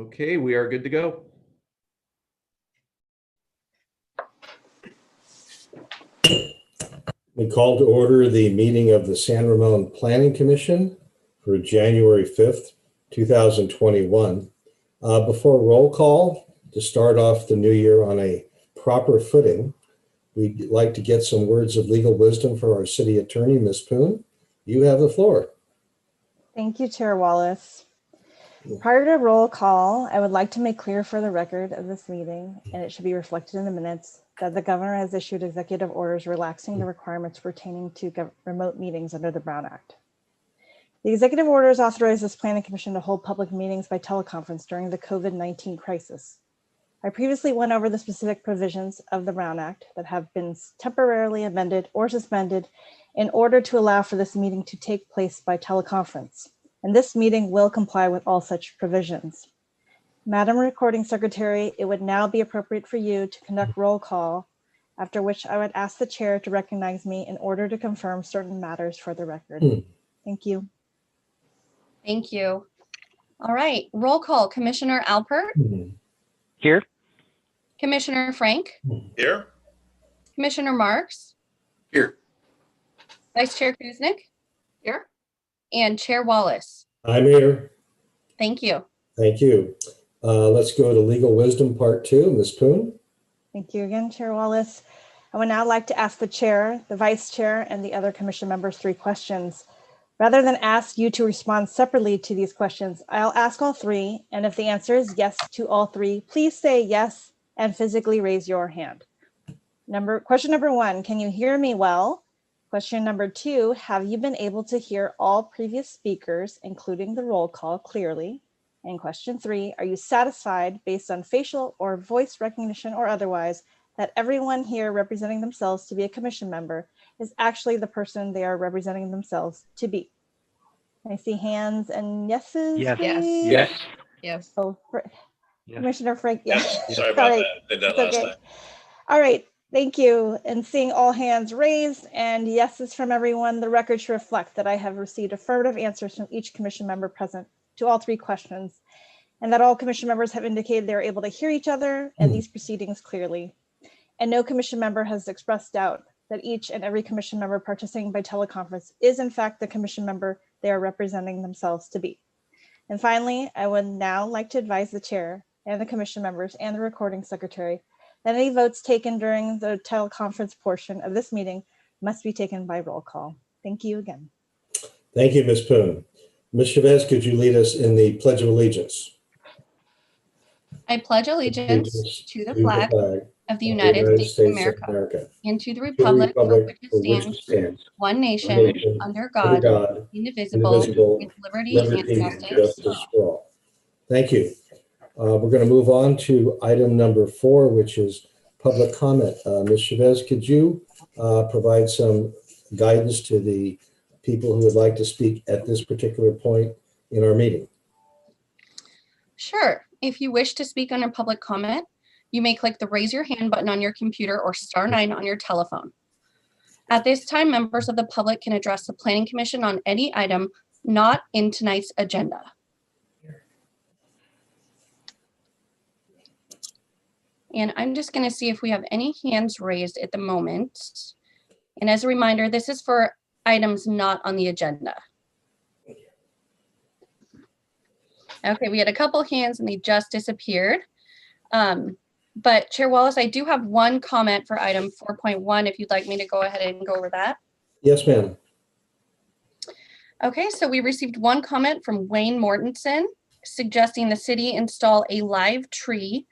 Okay, we are good to go. We call to order the meeting of the San Ramon Planning Commission for January 5th, 2021. Before roll call, to start off the new year on a proper footing, we'd like to get some words of legal wisdom for our city attorney, Ms. Poon. You have the floor. Thank you, Chair Wallace. Prior to roll call, I would like to make clear for the record of this meeting, and it should be reflected in the minutes, that the governor has issued executive orders relaxing the requirements pertaining to remote meetings under the Brown Act. The executive orders authorize this planning commission to hold public meetings by teleconference during the COVID-19 crisis. I previously went over the specific provisions of the Brown Act that have been temporarily amended or suspended in order to allow for this meeting to take place by teleconference. And this meeting will comply with all such provisions. Madam Recording Secretary, it would now be appropriate for you to conduct roll call, after which I would ask the chair to recognize me in order to confirm certain matters for the record. Thank you. Thank you. All right, roll call. Commissioner Alpert. Here. Commissioner Frank. Here. Commissioner Marks. Here. Vice Chair Kuznick. Here. And Chair Wallace. I'm here. Thank you. Thank you. Let's go to legal wisdom part 2, Ms. Poon. Thank you again, Chair Wallace. I would now like to ask the chair, the vice chair, and the other commission members 3 questions. Rather than ask you to respond separately to these questions, I'll ask all 3, and if the answer is yes to all 3, please say yes and physically raise your hand. Question number 1, can you hear me well? Question number 2, have you been able to hear all previous speakers, including the roll call, clearly? And question 3, are you satisfied based on facial or voice recognition or otherwise that everyone here representing themselves to be a commission member is actually the person they are representing themselves to be? I see hands and yeses. Yes. Please? Yes. Yes. Oh, Yes. Commissioner Frank, yes. Sorry about that. Did that It's last okay. time. All right, thank you. And seeing all hands raised and yeses from everyone, the record should reflect that I have received affirmative answers from each commission member present to all 3 questions, and that all commission members have indicated they're able to hear each other and these proceedings clearly. And no commission member has expressed doubt that each and every commission member participating by teleconference is in fact the commission member they are representing themselves to be. And finally, I would now like to advise the chair and the commission members and the recording secretary that any votes taken during the teleconference portion of this meeting must be taken by roll call. Thank you again. Thank you, Ms. Poon. Ms. Chavez, could you lead us in the Pledge of Allegiance? I pledge allegiance to the flag of the United States of America and to the to the republic for republic which for it which stands, it stands, one one nation, nation, under under God, God, indivisible, indivisible, with liberty and liberty and justice. justice for all. Thank you. We're going to move on to item number 4, which is public comment. Ms. Chavez, could you provide some guidance to the people who would like to speak at this particular point in our meeting? Sure. If you wish to speak under public comment, you may click the raise your hand button on your computer or *9 on your telephone. At this time, members of the public can address the Planning Commission on any item not in tonight's agenda. And I'm just going to see if we have any hands raised at the moment. And as a reminder, this is for items not on the agenda. Okay, we had a couple hands and they just disappeared. But Chair Wallace, I do have one comment for item 4.1 if you'd like me to go ahead and go over that. Yes, ma'am. Okay, so we received one comment from Wayne Mortensen suggesting the city install a live tree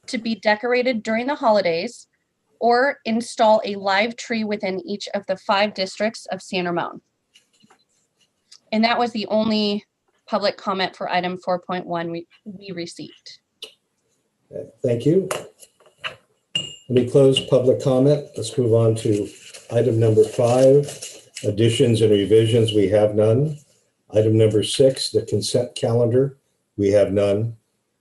to be decorated during the holidays or install a live tree within each of the 5 districts of San Ramon. And that was the only public comment for item 4.1 we received. Okay, thank you. Let me close public comment. Let's move on to item number 5, additions and revisions. We have none. Item number 6, the consent calendar. We have none.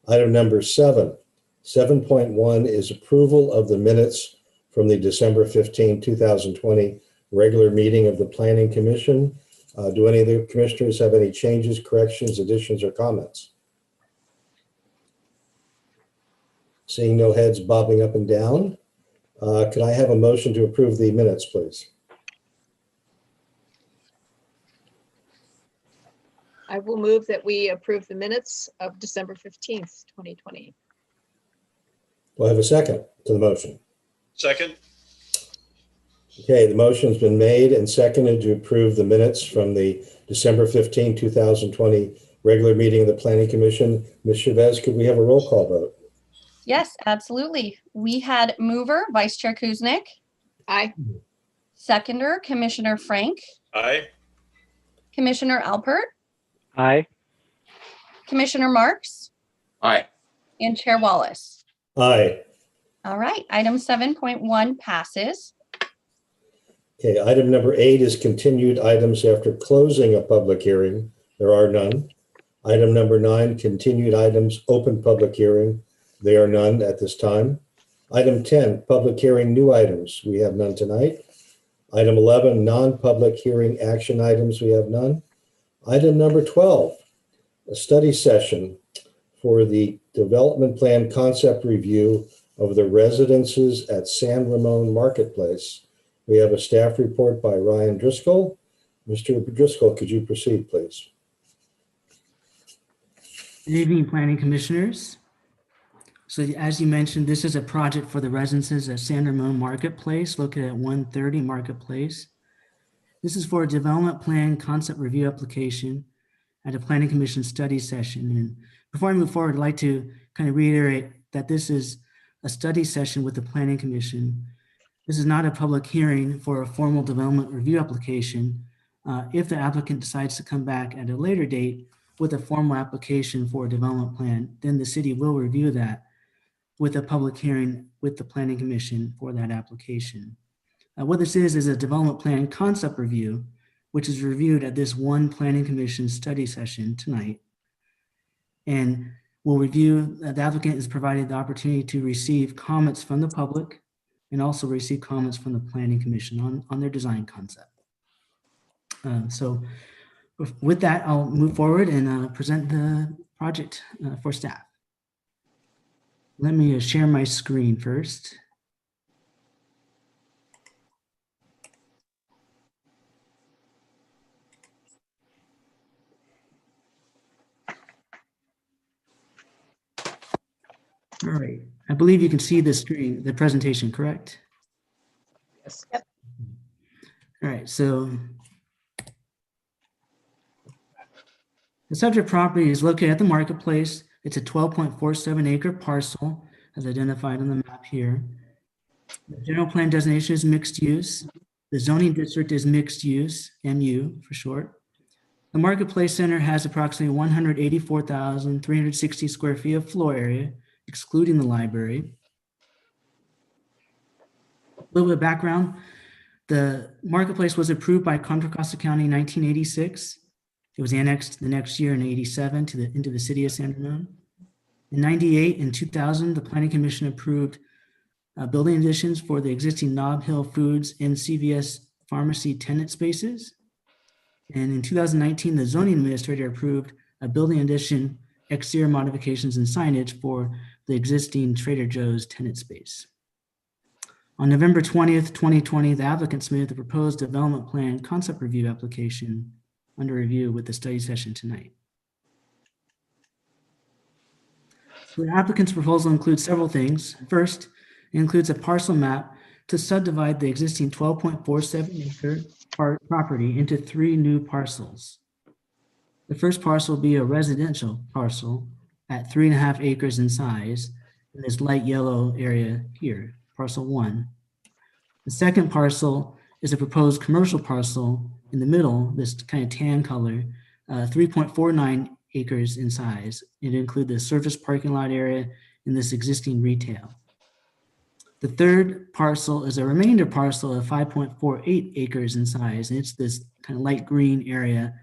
Item number 7, 7.1 is approval of the minutes from the December 15, 2020 regular meeting of the Planning Commission. Do any of the commissioners have any changes, corrections, additions, or comments? Seeing no heads bobbing up and down, could I have a motion to approve the minutes, please? I will move that we approve the minutes of December 15th, 2020. Do I have a second to the motion? Second. Okay, the motion's been made and seconded to approve the minutes from the December 15, 2020 regular meeting of the Planning Commission. Ms. Chavez, could we have a roll call vote? Yes, absolutely. We had mover, Vice Chair Kuznick, Aye. seconder, Commissioner Frank, Aye. Commissioner Alpert, Aye. Commissioner Marks, Aye. and Chair Wallace. Aye. All right, item 7.1 passes. Okay, item number 8 is continued items after closing a public hearing. There are none. Item number 9, continued items, open public hearing. There are none at this time. Item 10, public hearing, new items. We have none tonight. Item 11, non-public hearing action items. We have none. Item number 12, a study session for the development plan concept review of the residences at San Ramon Marketplace. We have a staff report by Ryan Driscoll. Mr. Driscoll, could you proceed, please? Good evening, Planning Commissioners. So as you mentioned, this is a project for the residences at San Ramon Marketplace, located at 130 Marketplace. This is for a development plan concept review application at a Planning Commission study session. And before I move forward, I'd like to kind of reiterate that this is a study session with the Planning Commission. This is not a public hearing for a formal development review application. If the applicant decides to come back at a later date with a formal application for a development plan, then the city will review that with a public hearing with the Planning Commission for that application. What this is a development plan concept review, which is reviewed at this one Planning Commission study session tonight. And we'll review, the applicant is provided the opportunity to receive comments from the public and also receive comments from the Planning Commission on their design concept. So with that, I'll move forward and present the project for staff. Let me share my screen first. All right, I believe you can see the screen, the presentation, correct? Yes. Yep. All right, so the subject property is located at the marketplace. It's a 12.47 acre parcel as identified on the map here. The general plan designation is mixed use. The zoning district is mixed use, MU for short. The Marketplace Center has approximately 184,360 square feet of floor area, excluding the library. A little bit of background. The Marketplace was approved by Contra Costa County in 1986. It was annexed the next year in 87 into the city of San Ramon. In 98 and 2000, the Planning Commission approved building additions for the existing Nob Hill Foods and CVS pharmacy tenant spaces. And in 2019, the zoning administrator approved a building addition, exterior modifications and signage for the existing Trader Joe's tenant space. On November 20th, 2020, the applicant submitted the proposed development plan concept review application under review with the study session tonight. So the applicant's proposal includes several things. First, it includes a parcel map to subdivide the existing 12.47 acre property into 3 new parcels. The first parcel will be a residential parcel at 3.5 acres in size in this light yellow area here, parcel 1. The second parcel is a proposed commercial parcel in the middle, this kind of tan color, 3.49 acres in size. It includes the surface parking lot area and this existing retail. The third parcel is a remainder parcel of 5.48 acres in size, and it's this kind of light green area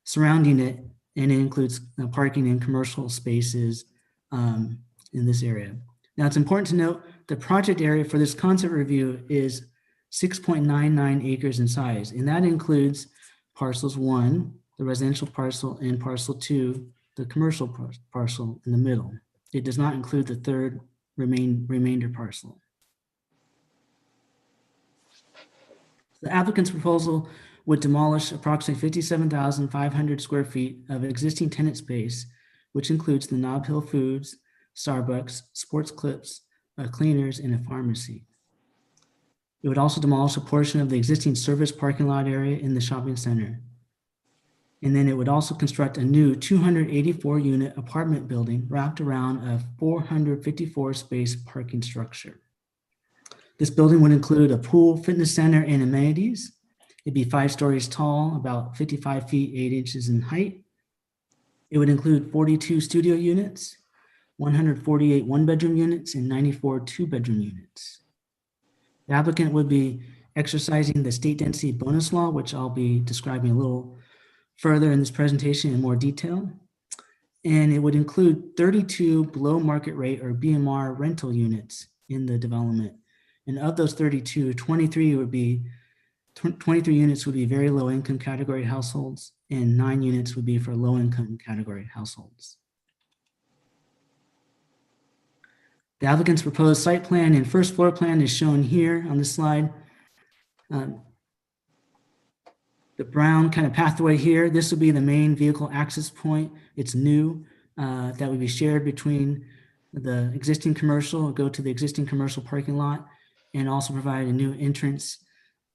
surrounding it, and it includes parking and commercial spaces in this area. Now, it's important to note the project area for this concept review is 6.99 acres in size, and that includes parcels 1, the residential parcel, and parcel 2, the commercial parcel in the middle. It does not include the third remainder parcel. The applicant's proposal would demolish approximately 57,500 square feet of existing tenant space, which includes the Nob Hill Foods, Starbucks, Sports Clips, cleaners, and a pharmacy. It would also demolish a portion of the existing service parking lot area in the shopping center. And then it would also construct a new 284 unit apartment building wrapped around a 454 space parking structure. This building would include a pool, fitness center, and amenities. It'd be 5 stories tall, about 55 feet, 8 inches in height. It would include 42 studio units, 148 one-bedroom units, and 94 two-bedroom units. The applicant would be exercising the state density bonus law, which I'll be describing a little further in this presentation in more detail. And it would include 32 below market rate or BMR rental units in the development. And of those 32, 23 units would be very low income category households, and 9 units would be for low income category households. The applicant's proposed site plan and first floor plan is shown here on this slide. The brown kind of pathway here, this would be the main vehicle access point. It's new, that would be shared between the existing commercial, go to the existing commercial parking lot, and also provide a new entrance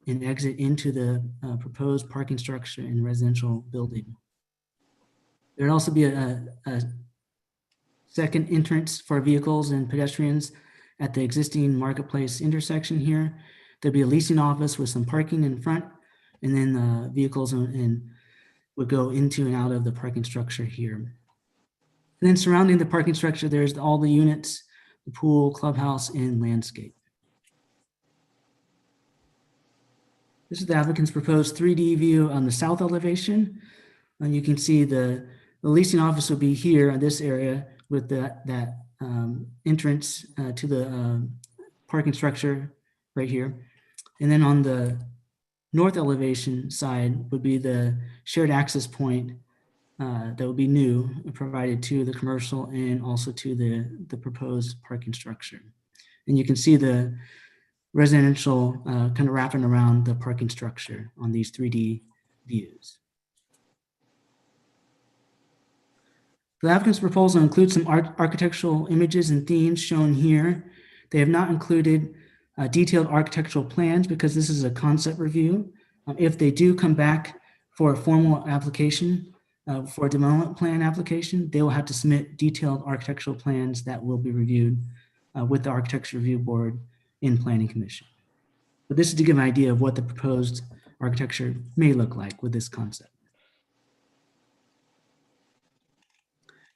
and exit into the proposed parking structure in residential building. There'd also be a second entrance for vehicles and pedestrians at the existing marketplace intersection here. There'd be a leasing office with some parking in front, and then vehicles would go into and out of the parking structure here. And then surrounding the parking structure, there's all the units, the pool, clubhouse, and landscape. This is the applicant's proposed 3D view on the south elevation. And you can see the leasing office will be here in this area with that entrance to the parking structure right here. And then on the north elevation side would be the shared access point that would be new, provided to the commercial and also to the proposed parking structure. And you can see the residential kind of wrapping around the parking structure on these 3D views. The applicant's proposal includes some architectural images and themes shown here. They have not included detailed architectural plans because this is a concept review. If they do come back for a formal application, for a development plan application, they will have to submit detailed architectural plans that will be reviewed with the Architecture Review Board in Planning Commission. But this is to give an idea of what the proposed architecture may look like with this concept.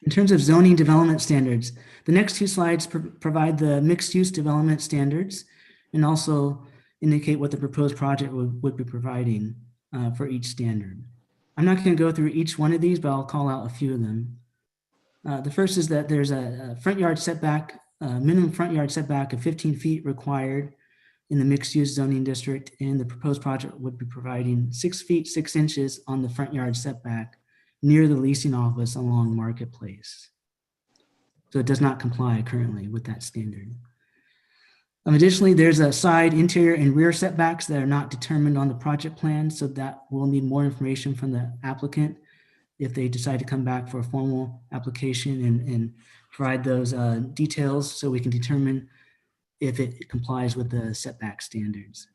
In terms of zoning development standards, the next 2 slides provide the mixed-use development standards and also indicate what the proposed project would be providing for each standard. I'm not going to go through each one of these, but I'll call out a few of them. The first is that there's a front yard setback, minimum front yard setback of 15 feet required in the mixed-use zoning district, and the proposed project would be providing 6 feet 6 inches on the front yard setback near the leasing office along Marketplace. So it does not comply currently with that standard. Additionally, there's a side, interior, and rear setbacks that are not determined on the project plan, so that we'll need more information from the applicant if they decide to come back for a formal application and provide those details so we can determine if it complies with the setback standards.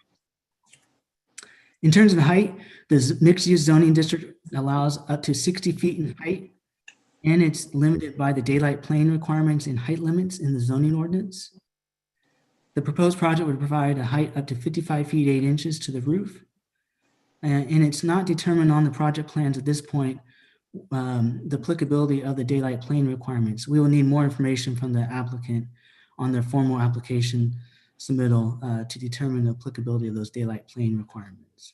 In terms of height, the mixed-use zoning district allows up to 60 feet in height, and it's limited by the daylight plane requirements and height limits in the zoning ordinance. The proposed project would provide a height up to 55 feet 8 inches to the roof, and it's not determined on the project plans at this point the applicability of the daylight plane requirements. We will need more information from the applicant on their formal application submittal to determine the applicability of those daylight plane requirements.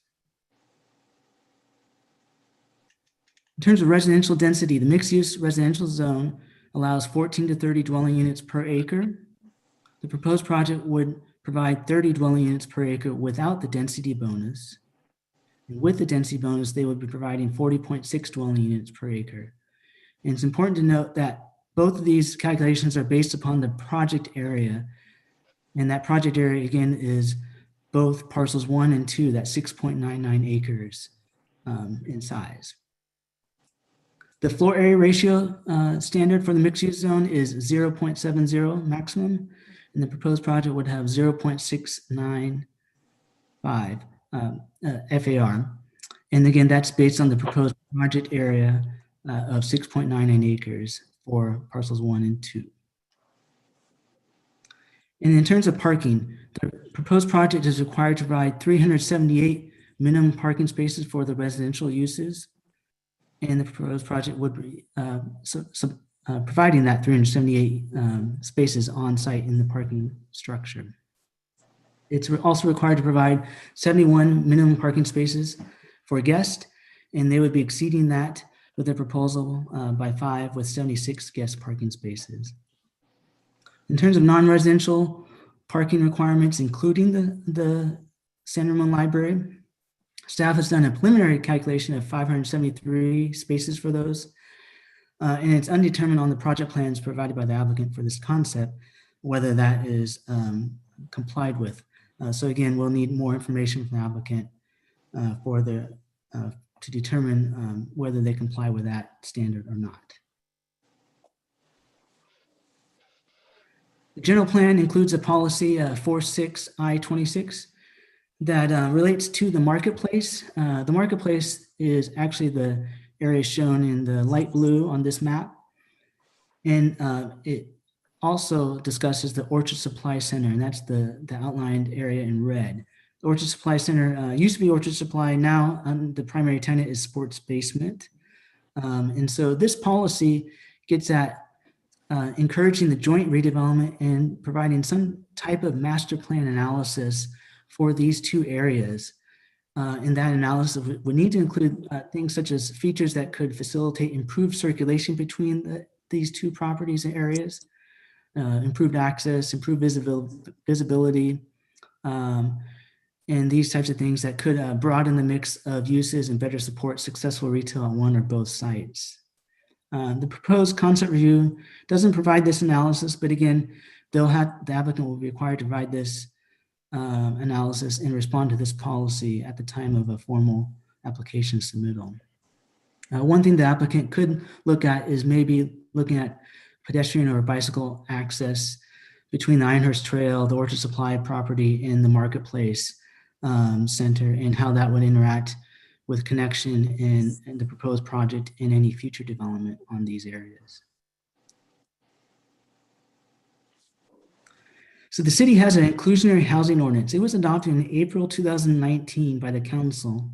In terms of residential density, the mixed-use residential zone allows 14 to 30 dwelling units per acre. The proposed project would provide 30 dwelling units per acre without the density bonus. And with the density bonus, they would be providing 40.6 dwelling units per acre. And it's important to note that Both of these calculations are based upon the project area. And that project area, again, is both parcels 1 and 2, that's 6.99 acres in size. The floor area ratio standard for the mixed use zone is 0.70 maximum, and the proposed project would have 0.695 FAR. And again, that's based on the proposed project area of 6.99 acres for parcels 1 and 2. And in terms of parking, the proposed project is required to provide 378 minimum parking spaces for the residential uses. And the proposed project would be providing that 378 spaces on site in the parking structure. It's also required to provide 71 minimum parking spaces for guests, and they would be exceeding that with their proposal by 5 with 76 guest parking spaces. In terms of non-residential parking requirements, including the San Ramon Library, staff has done a preliminary calculation of 573 spaces for those, and it's undetermined on the project plans provided by the applicant for this concept, whether that is complied with. So again, we'll need more information from the applicant to determine whether they comply with that standard or not. The general plan includes a policy 46I26 that relates to the marketplace. The marketplace is actually the area shown in the light blue on this map. And it also discusses the Orchard Supply Center, and that's the outlined area in red. The Orchard Supply Center used to be Orchard Supply. Now the primary tenant is Sports Basement. And so this policy gets at encouraging the joint redevelopment and providing some type of master plan analysis for these two areas. And that analysis would need to include things such as features that could facilitate improved circulation between these two properties and areas, improved access, improved visibility, and these types of things that could broaden the mix of uses and better support successful retail on one or both sites. The proposed concept review doesn't provide this analysis, but again, the applicant will be required to provide this analysis and respond to this policy at the time of a formal application submittal. One thing the applicant could look at is maybe looking at pedestrian or bicycle access between the Ironhurst Trail, the Orchard Supply property, and the Marketplace Center, and how that would interact with connection in the proposed project and any future development on these areas. So the city has an inclusionary housing ordinance. It was adopted in April 2019 by the council,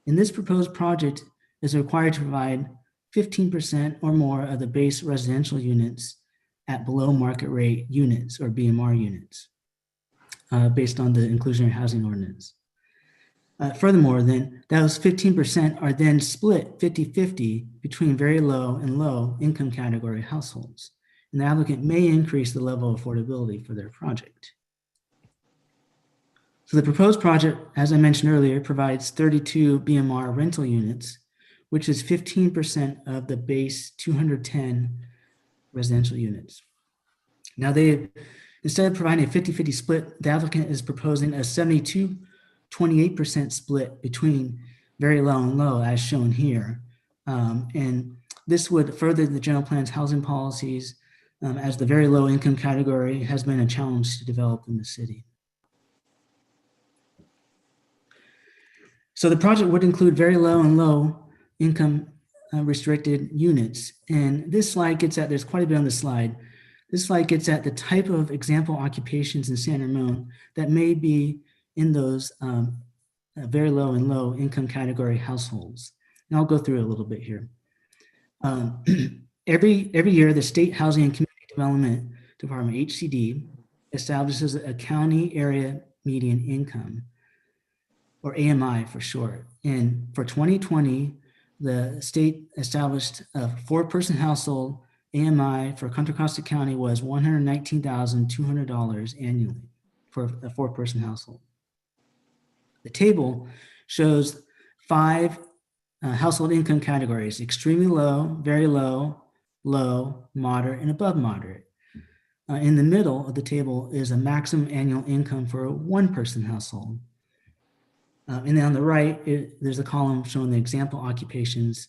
and this proposed project is required to provide 15% or more of the base residential units at below market rate units or BMR units based on the inclusionary housing ordinance. Furthermore, then those 15% are then split 50-50 between very low and low income category households. And the applicant may increase the level of affordability for their project. So the proposed project, as I mentioned earlier, provides 32 BMR rental units, which is 15% of the base 210 residential units. Now instead of providing a 50-50 split, the applicant is proposing a 28% split between very low and low as shown here. And this would further the general plan's housing policies as the very low income category has been a challenge to develop in the city. So the project would include very low and low income restricted units. And this slide gets at, there's quite a bit on the slide. This slide gets at the type of example occupations in San Ramon that may be in those very low and low income category households. And I'll go through it a little bit here. Every year, the State Housing and Community Development Department, HCD, establishes a county area median income, or AMI for short. And for 2020, the state established a 4-person household AMI for Contra Costa County was $119,200 annually for a 4-person household. The table shows 5 household income categories: extremely low, very low, low, moderate, and above moderate. In the middle of the table is a maximum annual income for a one-person household. And then on the right, there's a column showing the example occupations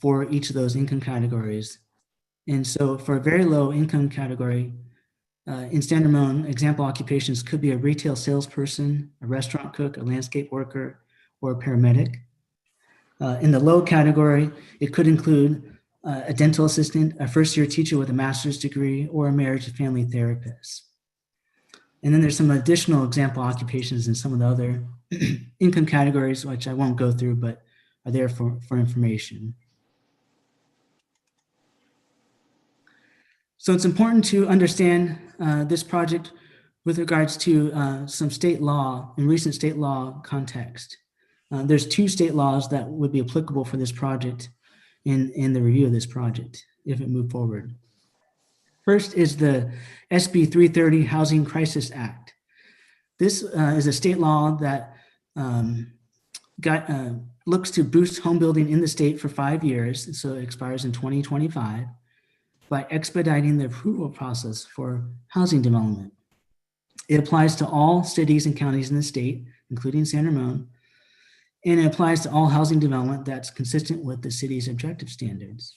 for each of those income categories. And so for a very low income category, in San Ramon, example occupations could be a retail salesperson, a restaurant cook, a landscape worker, or a paramedic. In the low category, it could include a dental assistant, a first-year teacher with a master's degree, or a marriage and family therapist. And then there's some additional example occupations in some of the other income categories, which I won't go through, but are there for information. So it's important to understand this project with regards to some state law, in recent state law context. There's 2 state laws that would be applicable for this project in the review of this project, if it moved forward. First is the SB 330 Housing Crisis Act. This is a state law that looks to boost home building in the state for 5 years, so it expires in 2025, by expediting the approval process for housing development. It applies to all cities and counties in the state, including San Ramon, and it applies to all housing development that's consistent with the city's objective standards.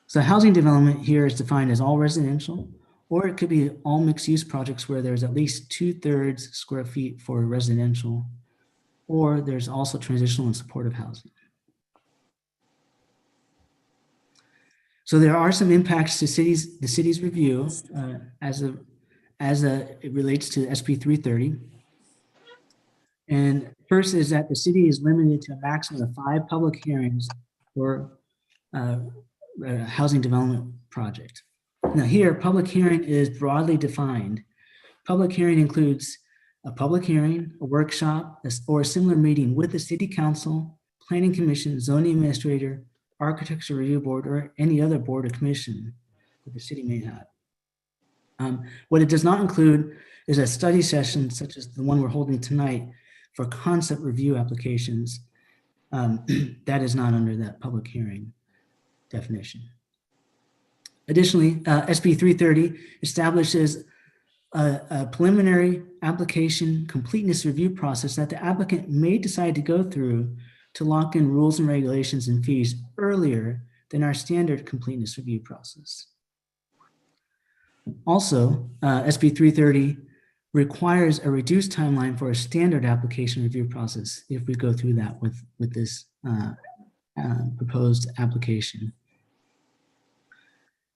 So housing development here is defined as all residential, or it could be all mixed-use projects where there's at least 2/3 square feet for residential, or there's also transitional and supportive housing. So there are some impacts to the city's review as it relates to SB 330. And first is that the city is limited to a maximum of 5 public hearings for a housing development project. Now here, public hearing is broadly defined. Public hearing includes a public hearing, a workshop, or a similar meeting with the city council, planning commission, zoning administrator, architecture review board, or any other board or commission that the city may have. What it does not include is a study session such as the one we're holding tonight for concept review applications. That is not under that public hearing definition. Additionally, SB 330 establishes a preliminary application completeness review process that the applicant may decide to go through to lock in rules and regulations and fees earlier than our standard completeness review process. Also, SB 330 requires a reduced timeline for a standard application review process if we go through that with this proposed application.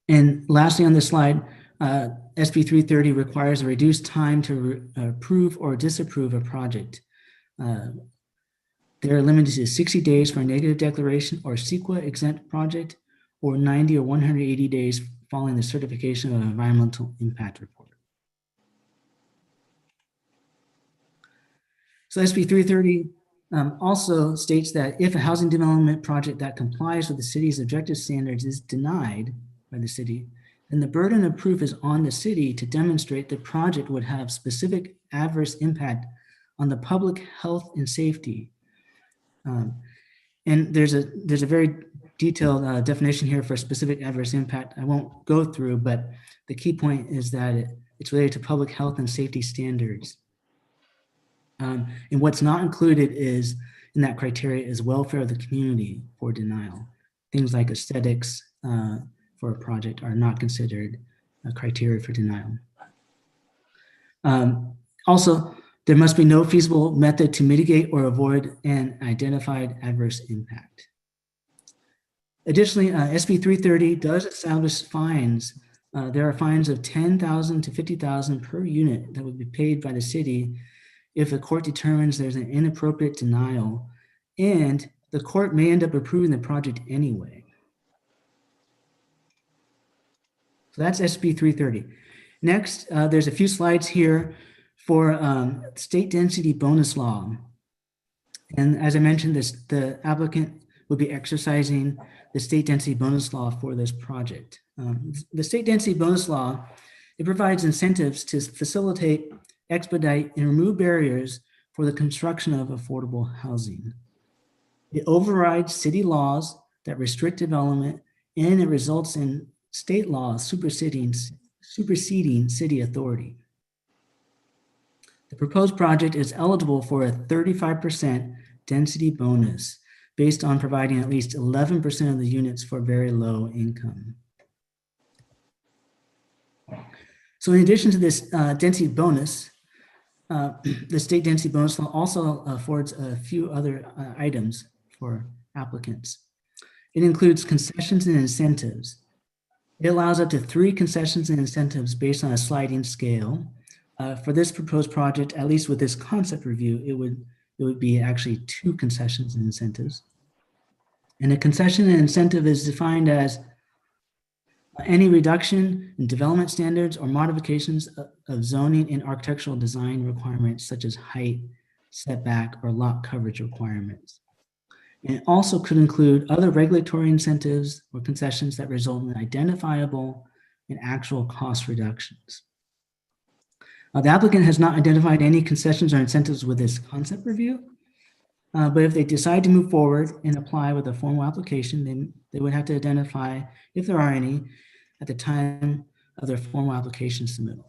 And lastly on this slide, SB 330 requires a reduced time to approve or disapprove a project. They are limited to 60 days for a negative declaration or CEQA exempt project, or 90 or 180 days following the certification of an environmental impact report. So SB 330 also states that if a housing development project that complies with the city's objective standards is denied by the city, then the burden of proof is on the city to demonstrate the project would have specific adverse impact on the public health and safety. And there's a very detailed definition here for specific adverse impact. I won't go through, but the key point is that it's related to public health and safety standards. And what's not included is in that criteria is welfare of the community for denial. Things like aesthetics for a project are not considered a criteria for denial. Also, there must be no feasible method to mitigate or avoid an identified adverse impact. Additionally, SB 330 does establish fines. There are fines of $10,000 to $50,000 per unit that would be paid by the city if the court determines there's an inappropriate denial, and the court may end up approving the project anyway. So that's SB 330. Next, there's a few slides here for state density bonus law. And as I mentioned, the applicant would be exercising the state density bonus law for this project. The state density bonus law, it provides incentives to facilitate, expedite, and remove barriers for the construction of affordable housing. It overrides city laws that restrict development and it results in state law superseding city authority. The proposed project is eligible for a 35% density bonus based on providing at least 11% of the units for very low income. So in addition to this density bonus, the state density bonus law also affords a few other items for applicants. It includes concessions and incentives. It allows up to 3 concessions and incentives based on a sliding scale. For this proposed project, at least with this concept review, it would be actually 2 concessions and incentives. And a concession and incentive is defined as any reduction in development standards or modifications of zoning and architectural design requirements such as height, setback, or lot coverage requirements. And it also could include other regulatory incentives or concessions that result in identifiable and actual cost reductions. The applicant has not identified any concessions or incentives with this concept review, but if they decide to move forward and apply with a formal application, they would have to identify, if there are any, at the time of their formal application submittal.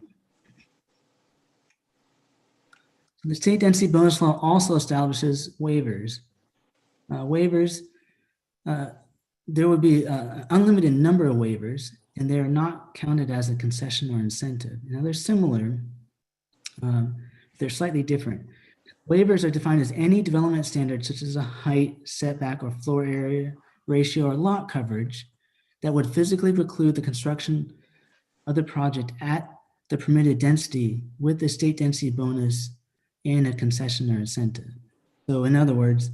The state density bonus law also establishes waivers. There would be an unlimited number of waivers, and they are not counted as a concession or incentive. Now they're similar, they're slightly different. Waivers are defined as any development standard such as a height, setback, or floor area ratio or lot coverage that would physically preclude the construction of the project at the permitted density with the state density bonus and a concession or incentive. So in other words,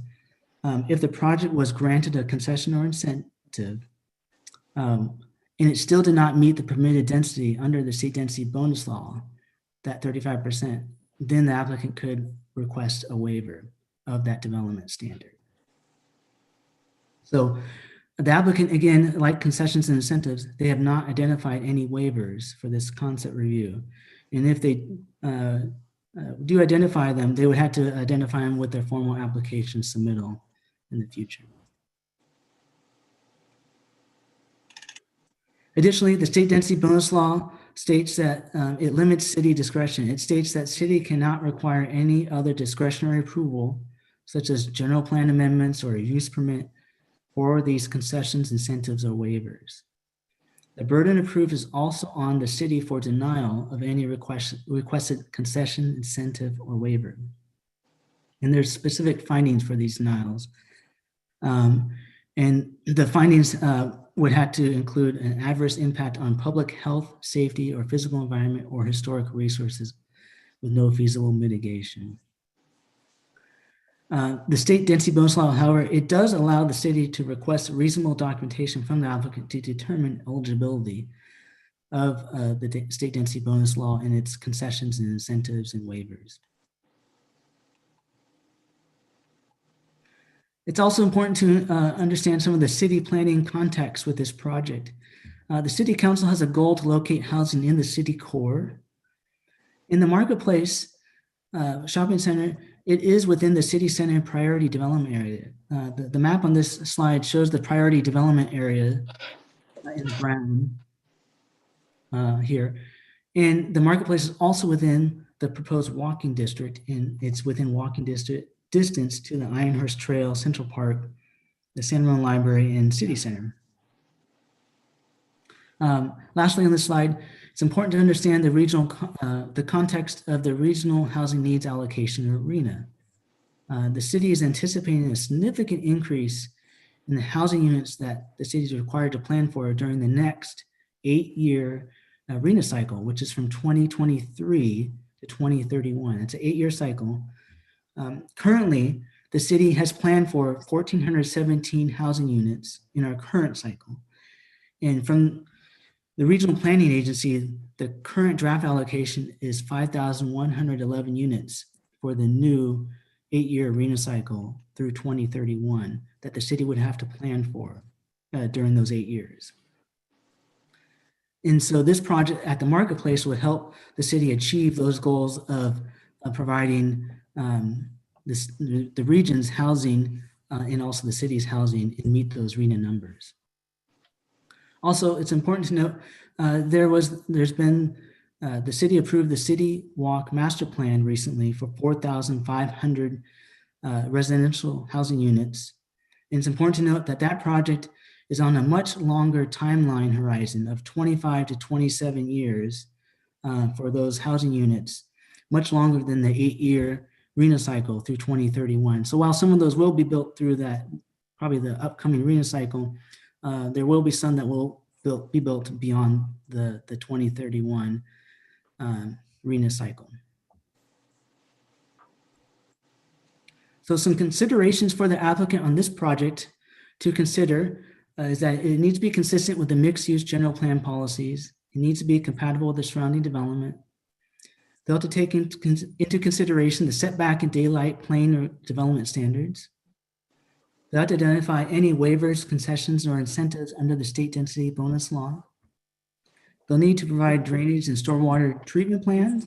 if the project was granted a concession or incentive, and it still did not meet the permitted density under the state density bonus law, that 35%, then the applicant could request a waiver of that development standard. So the applicant, again, like concessions and incentives, they have not identified any waivers for this concept review. And if they do identify them, they would have to identify them with their formal application submittal in the future. Additionally, the state density bonus law states that it limits city discretion. It states that city cannot require any other discretionary approval, such as general plan amendments or a use permit, or these concessions, incentives, or waivers. The burden of proof is also on the city for denial of any requested concession, incentive, or waiver. And there's specific findings for these denials. And the findings would have to include an adverse impact on public health, safety, or physical environment, or historic resources with no feasible mitigation. The state density bonus law, however, it does allow the city to request reasonable documentation from the applicant to determine eligibility of the state density bonus law and its concessions and incentives and waivers. It's also important to understand some of the city planning context with this project. The city council has a goal to locate housing in the city core. In the marketplace shopping center, it is within the city center priority development area. The map on this slide shows the priority development area in brown here. And the marketplace is also within the proposed walking district, and it's within walking distance to the Ironhurst Trail, Central Park, the San Ramon Library, and City Center. Lastly on this slide, it's important to understand the context of the regional housing needs allocation, or RHNA. The city is anticipating a significant increase in the housing units that the city is required to plan for during the next 8-year RHNA cycle, which is from 2023 to 2031. It's an 8-year cycle. Currently, the city has planned for 1,417 housing units in our current cycle. And from the Regional Planning Agency, the current draft allocation is 5,111 units for the new 8-year RHNA cycle through 2031 that the city would have to plan for during those 8 years. And so this project at the marketplace would help the city achieve those goals of providing the region's housing and also the city's housing and meet those RHNA numbers. Also, it's important to note the city approved the City Walk Master Plan recently for 4,500 residential housing units. And it's important to note that that project is on a much longer timeline horizon of 25 to 27 years for those housing units, much longer than the 8-year RENA cycle through 2031. So while some of those will be built through that, probably the upcoming RENA cycle, there will be some that will be built beyond the 2031 RENA cycle. So some considerations for the applicant on this project to consider is that it needs to be consistent with the mixed-use general plan policies. It needs to be compatible with the surrounding development. They'll have to take into consideration the setback and daylight plane or development standards. They'll have to identify any waivers, concessions, or incentives under the state density bonus law. They'll need to provide drainage and stormwater treatment plans.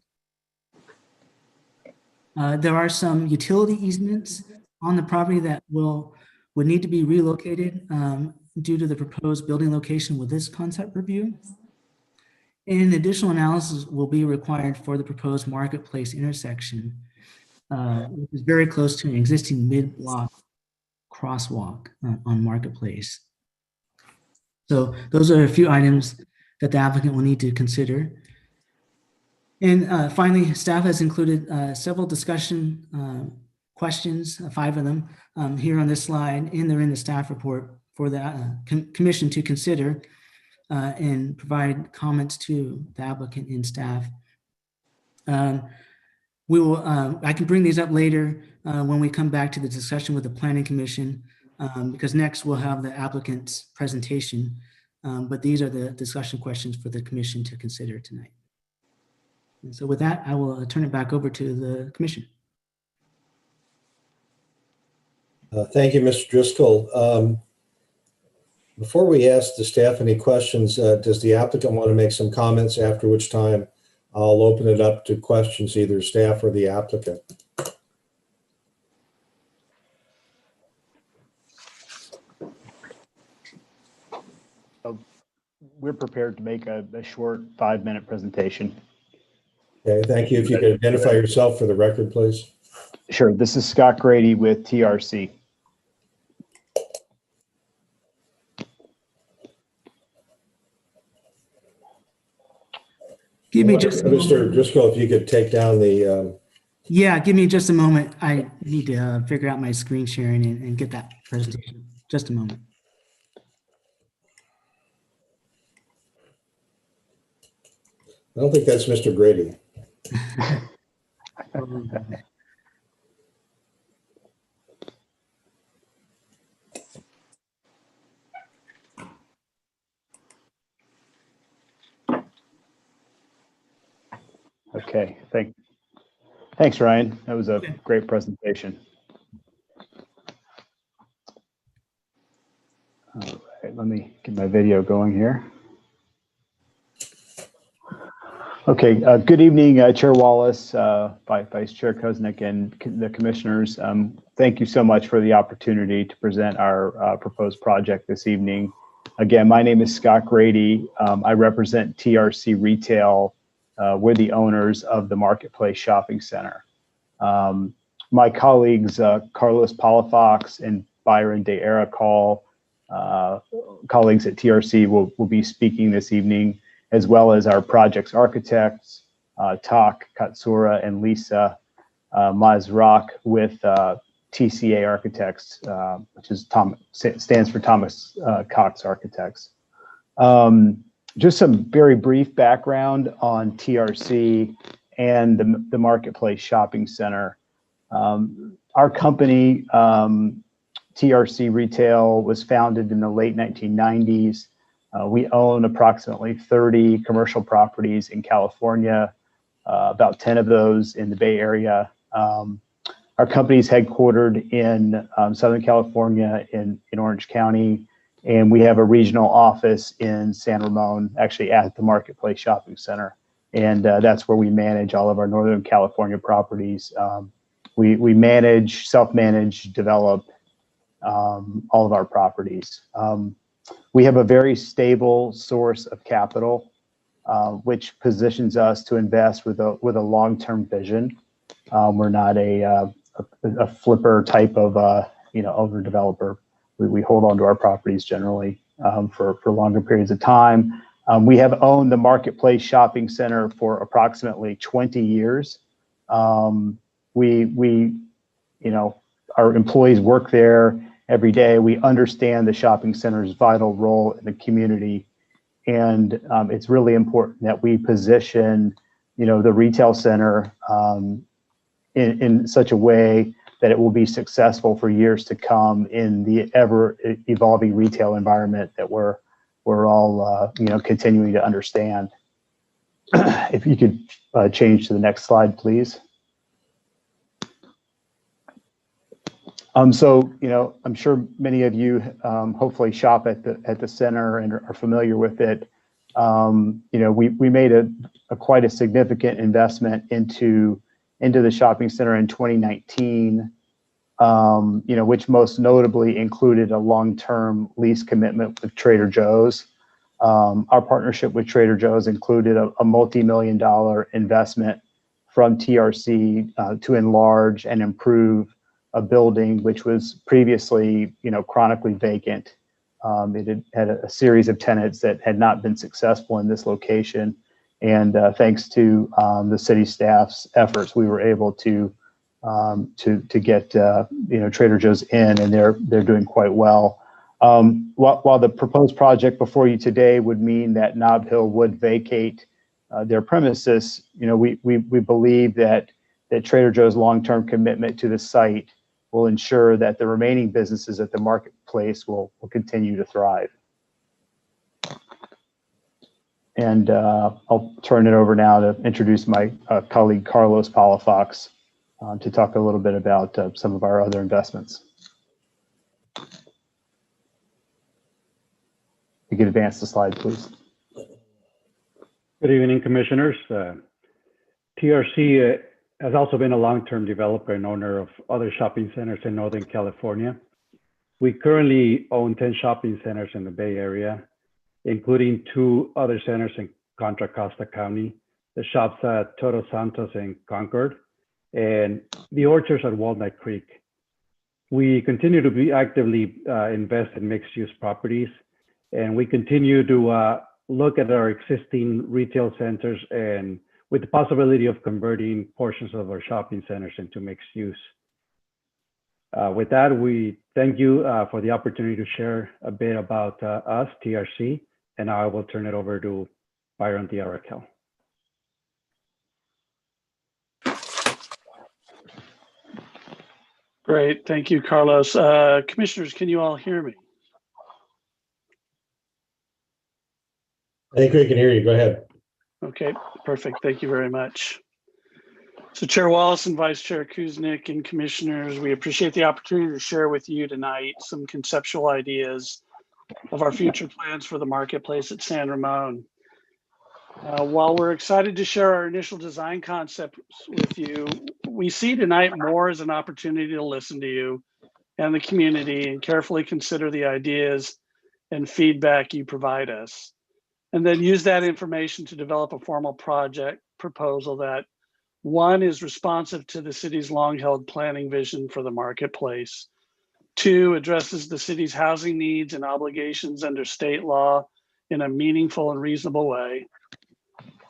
There are some utility easements on the property that would need to be relocated due to the proposed building location with this concept review. And additional analysis will be required for the proposed marketplace intersection, which is very close to an existing mid-block crosswalk on Marketplace. So those are a few items that the applicant will need to consider. And finally, staff has included several discussion questions, 5 of them, here on this slide, and they're in the staff report for the commission to consider and provide comments to the applicant and staff. I can bring these up later when we come back to the discussion with the Planning Commission, because next we'll have the applicant's presentation. But these are the discussion questions for the commission to consider tonight. And so with that, I will turn it back over to the commission. Thank you, Mr. Driscoll. Before we ask the staff any questions, does the applicant want to make some comments, after which time I'll open it up to questions, either staff or the applicant? We're prepared to make a short 5-minute presentation. Okay, thank you. If you could identify yourself for the record, please. Sure. This is Scott Grady with TRC. Give me just a Mr. moment. Driscoll, if you could take down the. Yeah, give me just a moment. I need to figure out my screen sharing and get that presentation. Just a moment. I don't think that's Mr. Grady. Okay, thanks, Ryan. That was a great presentation. All right, let me get my video going here. Okay, good evening, Chair Wallace, Vice Chair Koznick, and the commissioners. Thank you so much for the opportunity to present our proposed project this evening. Again, my name is Scott Grady. I represent TRC Retail. We're the owners of the Marketplace Shopping Center. My colleagues, Carlos Palafox and Byron De Aracol, colleagues at TRC will be speaking this evening, as well as our project's architects, Tak Katsura and Lisa Mazrak with TCA Architects, which is stands for Thomas Cox Architects. Just some very brief background on TRC and the Marketplace Shopping Center. Our company, TRC Retail, was founded in the late 1990s. We own approximately 30 commercial properties in California, about 10 of those in the Bay Area. Our company is headquartered in Southern California in Orange County, and we have a regional office in San Ramon, actually at the Marketplace Shopping Center. And that's where we manage all of our Northern California properties. We manage, self-manage, develop all of our properties. We have a very stable source of capital, which positions us to invest with a long-term vision. We're not a flipper type of owner developer. We hold on to our properties generally for longer periods of time. We have owned the Marketplace Shopping Center for approximately 20 years. Our employees work there every day. We understand the shopping center's vital role in the community. And it's really important that we position, the retail center in such a way that it will be successful for years to come in the ever evolving retail environment that we're all, continuing to understand. If you could change to the next slide, please. I'm sure many of you hopefully shop at the center and are familiar with it. We made quite a significant investment into the shopping center in 2019, which most notably included a long-term lease commitment with Trader Joe's. Our partnership with Trader Joe's included a multi-million-dollar investment from TRC to enlarge and improve a building which was previously, chronically vacant. It had a series of tenants that had not been successful in this location, and thanks to the city staff's efforts, we were able to get Trader Joe's in, and they're doing quite well. While the proposed project before you today would mean that Nob Hill would vacate their premises, we believe that Trader Joe's long-term commitment to the site will ensure that the remaining businesses at the marketplace will continue to thrive. And I'll turn it over now to introduce my colleague Carlos Palafox to talk a little bit about some of our other investments. You can advance the slide, please. Good evening, commissioners. TRC has also been a long-term developer and owner of other shopping centers in Northern California. We currently own 10 shopping centers in the Bay Area, including 2 other centers in Contra Costa County, the shops at Todos Santos and Concord, and the orchards at Walnut Creek. We continue to be actively invest in mixed-use properties, and we continue to look at our existing retail centers and with the possibility of converting portions of our shopping centers into mixed use. With that, we thank you for the opportunity to share a bit about us, TRC, and now I will turn it over to Byron Diarakel. Great, thank you, Carlos. Commissioners, can you all hear me? I think we can hear you. Go ahead. Okay, perfect. Thank you very much. So Chair Wallace and Vice Chair Kuznick and commissioners, we appreciate the opportunity to share with you tonight some conceptual ideas of our future plans for the marketplace at San Ramon. While we're excited to share our initial design concepts with you, we see tonight more as an opportunity to listen to you and the community and carefully consider the ideas and feedback you provide us, and then use that information to develop a formal project proposal that, one, is responsive to the city's long-held planning vision for the marketplace, 2, addresses the city's housing needs and obligations under state law in a meaningful and reasonable way,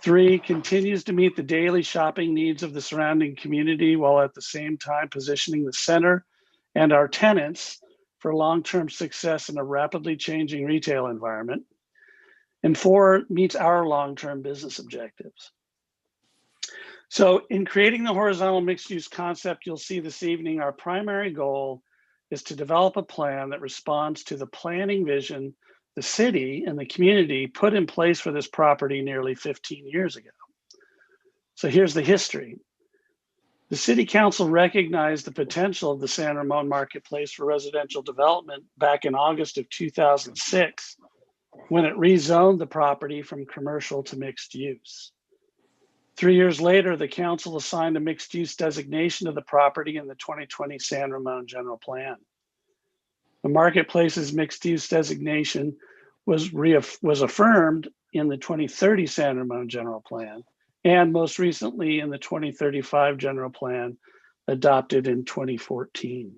3, continues to meet the daily shopping needs of the surrounding community while at the same time positioning the center and our tenants for long-term success in a rapidly changing retail environment, and 4, meets our long-term business objectives. So in creating the horizontal mixed-use concept you'll see this evening, our primary goal is to develop a plan that responds to the planning vision the city and the community put in place for this property nearly 15 years ago. So here's the history. The City Council recognized the potential of the San Ramon marketplace for residential development back in August of 2006, when it rezoned the property from commercial to mixed use. 3 years later, the council assigned a mixed use designation to the property in the 2020 San Ramon General Plan. The marketplace's mixed use designation was affirmed in the 2030 San Ramon General Plan, and most recently in the 2035 General Plan adopted in 2014.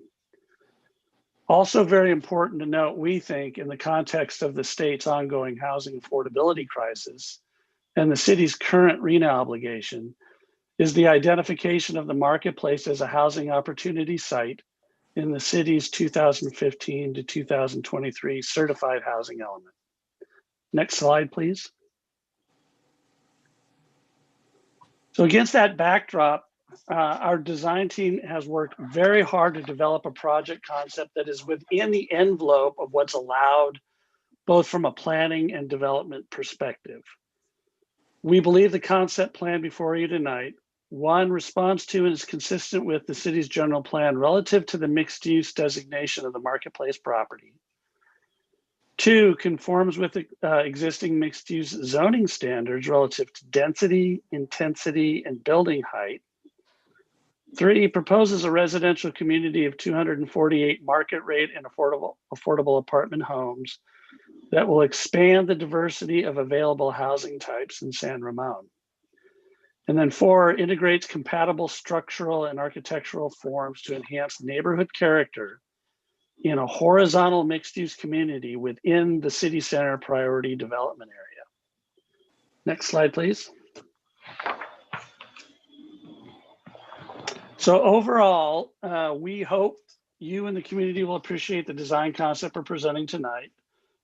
Also very important to note, we think, in the context of the state's ongoing housing affordability crisis and the city's current RENA obligation, is the identification of the marketplace as a housing opportunity site in the city's 2015 to 2023 certified housing element. Next slide, please. So against that backdrop, our design team has worked very hard to develop a project concept that is within the envelope of what's allowed, both from a planning and development perspective. We believe the concept plan before you tonight, one, responds to and is consistent with the city's general plan relative to the mixed use designation of the marketplace property. Two, conforms with the existing mixed use zoning standards relative to density, intensity, and building height. Three, proposes a residential community of 248 market rate and affordable apartment homes that will expand the diversity of available housing types in San Ramon. And then four, integrates compatible structural and architectural forms to enhance neighborhood character in a horizontal mixed-use community within the city center priority development area. Next slide, please. So overall, we hope you and the community will appreciate the design concept we're presenting tonight,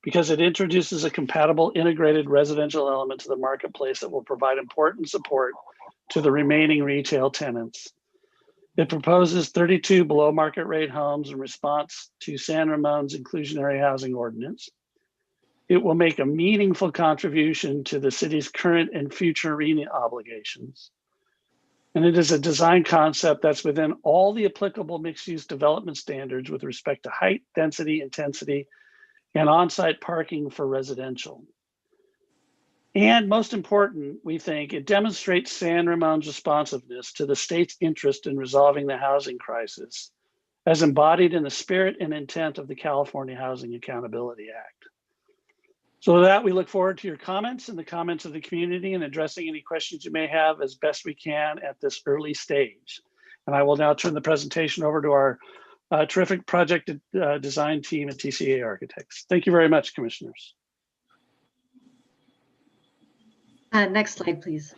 because it introduces a compatible integrated residential element to the marketplace that will provide important support to the remaining retail tenants. It proposes 32 below market rate homes in response to San Ramon's inclusionary housing ordinance. It will make a meaningful contribution to the city's current and future RENA obligations. And it is a design concept that's within all the applicable mixed-use development standards with respect to height, density, intensity, and on-site parking for residential. And most important, we think, it demonstrates San Ramon's responsiveness to the state's interest in resolving the housing crisis, as embodied in the spirit and intent of the California Housing Accountability Act. So with that, we look forward to your comments and the comments of the community and addressing any questions you may have as best we can at this early stage. And I will now turn the presentation over to our terrific project design team at TCA Architects. Thank you very much, commissioners. Next slide, please.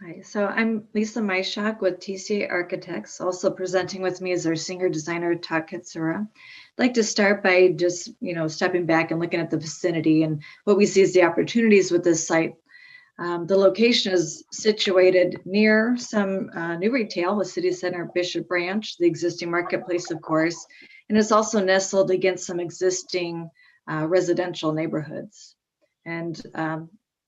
Hi, so I'm Lisa Myshak with TCA Architects. Also presenting with me is our senior designer, Todd Katsura. I'd like to start by just, stepping back and looking at the vicinity and what we see as the opportunities with this site. The location is situated near some new retail with City Center Bishop Branch, the existing marketplace, of course, and it's also nestled against some existing residential neighborhoods. And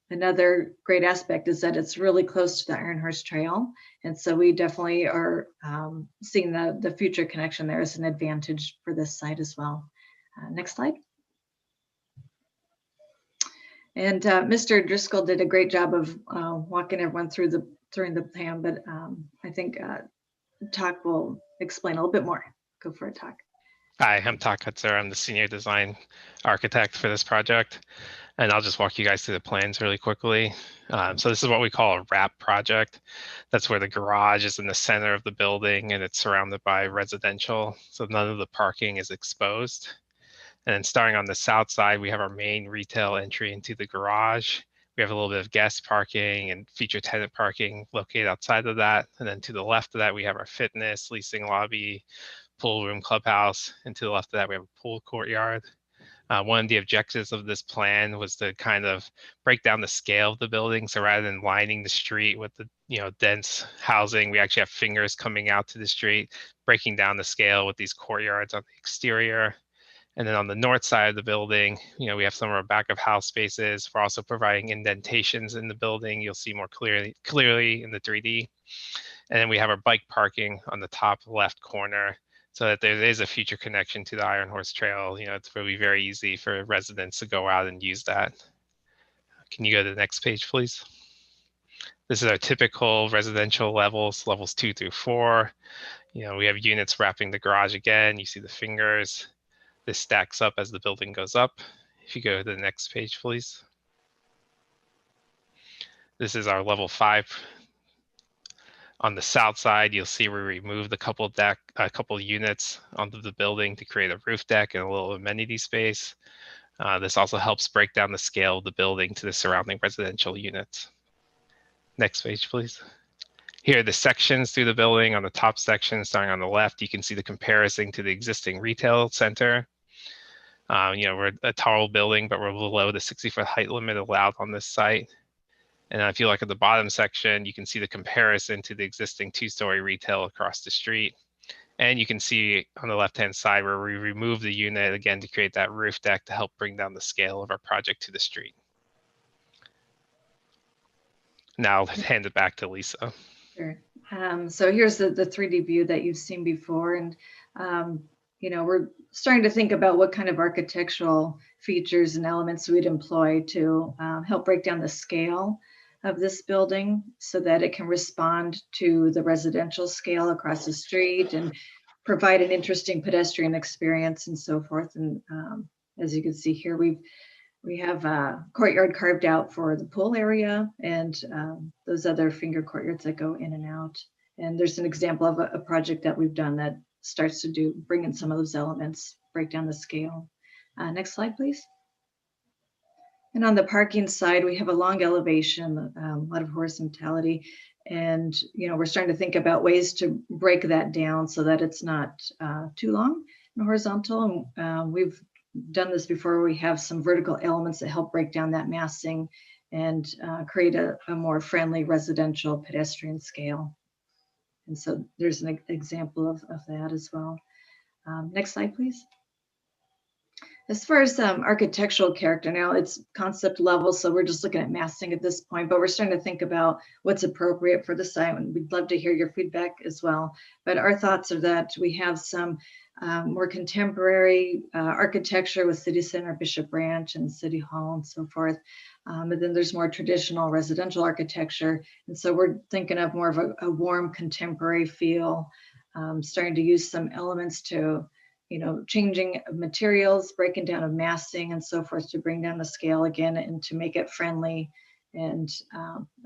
another great aspect is that it's really close to the Iron Horse Trail. And so we definitely are seeing the future connection there as an advantage for this site as well. Next slide. And Mr. Driscoll did a great job of walking everyone through the plan, but I think Talk will explain a little bit more. Go for it, Talk. Hi, I'm Todd Kutzer. I'm the senior design architect for this project, and I'll just walk you guys through the plans really quickly. So this is what we call a wrap project. That's where the garage is in the center of the building and it's surrounded by residential, so none of the parking is exposed. And then starting on the south side, we have our main retail entry into the garage. We have a little bit of guest parking and feature tenant parking located outside of that. And then to the left of that, we have our fitness, leasing lobby, pool room, clubhouse, and to the left of that we have a pool courtyard. One of the objectives of this plan was to kind of break down the scale of the building. So rather than lining the street with the dense housing, we actually have fingers coming out to the street, breaking down the scale with these courtyards on the exterior. And then on the north side of the building, we have some of our back of house spaces. We're also providing indentations in the building. You'll see more clearly in the 3D. And then we have our bike parking on the top left corner, so that there is a future connection to the Iron Horse Trail. It's really very easy for residents to go out and use that. Can you go to the next page, please? This is our typical residential levels 2 through 4. We have units wrapping the garage again. You see the fingers. This stacks up as the building goes up. If you go to the next page, please. This is our level 5. On the south side, you'll see we removed a couple units onto the building to create a roof deck and a little amenity space. This also helps break down the scale of the building to the surrounding residential units. Next page, please. Here are the sections through the building. On the top section, starting on the left, you can see the comparison to the existing retail center. We're a tall building, but we're below the 60-foot height limit allowed on this site. And if you look at the bottom section, you can see the comparison to the existing 2-story retail across the street. And you can see on the left-hand side where we remove the unit again to create that roof deck to help bring down the scale of our project to the street. Now I'll hand it back to Lisa. Sure. So here's the 3D view that you've seen before. And, we're starting to think about what kind of architectural features and elements we'd employ to help break down the scale of this building so that it can respond to the residential scale across the street and provide an interesting pedestrian experience and so forth. And as you can see here, we have a courtyard carved out for the pool area and those other finger courtyards that go in and out. And there's an example of a project that we've done that starts to bring in some of those elements, break down the scale. Next slide, please. And on the parking side, we have a long elevation, a lot of horizontality. And, we're starting to think about ways to break that down so that it's not too long and horizontal. And we've done this before. We have some vertical elements that help break down that massing and create a more friendly residential pedestrian scale. And so there's an example of that as well. Next slide, please. As far as architectural character, now it's concept level, so we're just looking at massing at this point, but we're starting to think about what's appropriate for the site, and we'd love to hear your feedback as well. But our thoughts are that we have some more contemporary architecture with City Center, Bishop Branch, and City Hall, and so forth. And then there's more traditional residential architecture, and so we're thinking of more of a warm contemporary feel, starting to use some elements to changing materials, breaking down of massing and so forth to bring down the scale again and to make it friendly and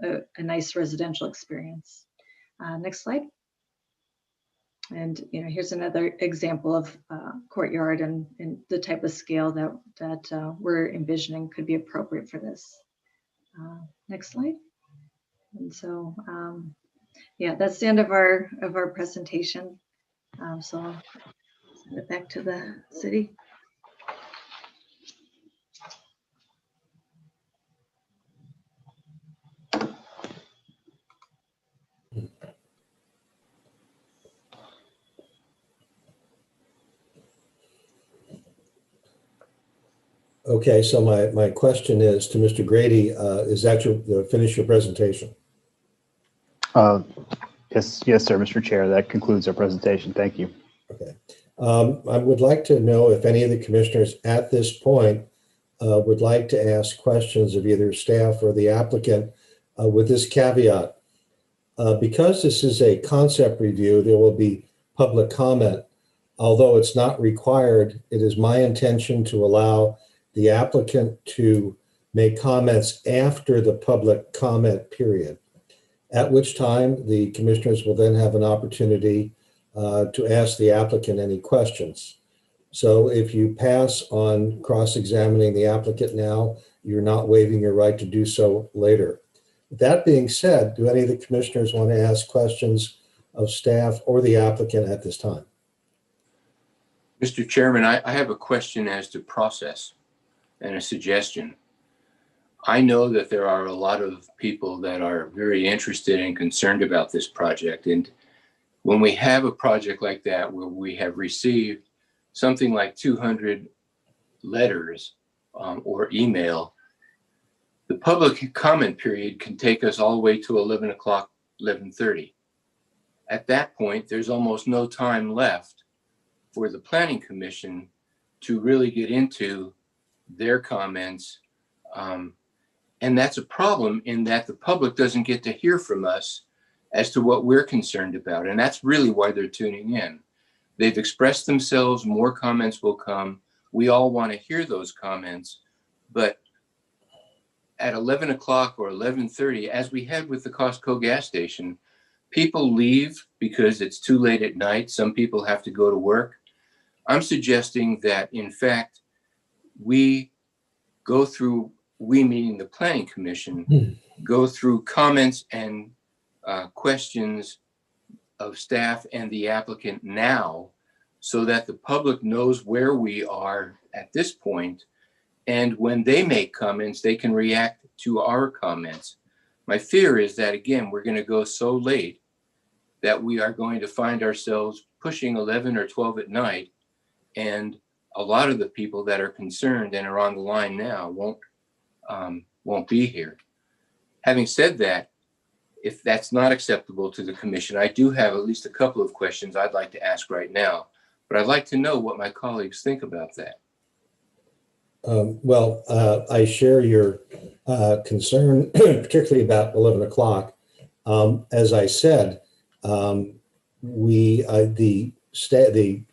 a nice residential experience. Next slide. And here's another example of courtyard and the type of scale that we're envisioning could be appropriate for this. Next slide. And so, yeah, that's the end of our presentation. So I'll send it back to the city. Okay, so my question is to Mr. Grady, is that finish your presentation? Yes, sir, Mr. Chair. That concludes our presentation. Thank you. Okay. I would like to know if any of the commissioners at this point would like to ask questions of either staff or the applicant with this caveat. Because this is a concept review, there will be public comment. Although it's not required, it is my intention to allow the applicant to make comments after the public comment period, at which time the commissioners will then have an opportunity to ask the applicant any questions. So if you pass on cross-examining the applicant now, you're not waiving your right to do so later. That being said, do any of the commissioners want to ask questions of staff or the applicant at this time? Mr. Chairman, I have a question as to process and a suggestion. I know that there are a lot of people that are very interested and concerned about this project. And when we have a project like that, where we have received something like 200 letters or email, the public comment period can take us all the way to 11 o'clock, 11:30. At that point, there's almost no time left for the Planning Commission to really get into their comments. And that's a problem in that the public doesn't get to hear from us as to what we're concerned about. And that's really why they're tuning in. They've expressed themselves, more comments will come. we all want to hear those comments, but at 11 o'clock or 11:30, as we had with the Costco gas station, people leave because it's too late at night. Some people have to go to work. I'm suggesting that, in fact, we go through, we meaning the Planning Commission, go through comments and questions of staff and the applicant now, so that the public knows where we are at this point. And when they make comments, they can react to our comments. My fear is that, again, we're going to go so late that we are going to find ourselves pushing 11 or 12 at night. And a lot of the people that are concerned and are on the line now won't be here. Having said that, if that's not acceptable to the commission, I do have at least a couple of questions I'd like to ask right now, but I'd like to know what my colleagues think about that. I share your concern, particularly about 11 o'clock. As I said, the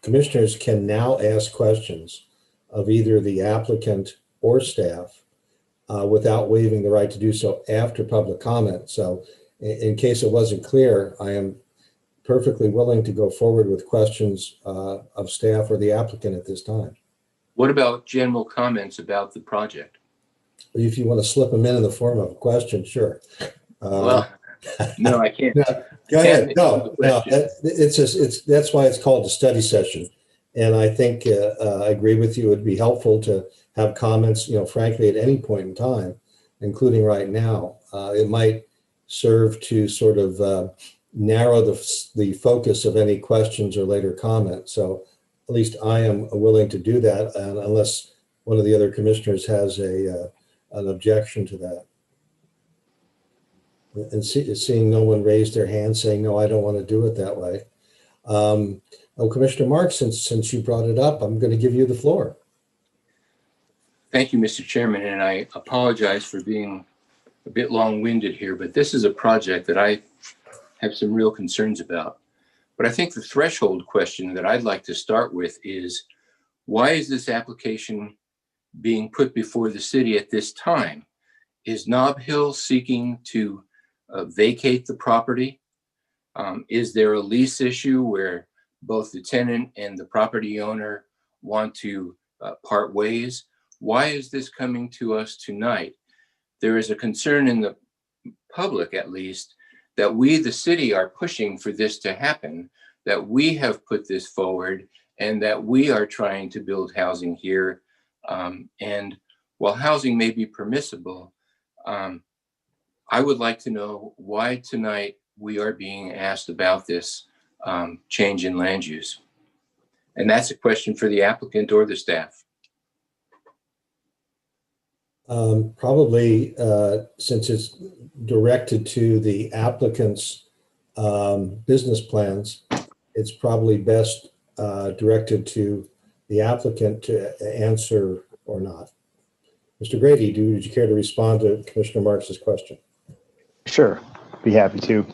commissioners can now ask questions of either the applicant or staff without waiving the right to do so after public comment. So in case it wasn't clear, I am perfectly willing to go forward with questions of staff or the applicant at this time. What about general comments about the project? If you want to slip them in the form of a question, sure. Well, no, I can't. No, go ahead. No, that's why it's called a study session. And I think I agree with you. It'd be helpful to have comments, frankly, at any point in time, including right now. It might serve to sort of narrow the focus of any questions or later comments. So at least I am willing to do that, and unless one of the other commissioners has an objection to that. And seeing no one raise their hand saying, no, I don't want to do it that way. Commissioner Marks, since you brought it up, I'm going to give you the floor. Thank you, Mr. Chairman, and I apologize for being a bit long-winded here, but this is a project that I have some real concerns about. But I think the threshold question that I'd like to start with is, why is this application being put before the city at this time? Is Nob Hill seeking to vacate the property? Is there a lease issue where both the tenant and the property owner want to part ways? Why is this coming to us tonight? There is a concern in the public, at least, that we, the city, are pushing for this to happen, that we have put this forward, and that we are trying to build housing here. And while housing may be permissible, I would like to know why tonight we are being asked about this change in land use. And that's a question for the applicant or the staff. Probably, since it's directed to the applicant's business plans, it's probably best directed to the applicant to answer or not. Mr. Grady, did you care to respond to Commissioner Marks's question? Sure, be happy to.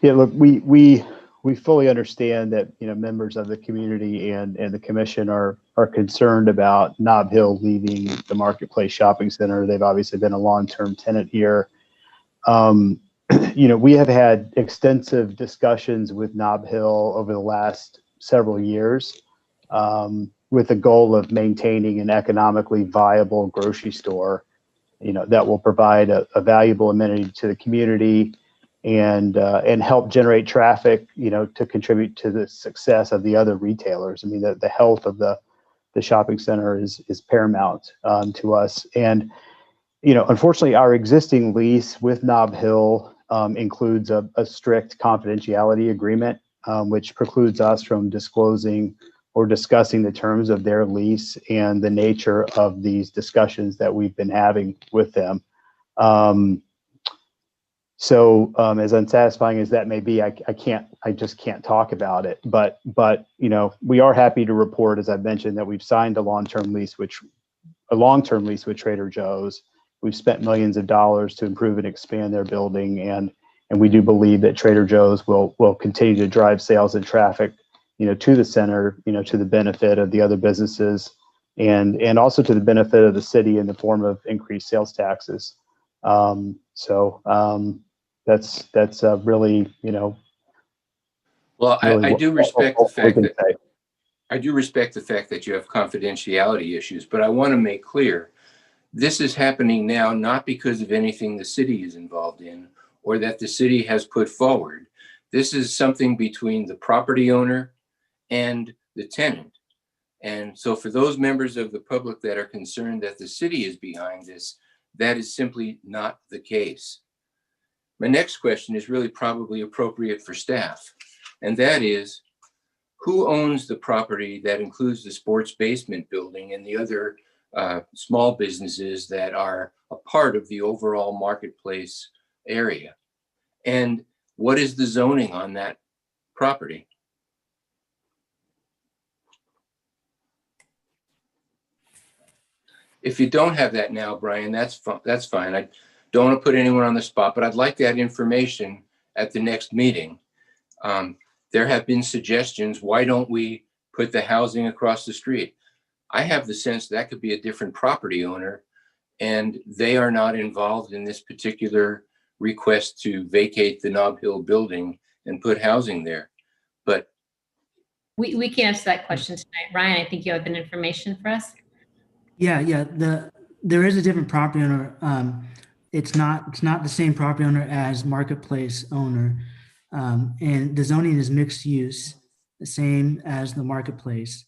Yeah, look, we fully understand that members of the community and the commission are concerned about Nob Hill leaving the Marketplace Shopping Center. They've obviously been a long-term tenant here. We have had extensive discussions with Nob Hill over the last several years with the goal of maintaining an economically viable grocery store, that will provide a valuable amenity to the community and help generate traffic, to contribute to the success of the other retailers. I mean, the health of the shopping center is paramount to us. And, unfortunately, our existing lease with Nob Hill includes a strict confidentiality agreement, which precludes us from disclosing or discussing the terms of their lease and the nature of these discussions that we've been having with them. So as unsatisfying as that may be, I just can't talk about it. But we are happy to report, as I've mentioned, that we've signed a long-term lease with Trader Joe's. We've spent millions of dollars to improve and expand their building, and we do believe that Trader Joe's will continue to drive sales and traffic to the center, to the benefit of the other businesses, and also to the benefit of the city in the form of increased sales taxes. That's really, Well, really I do respect the what we fact can that say. I do respect the fact that you have confidentiality issues, but I want to make clear this is happening now not because of anything the city is involved in or that the city has put forward. This is something between the property owner and the tenant. And so for those members of the public that are concerned that the city is behind this, that is simply not the case. My next question is really probably appropriate for staff, and that is, who owns the property that includes the sports basement building and the other small businesses that are a part of the overall marketplace area? And what is the zoning on that property? If you don't have that now, Brian, that's fine. I don't want to put anyone on the spot, but I'd like that information at the next meeting. There have been suggestions, why don't we put the housing across the street? I have the sense that could be a different property owner, and they are not involved in this particular request to vacate the Nob Hill building and put housing there. But we can answer that question tonight. Ryan, I think you have an information for us. Yeah. There is a different property owner. It's not the same property owner as marketplace owner. And the zoning is mixed use, the same as the marketplace.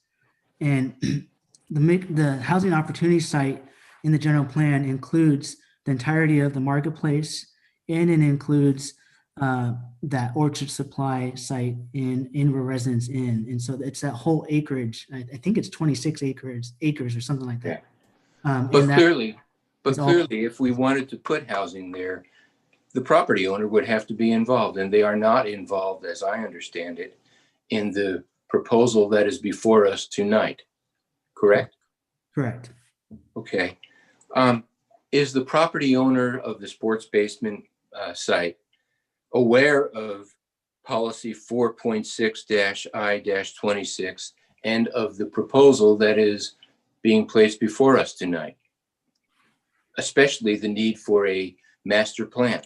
And the housing opportunity site in the general plan includes the entirety of the marketplace, and it includes that Orchard Supply site in where Residence Inn. And so it's that whole acreage. I think it's 26 acres or something like that. But clearly, if we wanted to put housing there, the property owner would have to be involved, and they are not involved, as I understand it, in the proposal that is before us tonight. Correct? Correct. Okay. Is the property owner of the sports basement site aware of policy 4.6-I-26 and of the proposal that is being placed before us tonight, especially the need for a master plan?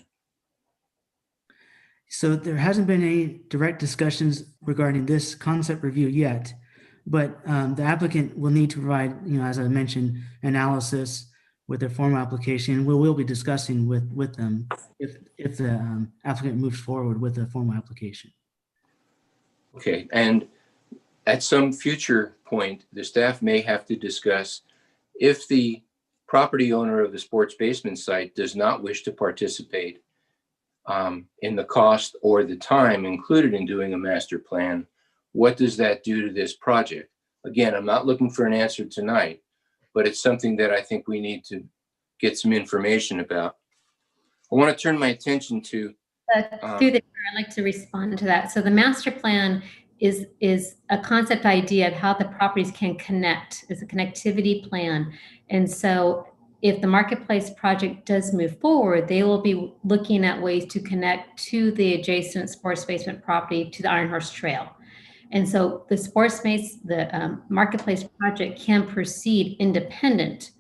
So there hasn't been any direct discussions regarding this concept review yet, but the applicant will need to provide, as I mentioned, analysis with their formal application. We will be discussing with them if the applicant moves forward with a formal application. Okay, and at some future point, the staff may have to discuss if the property owner of the sports basement site does not wish to participate in the cost or the time included in doing a master plan, what does that do to this project? Again, I'm not looking for an answer tonight, but it's something that I think we need to get some information about. I want to turn my attention to Through the chair, I'd like to respond to that. So the master plan is a concept idea of how the properties can connect. It's a connectivity plan. And so if the marketplace project does move forward, they will be looking at ways to connect to the adjacent sports basement property to the Iron Horse Trail. And so the marketplace project can proceed independent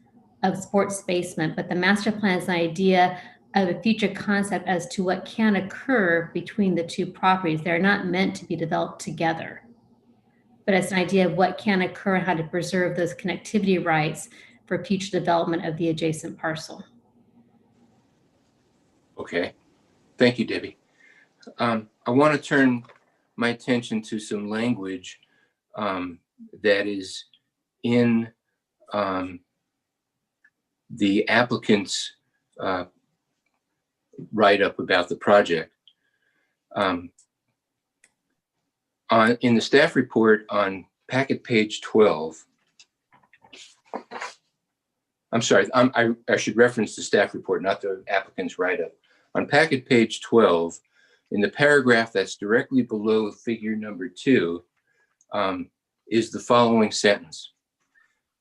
of sports basement, but the master plan is an idea of a future concept as to what can occur between the two properties. They're not meant to be developed together, but it's an idea of what can occur and how to preserve those connectivity rights for future development of the adjacent parcel. Okay, thank you, Debbie. I want to turn my attention to some language that is in the applicant's write-up about the project. In the staff report on packet page 12, I'm sorry, I should reference the staff report, not the applicant's write-up. On packet page 12, in the paragraph that's directly below figure number 2, is the following sentence.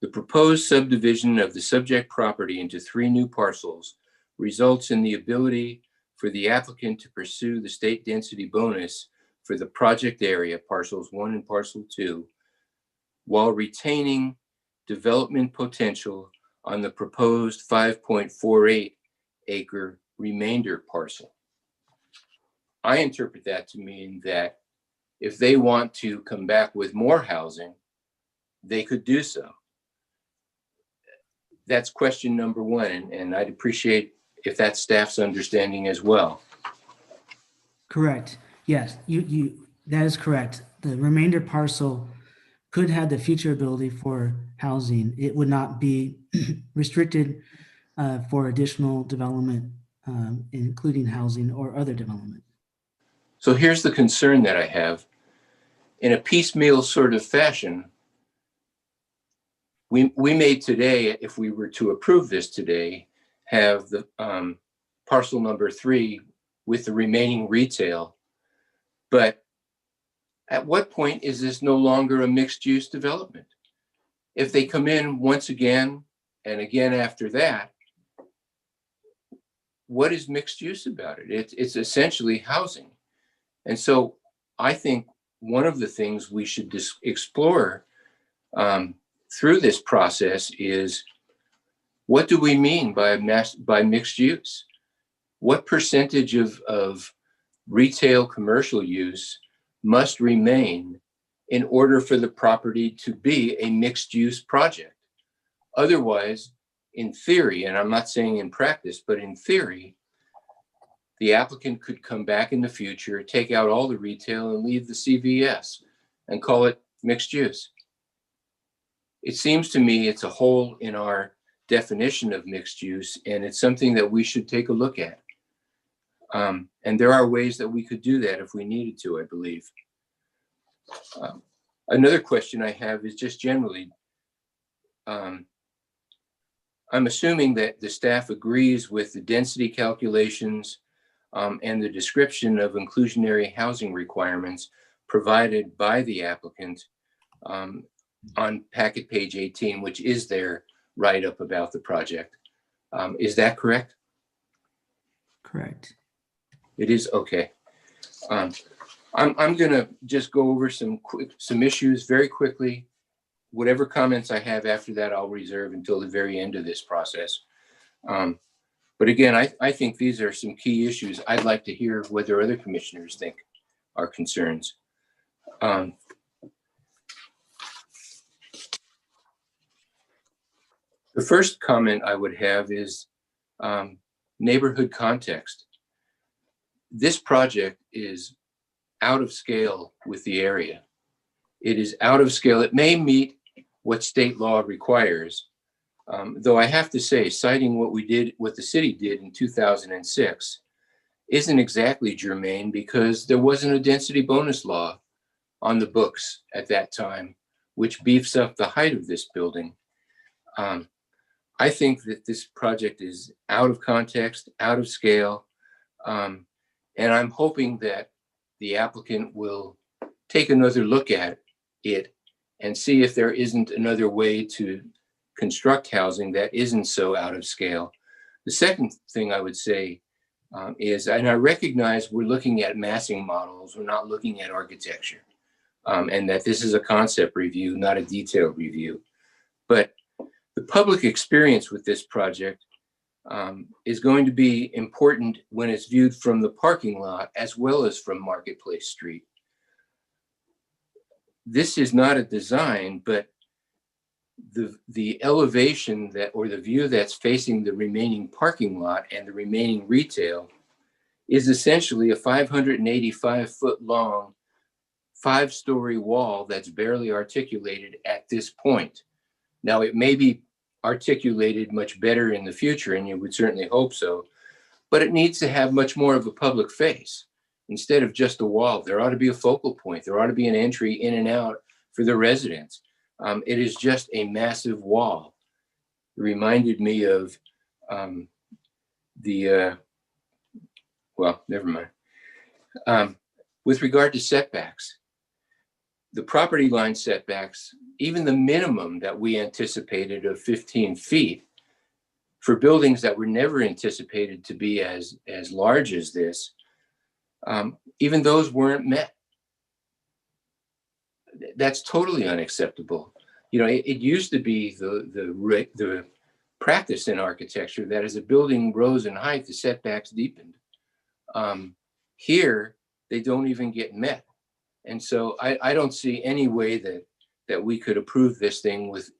The proposed subdivision of the subject property into 3 new parcels results in the ability for the applicant to pursue the state density bonus for the project area, parcels 1 and parcel 2, while retaining development potential on the proposed 5.48 acre remainder parcel. I interpret that to mean that if they want to come back with more housing, they could do so. That's question number 1, and I'd appreciate if that's staff's understanding as well. Correct. Yes, that is correct. The remainder parcel could have the future ability for housing. It would not be restricted for additional development, including housing or other development. So here's the concern that I have. In a piecemeal sort of fashion, we may today, if we were to approve this today, have the parcel number 3 with the remaining retail. But at what point is this no longer a mixed use development? If they come in once again and again after that, what is mixed use about it? It's essentially housing. And so I think one of the things we should explore through this process is, what do we mean by mixed use? What percentage of retail commercial use must remain in order for the property to be a mixed use project? Otherwise, in theory, and I'm not saying in practice, but in theory, the applicant could come back in the future, take out all the retail and leave the CVS and call it mixed use. It seems to me it's a hole in our definition of mixed use, and it's something that we should take a look at. And there are ways that we could do that if we needed to, I believe. Another question I have is just generally, I'm assuming that the staff agrees with the density calculations and the description of inclusionary housing requirements provided by the applicant on packet page 18, which is their write-up about the project. Is that correct? Correct. It is, okay. I'm gonna just go over some issues very quickly. Whatever comments I have after that, I'll reserve until the very end of this process. But again, I think these are some key issues. I'd like to hear whether other commissioners think are concerns. The first comment I would have is neighborhood context. This project is out of scale with the area. It is out of scale. It may meet what state law requires, though I have to say, citing what the city did in 2006 isn't exactly germane, because there wasn't a density bonus law on the books at that time, which beefs up the height of this building. I think that this project is out of context, out of scale, and I'm hoping that the applicant will take another look at it and see if there isn't another way to construct housing that isn't so out of scale. The second thing I would say is, and I recognize we're looking at massing models, we're not looking at architecture, and that this is a concept review, not a detailed review. But the public experience with this project is going to be important when it's viewed from the parking lot as well as from Marketplace Street. This is not a design, but the elevation that, or the view that's facing the remaining parking lot and the remaining retail is essentially a 585-foot long, 5-story wall that's barely articulated at this point. Now, it may be articulated much better in the future, and you would certainly hope so, but it needs to have much more of a public face. Instead of just a wall, there ought to be a focal point. There ought to be an entry in and out for the residents. It is just a massive wall. It reminded me of well, never mind. With regard to setbacks, the property line setbacks, even the minimum that we anticipated of 15 feet for buildings that were never anticipated to be as large as this, even those weren't met. That's totally unacceptable. You know, it used to be the practice in architecture that as a building rose in height, the setbacks deepened. Here, they don't even get met. And so I don't see any way that we could approve this thing with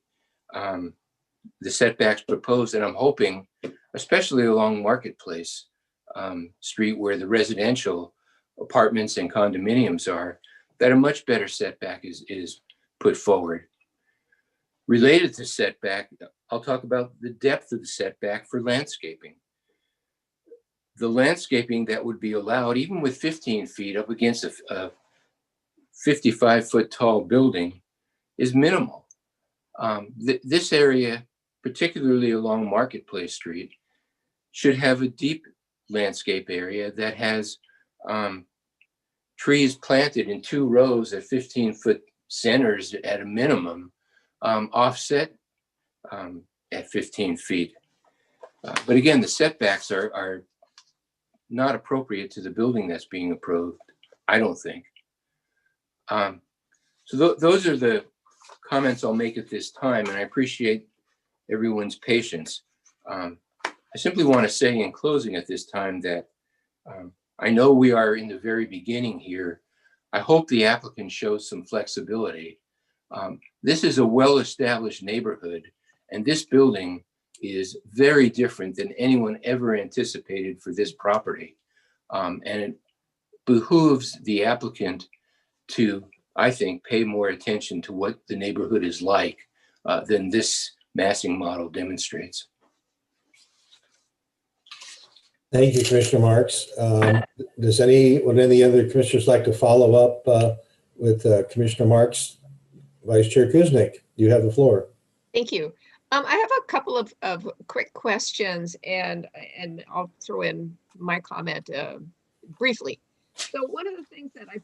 the setbacks proposed. And I'm hoping, especially along Marketplace Street where the residential apartments and condominiums are, that a much better setback is put forward. Related to setback, I'll talk about the depth of the setback for landscaping. The landscaping that would be allowed, even with 15 feet up against a 55-foot tall building, is minimal. This area, particularly along Marketplace Street, should have a deep landscape area that has trees planted in 2 rows at 15-foot centers at a minimum, offset at 15 feet. But again, the setbacks are not appropriate to the building that's being approved, I don't think. So those are the comments I'll make at this time, and I appreciate everyone's patience. I simply want to say in closing at this time that I know we are in the very beginning here. I hope the applicant shows some flexibility. This is a well-established neighborhood, and this building is very different than anyone ever anticipated for this property. And it behooves the applicant to, I think, pay more attention to what the neighborhood is like than this massing model demonstrates. Thank you, Commissioner Marks. Would any other commissioners like to follow up with Commissioner Marks? Vice Chair Kuznick, you have the floor. Thank you. I have a couple of quick questions, and I'll throw in my comment briefly. So one of the things that I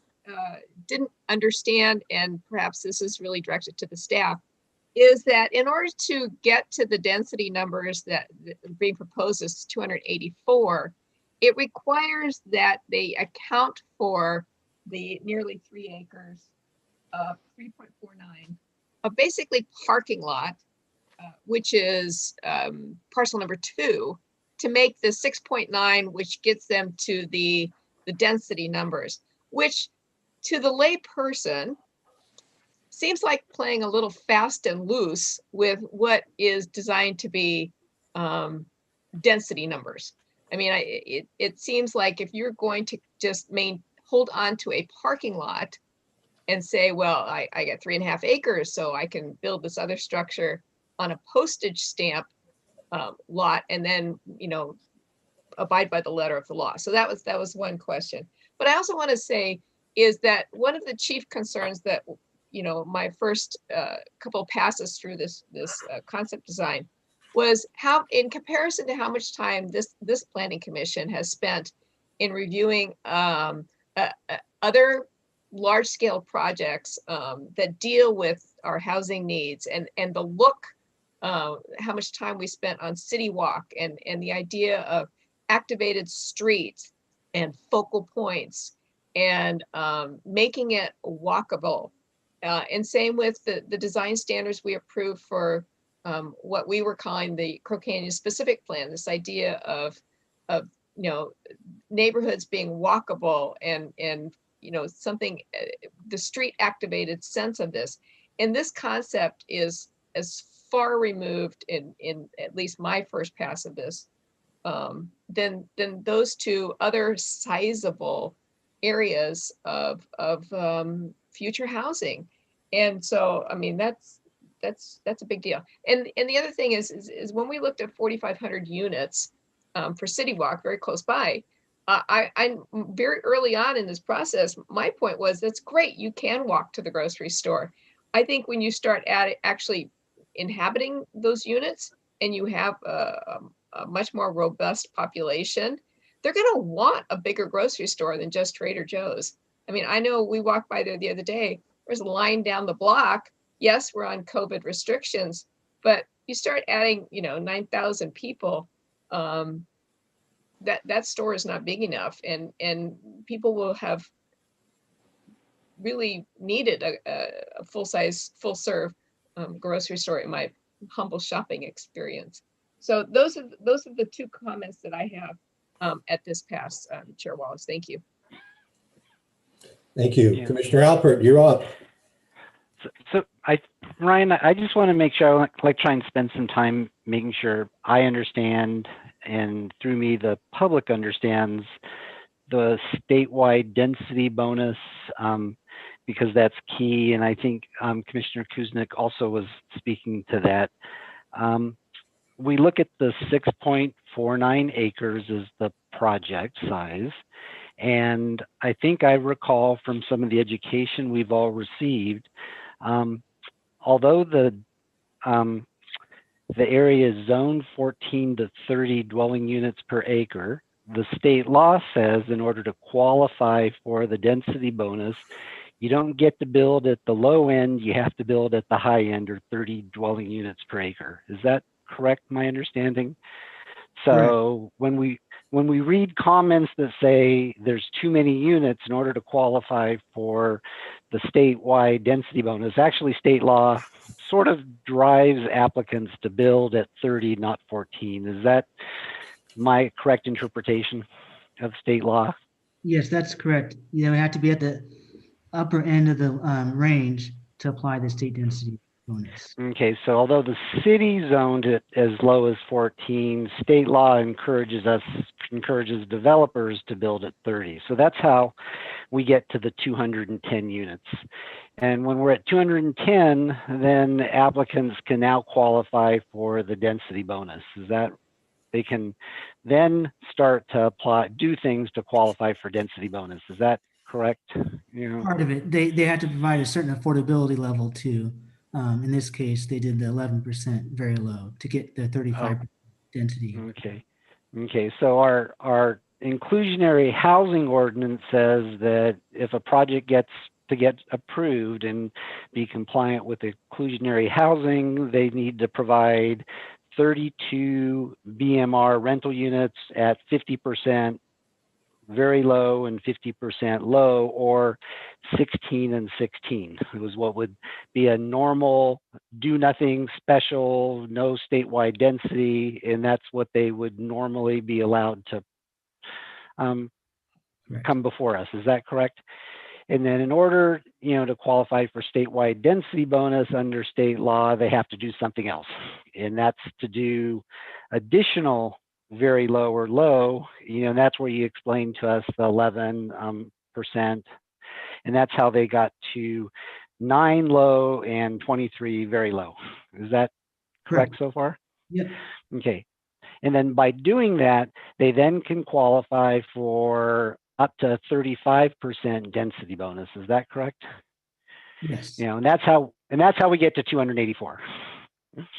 didn't understand, and perhaps this is really directed to the staff, is that in order to get to the density numbers that are being proposed as 284, it requires that they account for the nearly 3 acres of 3.49 of basically parking lot, which is parcel number 2, to make the 6.9, which gets them to the density numbers, which to the lay person seems like playing a little fast and loose with what is designed to be density numbers. I mean, it seems like if you're going to just hold on to a parking lot and say, well, I got 3.5 acres, so I can build this other structure on a postage stamp lot, and then, you know, abide by the letter of the law. So that was one question. But I also want to say is that one of the chief concerns that, you know, my first couple of passes through this concept design was how, in comparison to how much time this planning commission has spent in reviewing other large scale projects that deal with our housing needs, and the look, how much time we spent on City Walk and the idea of activated streets and focal points and making it walkable. And same with the design standards we approved for what we were calling the Crow Canyon specific plan, this idea of you know, neighborhoods being walkable and you know, something, the street activated sense of this. And this concept is as far removed in at least my first pass of this than those two other sizable areas of future housing. And so, I mean, that's a big deal. And the other thing is when we looked at 4,500 units for City Walk, very close by, I very early on in this process, my point was, that's great, you can walk to the grocery store. I think when you start actually inhabiting those units and you have a much more robust population, they're going to want a bigger grocery store than just Trader Joe's. I mean, I know we walked by there the other day, there's a line down the block. Yes, we're on COVID restrictions, but you start adding, you know, 9,000 people, that store is not big enough, and people will have really needed a full-size, full-serve grocery store in my humble shopping experience. So those are the two comments that I have at this pass, Chair Wallace. Thank you. Thank you. Yeah. Commissioner Alpert, you're up. Ryan, I just want to make sure I like try and spend some time making sure I understand, and through me, the public understands the statewide density bonus, because that's key. And I think Commissioner Kuznick also was speaking to that. We look at the 6.49 acres as the project size. And I think I recall from some of the education we've all received, although the area is zoned 14 to 30 dwelling units per acre, the state law says in order to qualify for the density bonus, you don't get to build at the low end, you have to build at the high end, or 30 dwelling units per acre. Is that correct, my understanding? So when we read comments that say there's too many units in order to qualify for the statewide density bonus, actually state law sort of drives applicants to build at 30, not 14. Is that my correct interpretation of state law? Yes, that's correct. You have to be at the upper end of the range to apply the state density bonus. Okay, so although the city zoned it as low as 14, state law encourages developers to build at 30. So that's how we get to the 210 units. And when we're at 210, then applicants can now qualify for the density bonus. Is that they can then start to do things to qualify for density bonus. Is that correct? Part of it, they have to provide a certain affordability level too. In this case, they did the 11% very low to get the 35% density. Okay. So our inclusionary housing ordinance says that if a project gets approved and be compliant with inclusionary housing, they need to provide 32 BMR rental units at 50% very low and 50% low, or 16 and 16. It was what would be a normal, do nothing special, no statewide density, and that's what they would normally be allowed to come before us. Is that correct? And then in order, to qualify for statewide density bonus under state law, they have to do something else. And that's to do additional very low or low, and that's where you explained to us the 11%. And that's how they got to 9 low and 23 very low. Is that correct so far? Yep. Okay. And then by doing that, they then can qualify for up to 35% density bonus. Is that correct? Yes. And that's how we get to 284.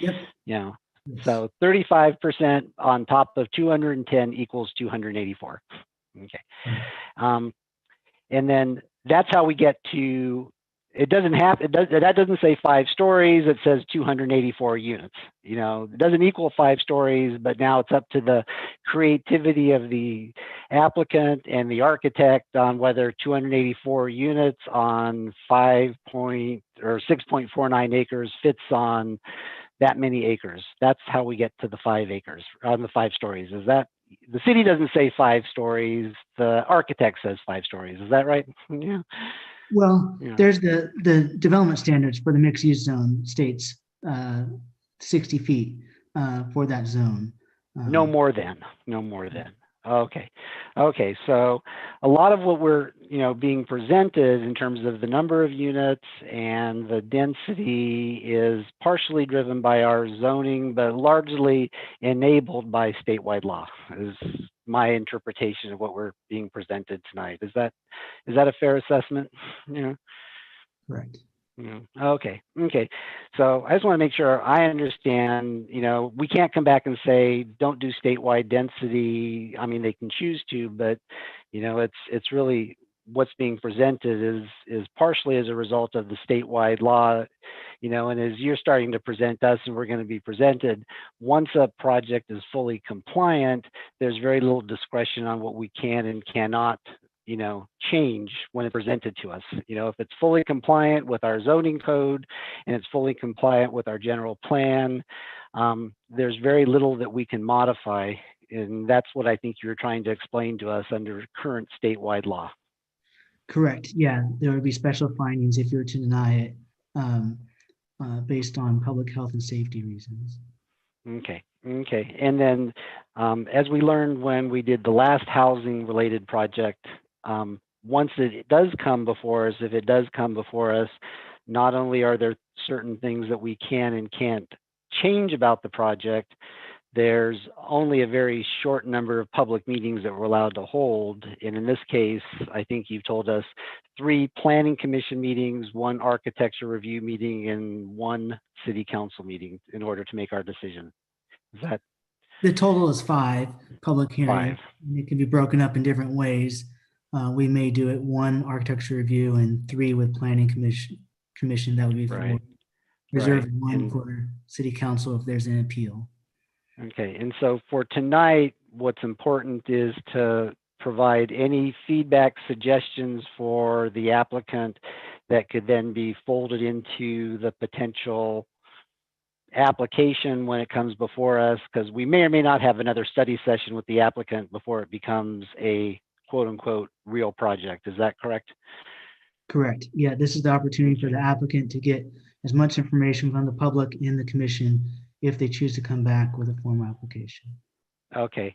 Yep. Yes. So 35% on top of 210 equals 284. Okay. And then that's how we get to, that doesn't say 5 stories, it says 284 units. It doesn't equal 5 stories, but now it's up to the creativity of the applicant and the architect on whether 284 units on 6.49 acres fits on that many acres. That's how we get to the 5 acres on the 5 stories. Is that, the city doesn't say 5 stories, the architect says 5 stories. Is that right? Yeah. Well, there's the development standards for the mixed use zone states 60 feet for that zone. No more than. Okay. So a lot of what we're, being presented in terms of the number of units and the density is partially driven by our zoning, but largely enabled by statewide law, is my interpretation of what we're being presented tonight. Is that a fair assessment? Correct. Okay. So I just want to make sure I understand, we can't come back and say, don't do statewide density. I mean, they can choose to, but, it's really what's being presented is partially as a result of the statewide law, and as you're starting to present us and we're going to be presented, once a project is fully compliant, there's very little discretion on what we can and cannot, change when it's presented to us. If it's fully compliant with our zoning code and it's fully compliant with our general plan, there's very little that we can modify. And that's what I think you're trying to explain to us under current statewide law. Correct. Yeah, there would be special findings if you were to deny it based on public health and safety reasons. Okay. And then as we learned when we did the last housing related project, once it does come before us, if it does come before us, not only are there certain things that we can and can't change about the project, there's only a very short number of public meetings that we're allowed to hold. And in this case, I think you've told us 3 planning commission meetings, 1 architecture review meeting, and 1 city council meeting in order to make our decision. Is that? The total is 5 public hearings. 5. And it can be broken up in different ways. We may do it 1 architecture review and 3 with planning commission. That would be 4. Right. Reserve Right. 1 And for city council if there's an appeal. okay, and so for tonight, what's important is to provide any feedback, suggestions for the applicant that could then be folded into the potential application when it comes before us, because we may or may not have another study session with the applicant before it becomes a quote unquote real project. Is that correct? Correct. Yeah, this is the opportunity for the applicant to get as much information from the public and the commission if they choose to come back with a formal application. Okay,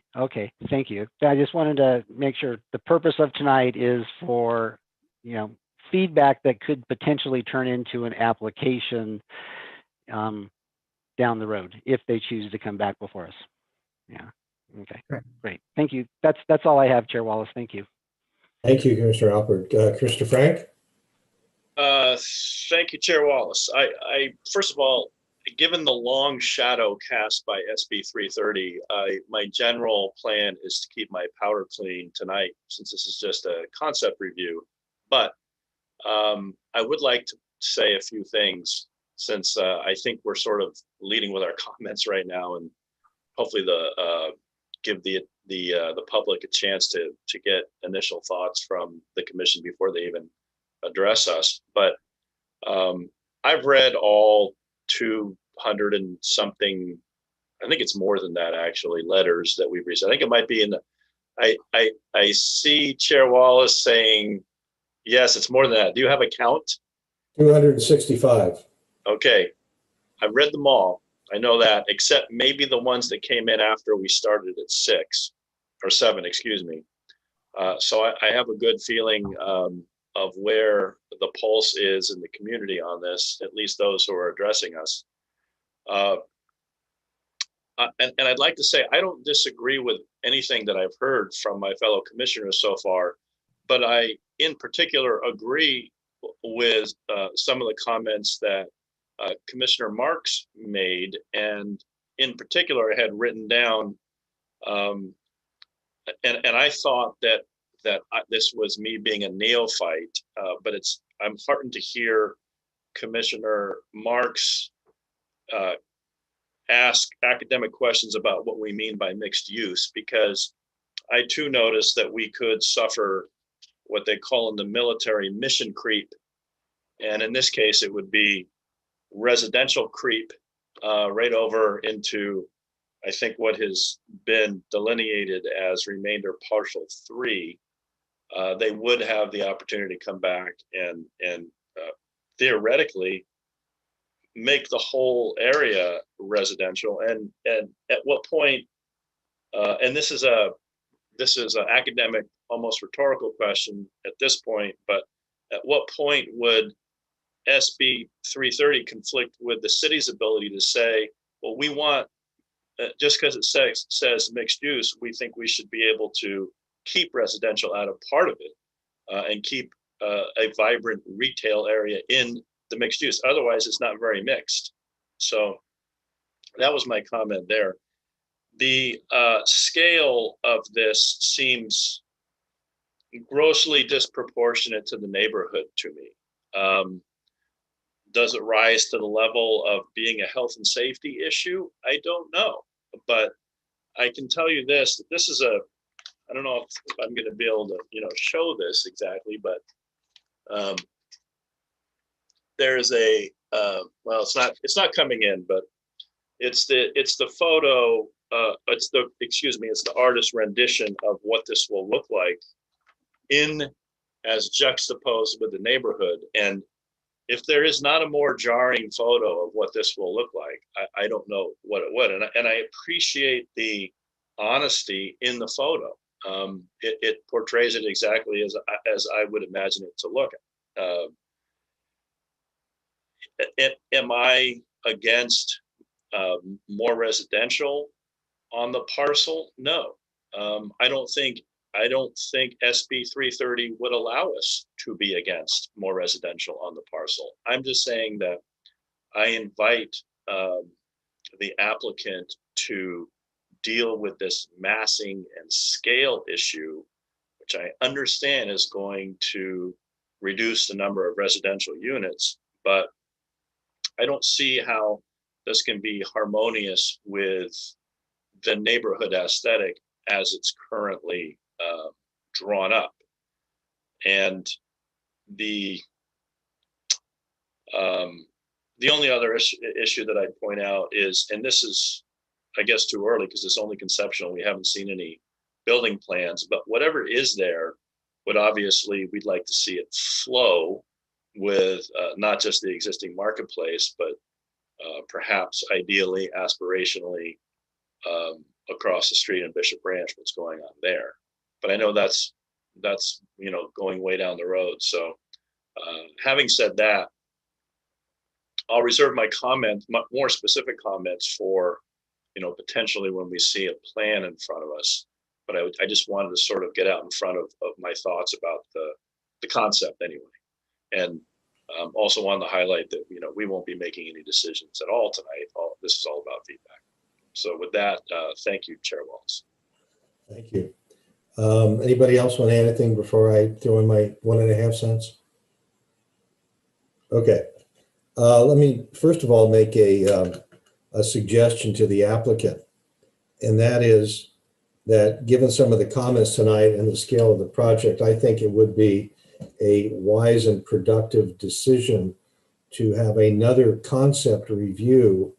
thank you. I just wanted to make sure the purpose of tonight is for, feedback that could potentially turn into an application down the road if they choose to come back before us. Yeah, okay, Correct. Great, thank you. That's all I have, Chair Wallace, thank you. Thank you, Commissioner Alpert. Commissioner Frank? Thank you, Chair Wallace. I first of all, given the long shadow cast by SB 330, my general plan is to keep my powder clean tonight, since this is just a concept review. But I would like to say a few things, since I think we're sort of leading with our comments right now, and hopefully give the public a chance to get initial thoughts from the commission before they even address us. But I've read all 200 and something, I think it's more than that actually, letters that we've received. I think it might be in the, I see Chair Wallace saying, yes, it's more than that. Do you have a count? 265. Okay, I've read them all. I know that, except maybe the ones that came in after we started at 6 or 7, excuse me. So I have a good feeling of where the pulse is in the community on this, at least those who are addressing us. And I'd like to say, I don't disagree with anything that I've heard from my fellow commissioners so far, but I, in particular, agree with some of the comments that Commissioner Marks made. And in particular, I had written down, and I thought that this was me being a neophyte, but I'm heartened to hear Commissioner Marks ask academic questions about what we mean by mixed use, because I too noticed that we could suffer what they call in the military mission creep. And in this case, it would be residential creep right over into, I think, what has been delineated as remainder partial 3. They would have the opportunity to come back and theoretically make the whole area residential. And at what point, and this is an academic, almost rhetorical question at this point, but at what point would SB 330 conflict with the city's ability to say, well, we want, just because it says mixed use, we think we should be able to keep residential out of part of it and keep a vibrant retail area in the mixed use. Otherwise, it's not very mixed. So that was my comment there. The scale of this seems grossly disproportionate to the neighborhood to me. Does it rise to the level of being a health and safety issue? I don't know, but I can tell you this, that this is I don't know if I'm going to be able to, show this exactly, but there's a, well, it's not coming in, but it's the photo, it's the artist's rendition of what this will look like as juxtaposed with the neighborhood. And if there is not a more jarring photo of what this will look like, I don't know what it would. And I appreciate the honesty in the photo. It portrays it exactly as I would imagine it to look. Am I against more residential on the parcel? No. I don't think SB 330 would allow us to be against more residential on the parcel. I'm just saying that I invite the applicant to deal with this massing and scale issue, which I understand is going to reduce the number of residential units, but I don't see how this can be harmonious with the neighborhood aesthetic as it's currently drawn up. And the only other issue that I'd point out is, and this is, I guess, too early because it's only conceptual, we haven't seen any building plans, but whatever is there would obviously, we'd like to see it flow with not just the existing marketplace, but perhaps ideally, aspirationally, across the street in Bishop Branch, what's going on there. But I know that's going way down the road. So having said that, I'll reserve my more specific comments for potentially when we see a plan in front of us. But I just wanted to sort of get out in front of my thoughts about the concept anyway. And also wanted to highlight that we won't be making any decisions at all tonight. This is all about feedback. So with that, thank you, Chair Wallace. Thank you. Anybody else want to add anything before I throw in my 1.5 cents? Okay. Let me first of all make a suggestion to the applicant, and that is that given some of the comments tonight and the scale of the project, I think it would be a wise and productive decision to have another concept review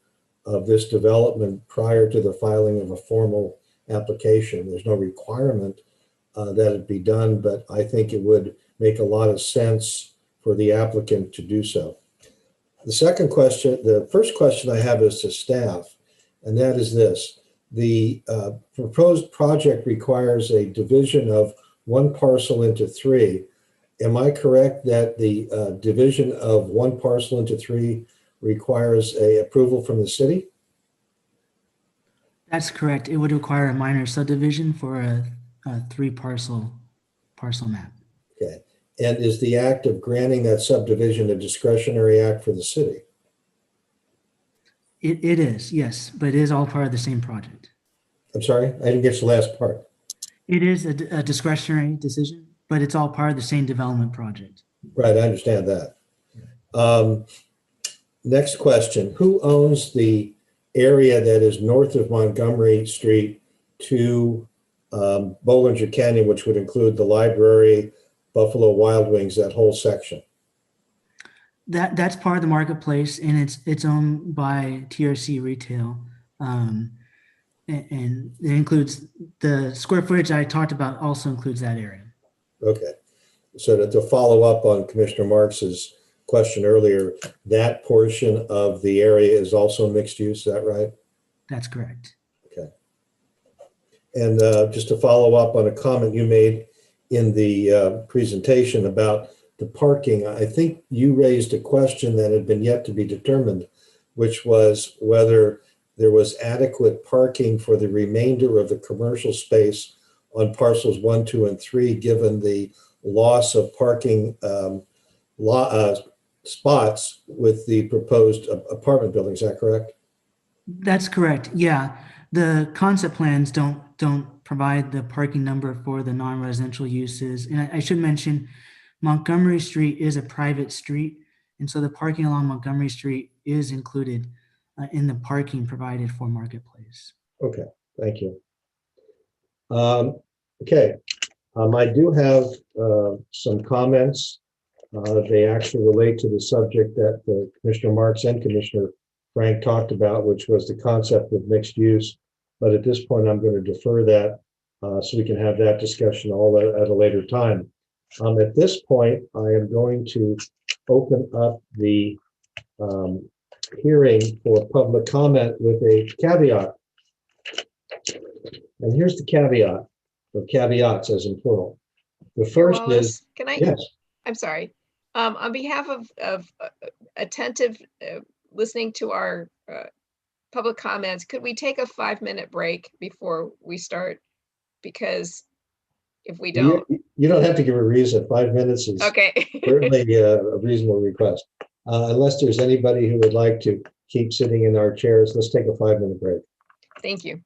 of this development prior to the filing of a formal application. There's no requirement that it be done, but I think it would make a lot of sense for the applicant to do so. The first question I have is to staff, and that is this. The proposed project requires a division of one parcel into 3. Am I correct that the division of one parcel into 3 requires a approval from the city? That's correct. It would require a minor subdivision for a 3 parcel map. Okay. And is the act of granting that subdivision a discretionary act for the city? It is, yes, but it is all part of the same project. I'm sorry, I didn't get the last part. It is a discretionary decision, but it's all part of the same development project. Right, I understand that. Next question, who owns the area that is north of Montgomery Street to Bollinger Canyon, which would include the library, Buffalo Wild Wings, that whole section? That's part of the marketplace, and it's owned by TRC Retail. And it includes the square footage I talked about also includes that area. Okay. So to follow up on Commissioner Marks's question earlier, that portion of the area is also mixed use, is that right? That's correct. Okay. And just to follow up on a comment you made in the presentation about the parking, I think you raised a question that had been yet to be determined, which was whether there was adequate parking for the remainder of the commercial space on parcels 1, 2, and 3, given the loss of parking spots with the proposed apartment building. Is that correct? That's correct. Yeah, the concept plans don't provide the parking number for the non-residential uses. And I should mention, Montgomery Street is a private street, and so the parking along Montgomery Street is included in the parking provided for Marketplace. Okay, thank you. Okay, I do have some comments. They actually relate to the subject that Commissioner Marks and Commissioner Frank talked about, which was the concept of mixed use. But at this point, I'm going to defer that so we can have that discussion all at a later time. At this point, I am going to open up the hearing for public comment with a caveat. And here's the caveat, or caveats as in plural. The Chair first Wallace, is, can I, yes, I'm sorry. On behalf of attentive listening to our public comments, could we take a 5-minute break before we start? Because if we don't, you don't have to give a reason. 5 minutes is okay. certainly a reasonable request. Unless there's anybody who would like to keep sitting in our chairs, let's take a 5-minute break. Thank you.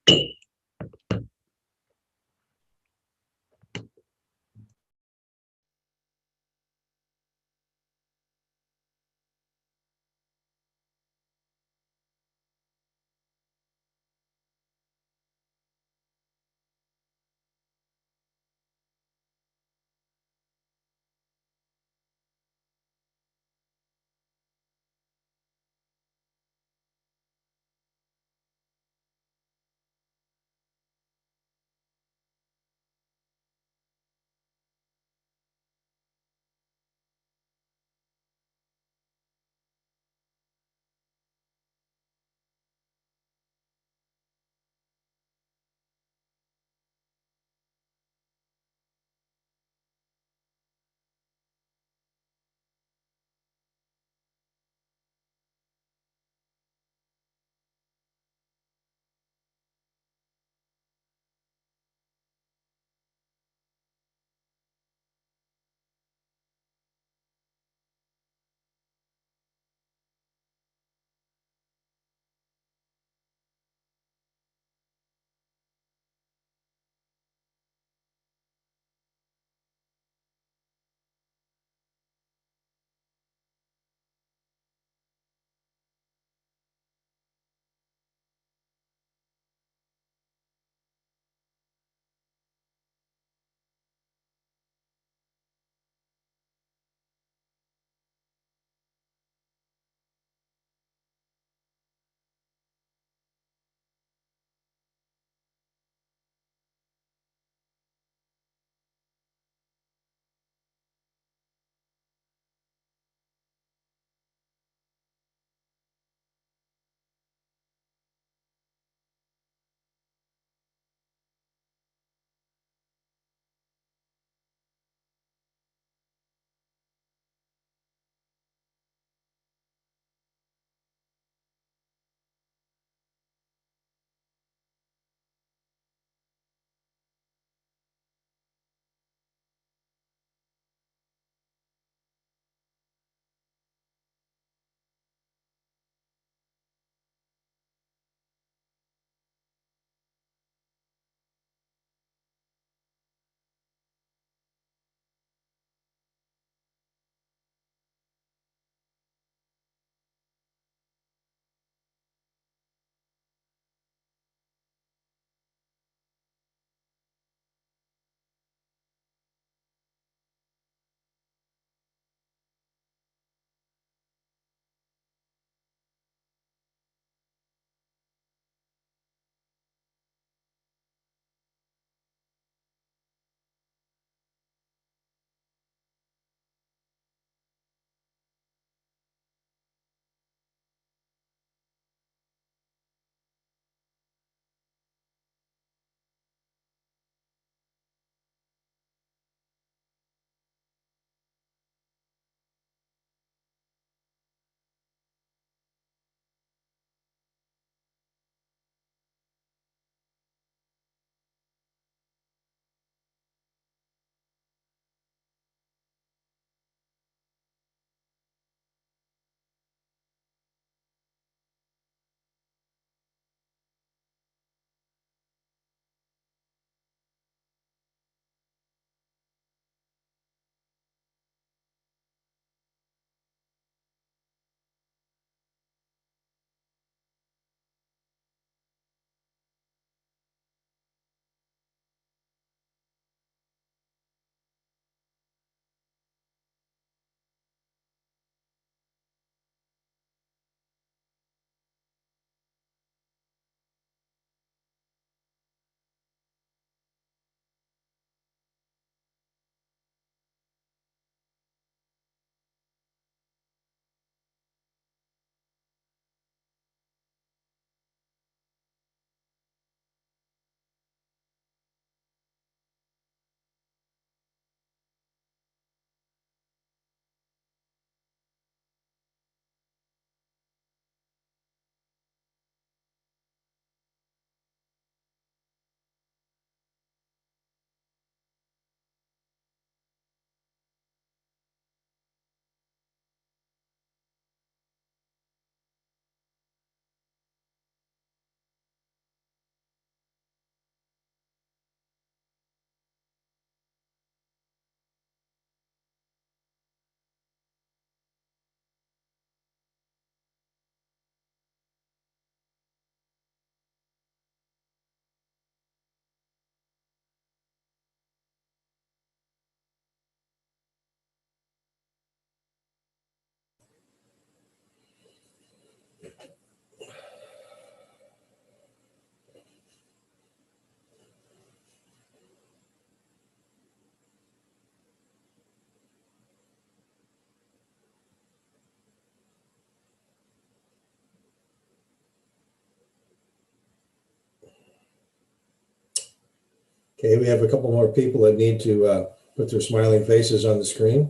Okay, we have a couple more people that need to put their smiling faces on the screen.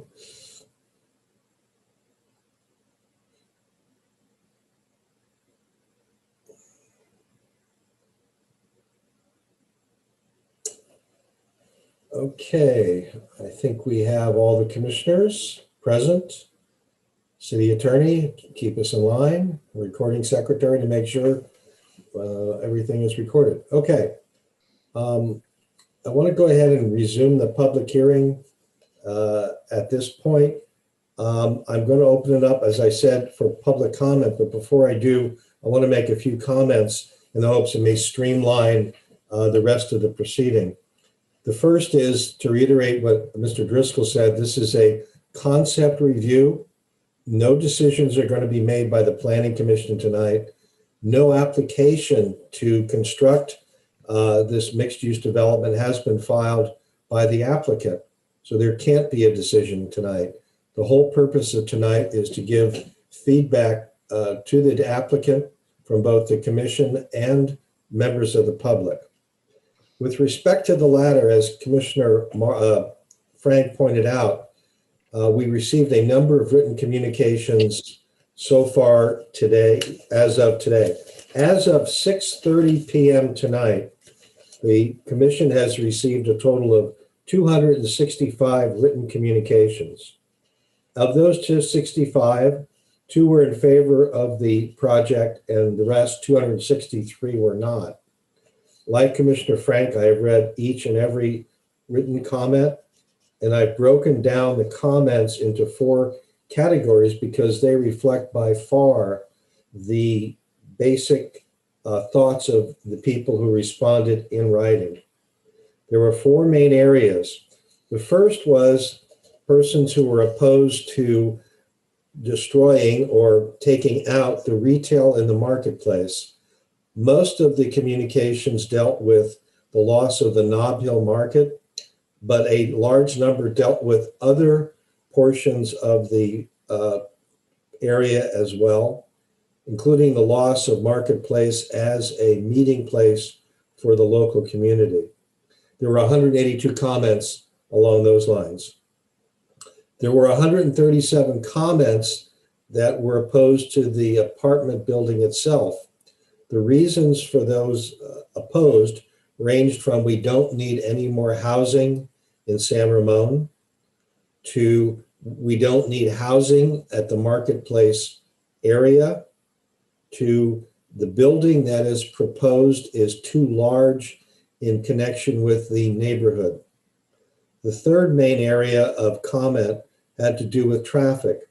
Okay, I think we have all the commissioners present. City attorney, keep us in line. Recording secretary to make sure everything is recorded. Okay. I want to go ahead and resume the public hearing at this point. I'm going to open it up, as I said, for public comment. But before I do, I want to make a few comments in the hopes it may streamline the rest of the proceeding. The first is to reiterate what Mr. Driscoll said. This is a concept review. No decisions are going to be made by the Planning Commission tonight. No application to construct this mixed-use development has been filed by the applicant. So there can't be a decision tonight. The whole purpose of tonight is to give feedback to the applicant from both the commission and members of the public. With respect to the latter, as Commissioner Frank pointed out, we received a number of written communications so far today, as of today. As of 6:30 p.m. tonight, the commission has received a total of 265 written communications. Of those 265, 2 were in favor of the project and the rest, 263, were not. Like Commissioner Frank, I have read each and every written comment, and I've broken down the comments into 4 categories because they reflect by far the basic thoughts of the people who responded in writing. There were 4 main areas. The first was persons who were opposed to destroying or taking out the retail in the marketplace. Most of the communications dealt with the loss of the Nob Hill market, but a large number dealt with other portions of the area as well, including the loss of marketplace as a meeting place for the local community. There were 182 comments along those lines. There were 137 comments that were opposed to the apartment building itself. The reasons for those opposed ranged from we don't need any more housing in San Ramon to we don't need housing at the marketplace area to the building that is proposed is too large in connection with the neighborhood. The third main area of comment had to do with traffic.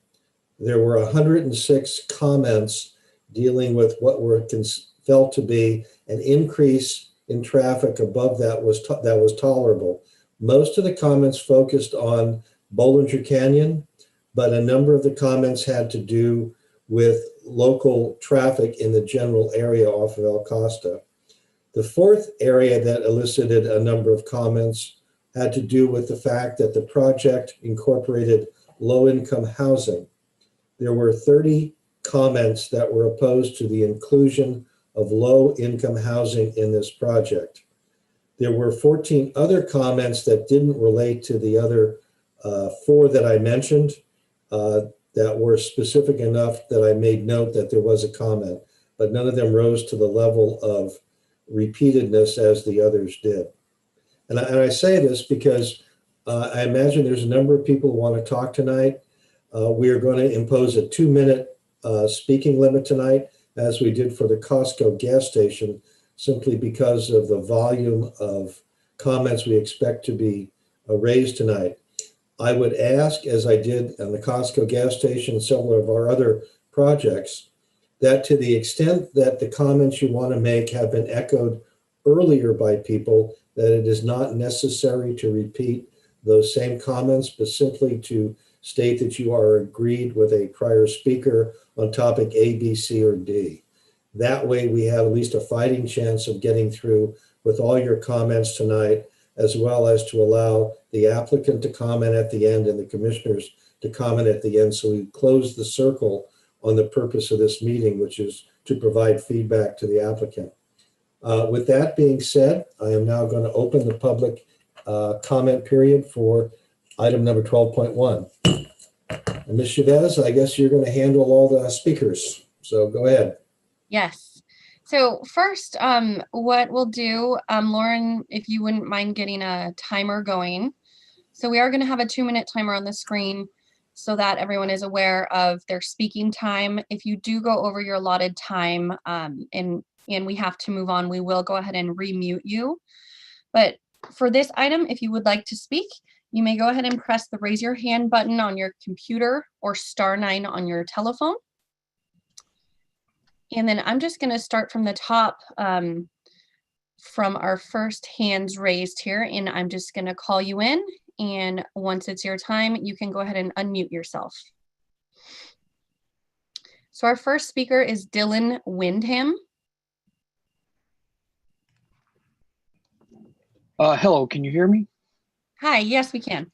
There were 106 comments dealing with what were felt to be an increase in traffic above that was tolerable. Most of the comments focused on Bollinger Canyon, but a number of the comments had to do with local traffic in the general area off of El Costa. The fourth area that elicited a number of comments had to do with the fact that the project incorporated low-income housing. There were 30 comments that were opposed to the inclusion of low-income housing in this project. There were 14 other comments that didn't relate to the other 4 that I mentioned that were specific enough that I made note that there was a comment, but none of them rose to the level of repeatedness as the others did. And I say this because I imagine there's a number of people who want to talk tonight. We are going to impose a 2-minute speaking limit tonight, as we did for the Costco gas station, simply because of the volume of comments we expect to be raised tonight. I would ask, as I did on the Costco gas station and several of our other projects, that to the extent that the comments you want to make have been echoed earlier by people, that it is not necessary to repeat those same comments, but simply to state that you are agreed with a prior speaker on topic A, B, C, or D. That way we have at least a fighting chance of getting through with all your comments tonight, as well as to allow the applicant to comment at the end and the commissioners to comment at the end. So we close the circle on the purpose of this meeting, which is to provide feedback to the applicant. With that being said, I am now going to open the public comment period for item number 12.1. And Ms. Chavez, I guess you're going to handle all the speakers. So go ahead. Yes. So first, what we'll do, Lauren, if you wouldn't mind getting a timer going. So we are going to have a 2-minute timer on the screen so that everyone is aware of their speaking time. If you do go over your allotted time and we have to move on, we will go ahead and remute you. But for this item, if you would like to speak, you may go ahead and press the raise your hand button on your computer or *9 on your telephone. And then I'm just going to start from the top from our first hands raised here, and I'm just going to call you in. And once it's your time, you can go ahead and unmute yourself. So our first speaker is Dylan Windham. Hello, can you hear me? Hi, yes, we can.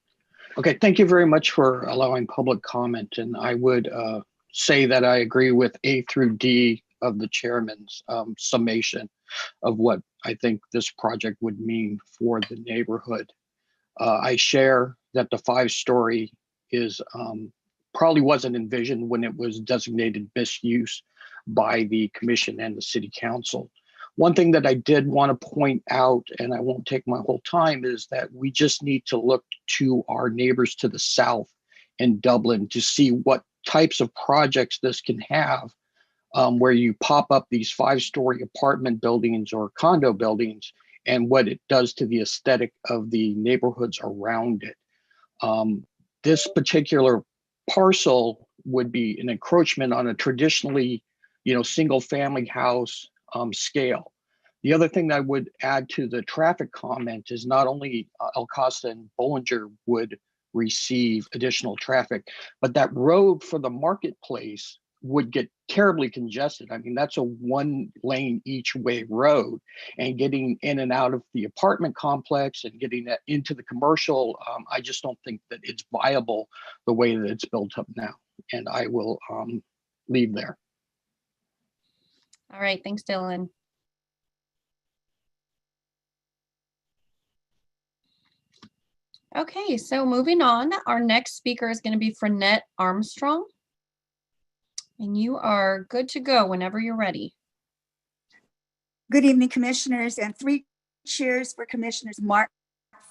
Okay, thank you very much for allowing public comment. And I would say that I agree with A through D of the chairman's summation of what I think this project would mean for the neighborhood. I share that the 5-story is probably wasn't envisioned when it was designated misuse by the commission and the city council. One thing that I did want to point out, and I won't take my whole time, is that we just need to look to our neighbors to the south in Dublin to see what types of projects this can have, where you pop up these 5-story apartment buildings or condo buildings and what it does to the aesthetic of the neighborhoods around it. This particular parcel would be an encroachment on a traditionally, single family house scale. The other thing that I would add to the traffic comment is not only El Casa and Bollinger would receive additional traffic, but that road for the marketplace would get terribly congested. I mean, that's a 1-lane each way road, and getting in and out of the apartment complex and getting that into the commercial, I just don't think that it's viable the way that it's built up now. And I will leave there. All right, thanks, Dylan. Okay, so moving on, our next speaker is going to be Frenette Armstrong. And you are good to go whenever you're ready. Good evening, commissioners, and 3 cheers for Commissioners Mark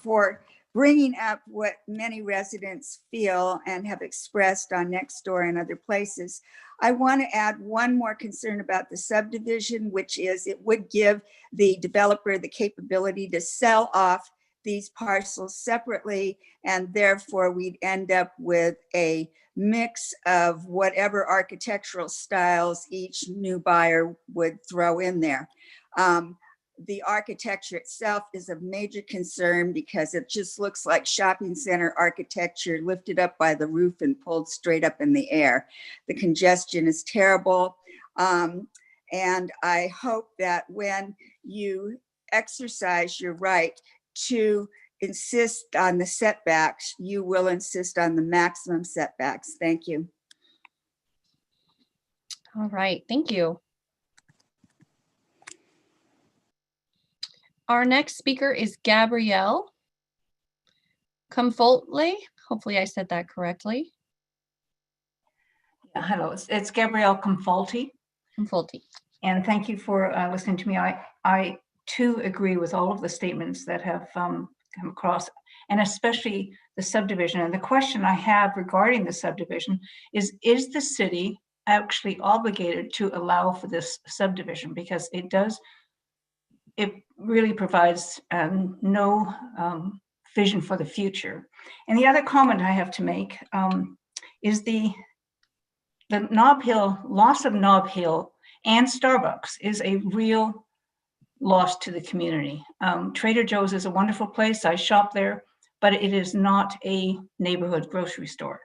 for bringing up what many residents feel and have expressed on Nextdoor and other places. I want to add one more concern about the subdivision, which is it would give the developer the capability to sell off these parcels separately, and therefore we'd end up with a mix of whatever architectural styles each new buyer would throw in there. The architecture itself is of major concern because it just looks like shopping center architecture lifted up by the roof and pulled straight up in the air. The congestion is terrible. And I hope that when you exercise your right to insist on the setbacks, you will insist on the maximum setbacks. Thank you. All right, thank you. Our next speaker is Gabrielle Comfolte. Hopefully I said that correctly. Yeah, hello, it's Gabrielle Comfolte. Comfolte. And thank you for listening to me. I too agree with all of the statements that have come across, and especially the subdivision. And the question I have regarding the subdivision is the city actually obligated to allow for this subdivision? Because it really provides no vision for the future. And the other comment I have to make is the Nob Hill, loss of Nob Hill and Starbucks is a real loss to the community. Trader Joe's is a wonderful place. I shop there, but it is not a neighborhood grocery store.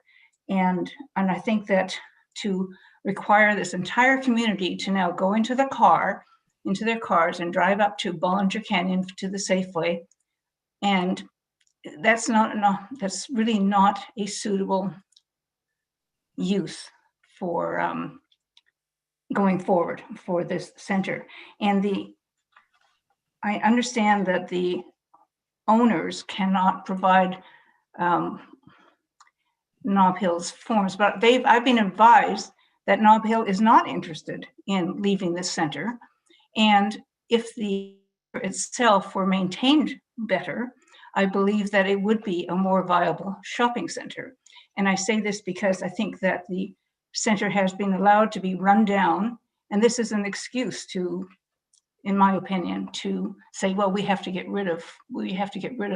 And I think that to require this entire community to now go into their cars and drive up to Bollinger Canyon to the Safeway, and that's really not a suitable use for going forward for this center. And I understand that the owners cannot provide Nob Hill's forms, but I've been advised that Nob Hill is not interested in leaving the center. And if the itself were maintained better, I believe that it would be a more viable shopping center. And I say this because I think that the center has been allowed to be run down, and this is an excuse to, in my opinion, to say, well, we have to get rid of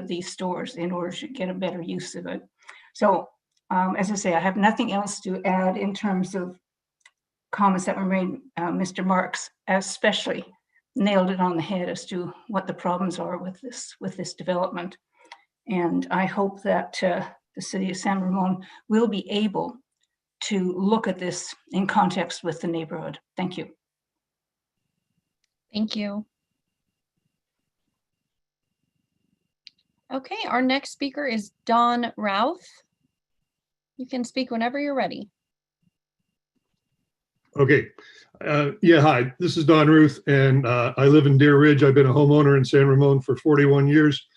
these stores in order to get a better use of it. So as I say, I have nothing else to add in terms of comments that were made. Mr. Marks especially nailed it on the head as to what the problems are with this development. And I hope that the city of San Ramon will be able to look at this in context with the neighborhood. Thank you. Thank you. Okay, our next speaker is Don Routh. You can speak whenever you're ready. Okay. Yeah, hi, this is Don Ruth, and I live in Deer Ridge. I've been a homeowner in San Ramon for 41 years,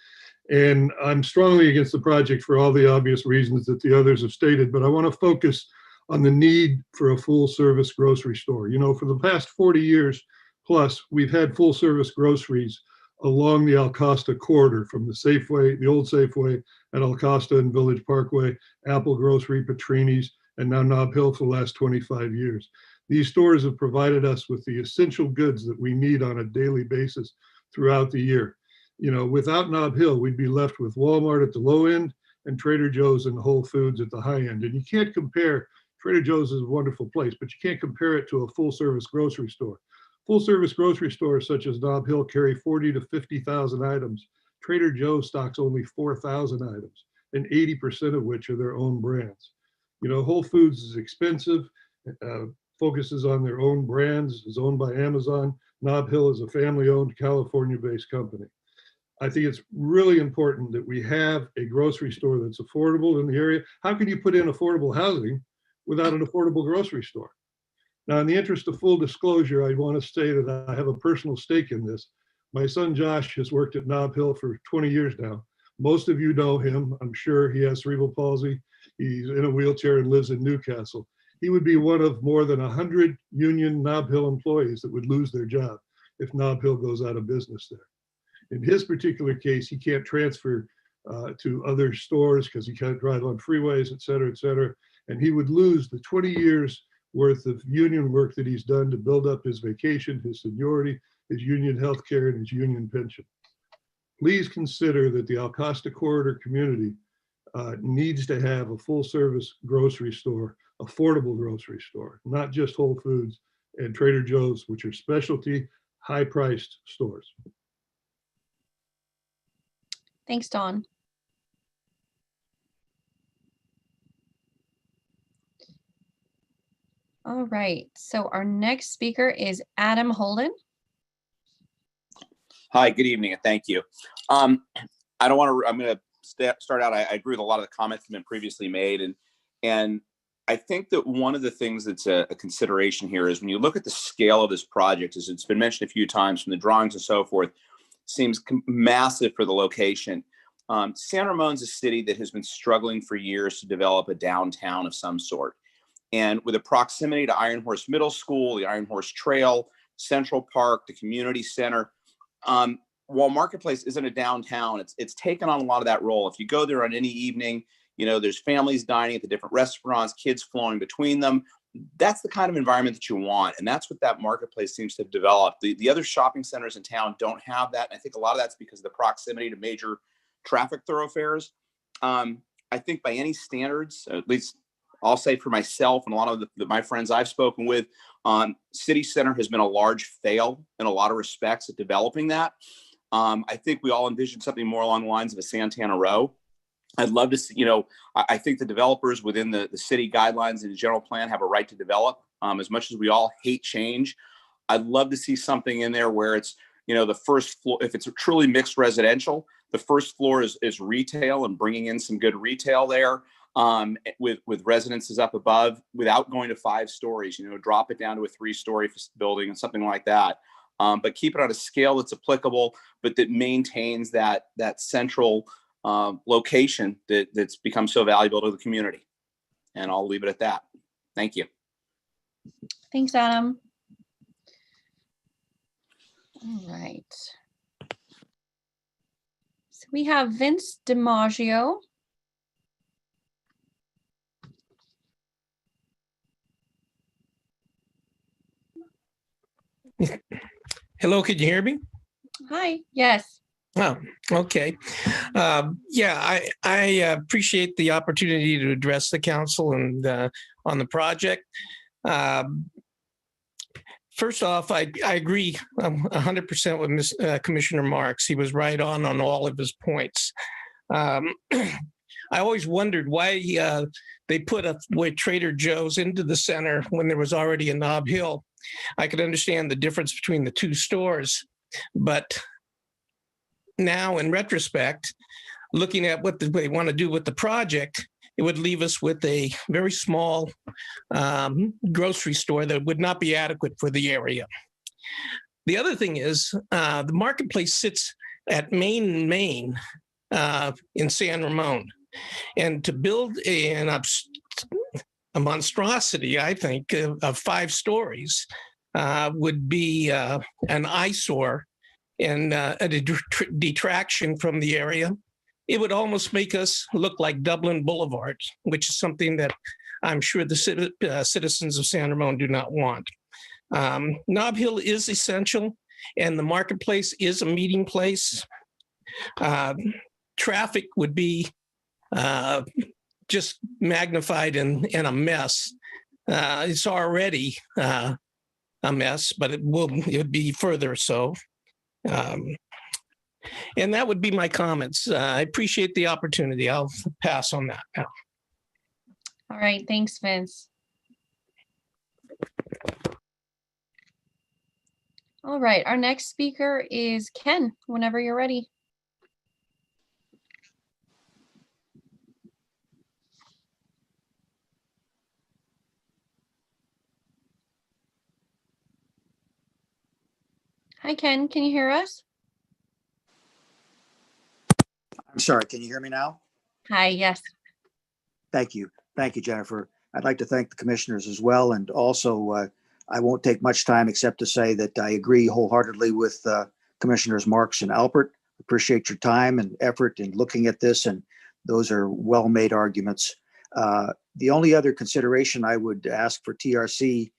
and I'm strongly against the project for all the obvious reasons that the others have stated, but I want to focus on the need for a full-service grocery store. You know, for the past 40 years plus, we've had full-service groceries along the Al Costa corridor, from the Safeway, the old Safeway at Al Costa and Village Parkway, Apple Grocery, Petrini's, and now Nob Hill for the last 25 years. These stores have provided us with the essential goods that we need on a daily basis throughout the year. You know, without Nob Hill, we'd be left with Walmart at the low end and Trader Joe's and Whole Foods at the high end. And you can't compare, Trader Joe's is a wonderful place, but you can't compare it to a full service grocery store. Full service grocery stores such as Nob Hill carry 40 to 50,000 items. Trader Joe stocks only 4,000 items, and 80% of which are their own brands. You know, Whole Foods is expensive, focuses on their own brands, is owned by Amazon. Nob Hill is a family-owned, California-based company. I think it's really important that we have a grocery store that's affordable in the area. How can you put in affordable housing without an affordable grocery store? Now, in the interest of full disclosure, I want to say that I have a personal stake in this. My son Josh has worked at Nob Hill for 20 years now. Most of you know him. I'm sure he has cerebral palsy. He's in a wheelchair and lives in Newcastle. He would be one of more than 100 union Nob Hill employees that would lose their job if Nob Hill goes out of business there. In his particular case, he can't transfer to other stores because he can't drive on freeways, et cetera, and he would lose the 20 years worth of union work that he's done to build up his vacation, his seniority, his union health care, and his union pension. Please consider that the Al Costa Corridor community needs to have a full service grocery store, affordable grocery store, not just Whole Foods and Trader Joe's, which are specialty, high priced stores. Thanks, Don. All right, so our next speaker is Adam Holden. Hi, good evening, and thank you. I'm going to start out. I agree with a lot of the comments that have been previously made, and I think that one of the things that's a consideration here is when you look at the scale of this project, as it's been mentioned a few times from the drawings and so forth, seems massive for the location. San Ramon's a city that has been struggling for years to develop a downtown of some sort. And with a proximity to Iron Horse Middle School, the Iron Horse Trail, Central Park, the community center, while Marketplace isn't a downtown, it's taken on a lot of that role. If you go there on any evening, you know, there's families dining at the different restaurants, kids flowing between them. That's the kind of environment that you want. And that's what that Marketplace seems to have developed. The other shopping centers in town don't have that. And I think a lot of that's because of the proximity to major traffic thoroughfares. I think by any standards, at least I'll say for myself and a lot of my friends I've spoken with, City Center has been a large fail in a lot of respects at developing that. I think we all envisioned something more along the lines of a Santana Row. I'd love to see, you know, I think the developers within the city guidelines and the general plan have a right to develop. As much as we all hate change, I'd love to see something in there where it's, you know, the first floor, if it's a truly mixed residential, the first floor is retail and bringing in some good retail there. With residences up above without going to 5 stories, you know, drop it down to a 3-story building and something like that. but keep it on a scale that's applicable, but that maintains that central location that's become so valuable to the community. And I'll leave it at that. Thank you. Thanks, Adam. All right. So we have Vince DiMaggio. Hello, can you hear me? Hi, yes. Oh, okay. Yeah, I appreciate the opportunity to address the council and on the project. First off, I agree 100% with Commissioner Marks. He was right on all of his points. I always wondered why they put Trader Joe's into the center when there was already a Nob Hill. I could understand the difference between the two stores, but now in retrospect, looking at what they want to do with the project, it would leave us with a very small grocery store that would not be adequate for the area. The other thing is the marketplace sits at Main in San Ramon. And to build a monstrosity, I think, of 5 stories would be an eyesore and a detraction from the area. It would almost make us look like Dublin Boulevard, which is something that I'm sure the citizens of San Ramon do not want. Nob Hill is essential, and the marketplace is a meeting place. Traffic would be just magnified and a mess. It's already a mess, but it would be further so. And that would be my comments. I appreciate the opportunity. I'll pass on that now. All right, thanks, Vince. All right, our next speaker is Ken, whenever you're ready. Hi, Ken, can you hear us? I'm sorry, can you hear me now? Hi, yes. Thank you. Thank you, Jennifer. I'd like to thank the commissioners as well. And also, I won't take much time except to say that I agree wholeheartedly with Commissioners Marks and Alpert. Appreciate your time and effort in looking at this, and those are well-made arguments. The only other consideration I would ask for TRC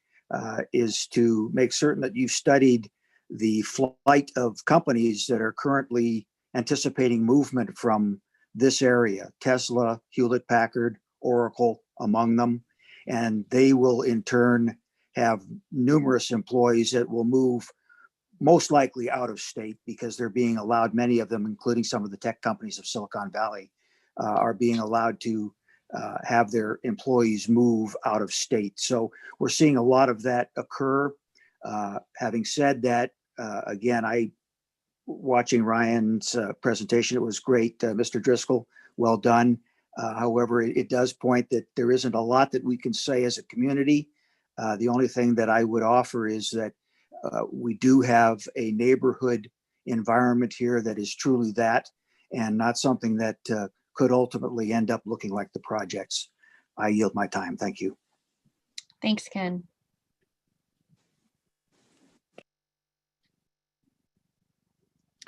is to make certain that you've studied the flight of companies that are currently anticipating movement from this area, Tesla, Hewlett-Packard, Oracle among them, and they will in turn have numerous employees that will move most likely out of state because they're being allowed, many of them, including some of the tech companies of Silicon Valley, are being allowed to have their employees move out of state. So we're seeing a lot of that occur. Having said that, again, watching Ryan's presentation, it was great. Mr. Driscoll, well done. However, it does point that there isn't a lot that we can say as a community. The only thing that I would offer is that we do have a neighborhood environment here that is truly that, and not something that could ultimately end up looking like the projects. I yield my time. Thank you. Thanks, Ken.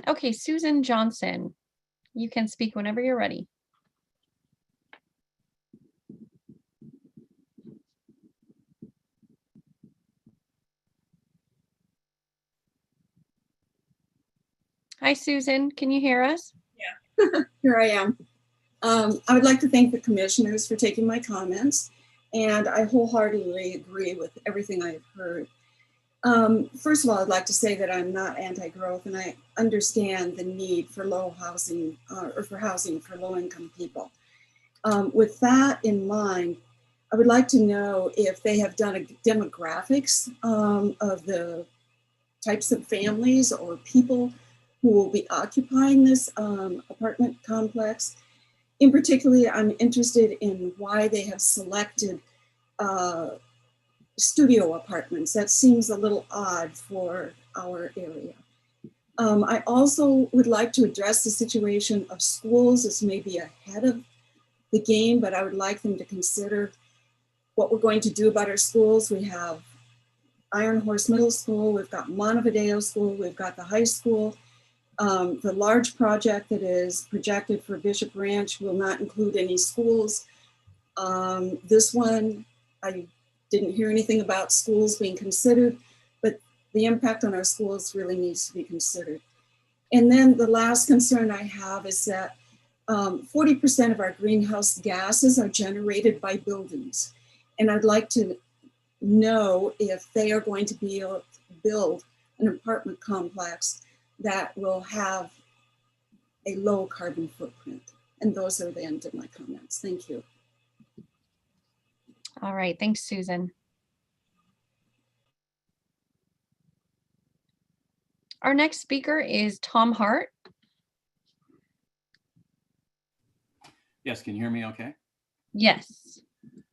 Okay, Susan Johnson, you can speak whenever you're ready. Hi, Susan, can you hear us? Yeah, here I am. I would like to thank the commissioners for taking my comments, and I wholeheartedly agree with everything I've heard. First of all, I'd like to say that I'm not anti-growth, and I understand the need for low housing or for housing for low-income people. With that in mind, I would like to know if they have done a demographics of the types of families or people who will be occupying this apartment complex. In particular, I'm interested in why they have selected studio apartments. That seems a little odd for our area. I also would like to address the situation of schools. This may be ahead of the game, but I would like them to consider what we're going to do about our schools. We have Iron Horse Middle School, we've got Montevideo School, we've got the high school. The large project that is projected for Bishop Ranch will not include any schools. This one, I didn't hear anything about schools being considered, but the impact on our schools really needs to be considered. And then the last concern I have is that 40% of our greenhouse gases are generated by buildings. And I'd like to know if they are going to be able to build an apartment complex that will have a low carbon footprint. And those are the end of my comments. Thank you. All right, thanks, Susan. Our next speaker is Tom Hart. Yes, can you hear me okay? Yes.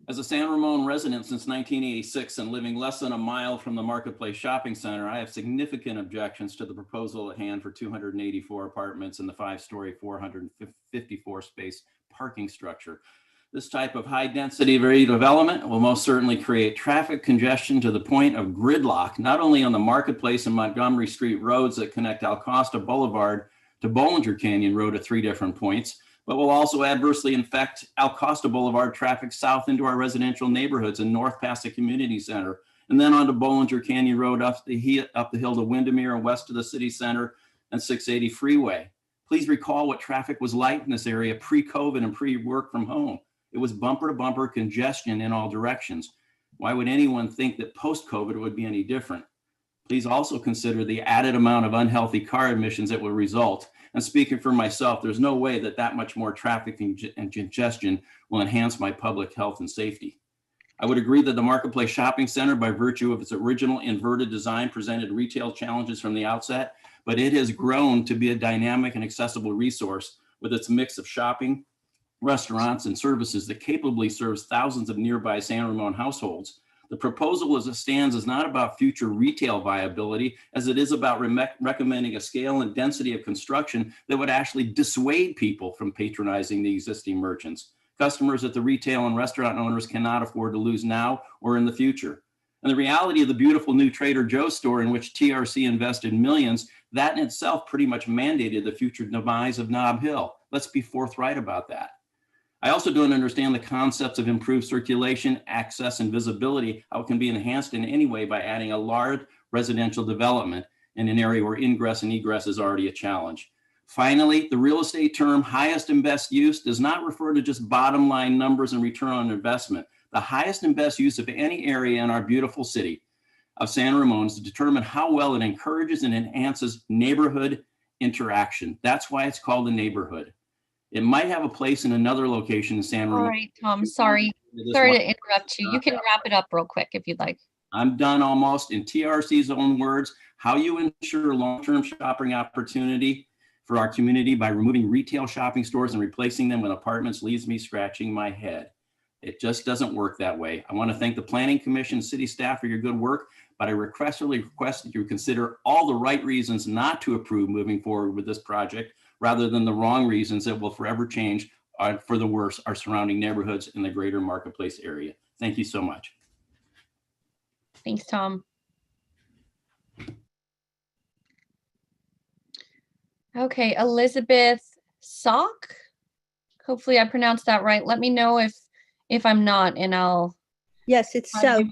As a San Ramon resident since 1986 and living less than a mile from the Marketplace Shopping Center, I have significant objections to the proposal at hand for 284 apartments in the 5-story, 454 space parking structure. This type of high density redevelopment will most certainly create traffic congestion to the point of gridlock, not only on the Marketplace and Montgomery Street roads that connect Alcosta Boulevard to Bollinger Canyon Road at 3 different points, but will also adversely affect Alcosta Boulevard traffic south into our residential neighborhoods and north past the community center, and then onto Bollinger Canyon Road up the hill to Windermere and west to the city center and 680 freeway. Please recall what traffic was like in this area pre-COVID and pre-work from home. It was bumper to bumper congestion in all directions. Why would anyone think that post-COVID would be any different? Please also consider the added amount of unhealthy car emissions that will result. And speaking for myself, there's no way that that much more traffic and congestion will enhance my public health and safety. I would agree that the Marketplace Shopping Center, by virtue of its original inverted design, presented retail challenges from the outset, but it has grown to be a dynamic and accessible resource with its mix of shopping, restaurants, and services that capably serves thousands of nearby San Ramon households. The proposal as it stands is not about future retail viability, as it is about recommending a scale and density of construction that would actually dissuade people from patronizing the existing merchants. Customers that the retail and restaurant owners cannot afford to lose now or in the future. And the reality of the beautiful new Trader Joe's store in which TRC invested millions, that in itself pretty much mandated the future demise of Nob Hill. Let's be forthright about that. I also don't understand the concepts of improved circulation, access, and visibility, how it can be enhanced in any way by adding a large residential development in an area where ingress and egress is already a challenge. Finally, the real estate term highest and best use does not refer to just bottom line numbers and return on investment. The highest and best use of any area in our beautiful city of San Ramon is to determine how well it encourages and enhances neighborhood interaction. That's why it's called a neighborhood. It might have a place in another location in San Ramon. All right, Tom, sorry to interrupt you. You can wrap it up real quick if you'd like. I'm done almost. In TRC's own words, how you ensure long-term shopping opportunity for our community by removing retail shopping stores and replacing them with apartments leaves me scratching my head. It just doesn't work that way. I want to thank the Planning Commission, city staff for your good work, but I respectfully request that you consider all the right reasons not to approve moving forward with this project, rather than the wrong reasons that will forever change for the worse our surrounding neighborhoods in the greater Marketplace area. Thank you so much. Thanks, Tom. Okay, Elizabeth Sock. Hopefully I pronounced that right. Let me know if I'm not, and I'll. Yes, it's so.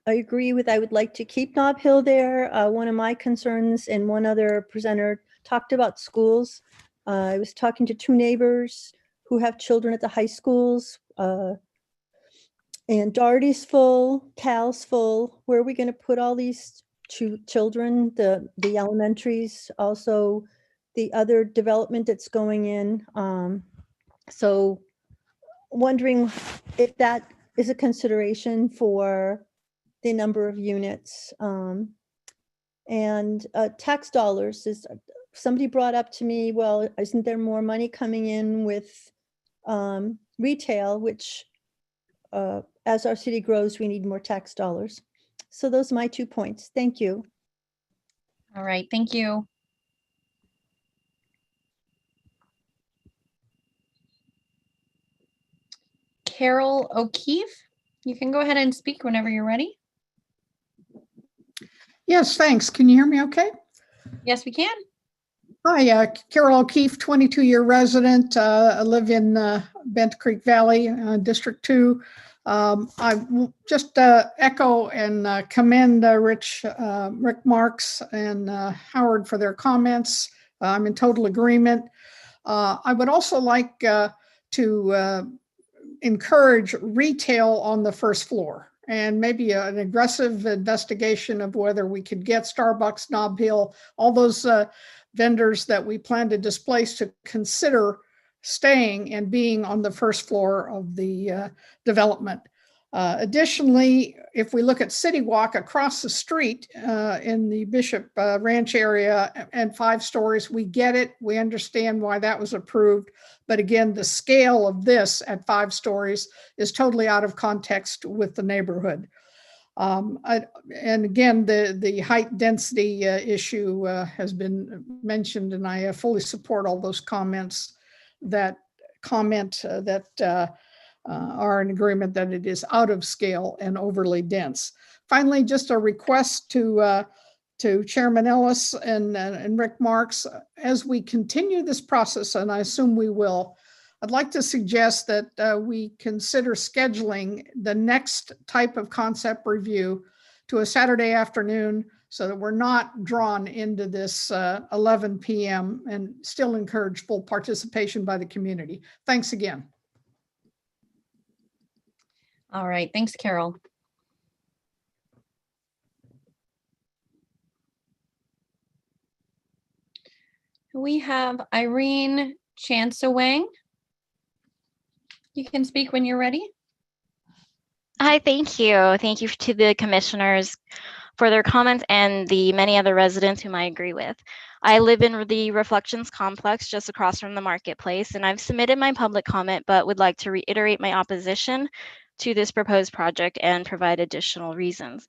I agree with, I would like to keep Nob Hill there. One of my concerns, and one other presenter talked about schools. I was talking to 2 neighbors who have children at the high schools. And Doherty's full, Cal's full. Where are we going to put all these children? The elementaries, also the other development that's going in. So wondering if that is a consideration for the number of units. And tax dollars is, somebody brought up to me, well, isn't there more money coming in with retail, which as our city grows, we need more tax dollars. So those are my 2 points. Thank you. All right, thank you. Carol O'Keefe, you can go ahead and speak whenever you're ready. Yes, thanks. Can you hear me okay? Yes, we can. Hi, Carol O'Keefe, 22-year resident. I live in Bent Creek Valley, District 2. I will just echo and commend Rick Marks and Howard for their comments. I'm in total agreement. I would also like to encourage retail on the first floor, and maybe an aggressive investigation of whether we could get Starbucks, Nob Hill, all those vendors that we plan to displace to consider staying and being on the first floor of the development. Additionally, if we look at City Walk across the street in the Bishop Ranch area and 5 stories, we get it. We understand why that was approved. But again, the scale of this at 5 stories is totally out of context with the neighborhood. And again, the height density issue has been mentioned, and I fully support all those comments that are in agreement that it is out of scale and overly dense. Finally, just a request to Chairman Ellis and Rick Marks, as we continue this process, and I assume we will, I'd like to suggest that we consider scheduling the next type of concept review to a Saturday afternoon so that we're not drawn into this 11 p.m. and still encourage full participation by the community. Thanks again. All right, thanks, Carol. We have Irene Chansawang. You can speak when you're ready. Hi, thank you. Thank you to the commissioners for their comments and the many other residents whom I agree with. I live in the Reflections complex just across from the marketplace, and I've submitted my public comment, but would like to reiterate my opposition to this proposed project and provide additional reasons.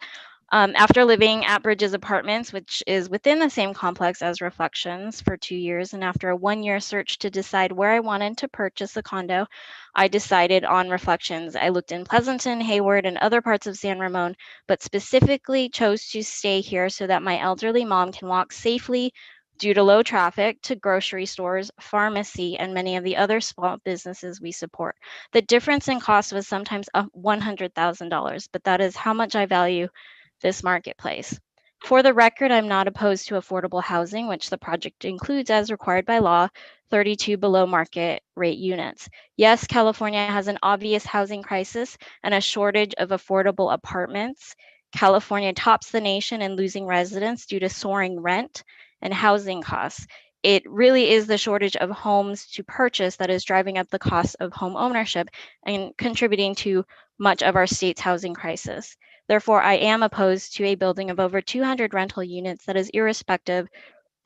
After living at Bridges Apartments, which is within the same complex as Reflections, for 2 years, and after a 1-year search to decide where I wanted to purchase a condo, I decided on Reflections. I looked in Pleasanton, Hayward, and other parts of San Ramon, but specifically chose to stay here so that my elderly mom can walk safely due to low traffic to grocery stores, pharmacy, and many of the other small businesses we support. The difference in cost was sometimes $100,000, but that is how much I value this marketplace. For the record, I'm not opposed to affordable housing, which the project includes as required by law, 32 below market rate units. Yes, California has an obvious housing crisis and a shortage of affordable apartments. California tops the nation in losing residents due to soaring rent and housing costs. It really is the shortage of homes to purchase that is driving up the cost of home ownership and contributing to much of our state's housing crisis. Therefore, I am opposed to a building of over 200 rental units that is irrespective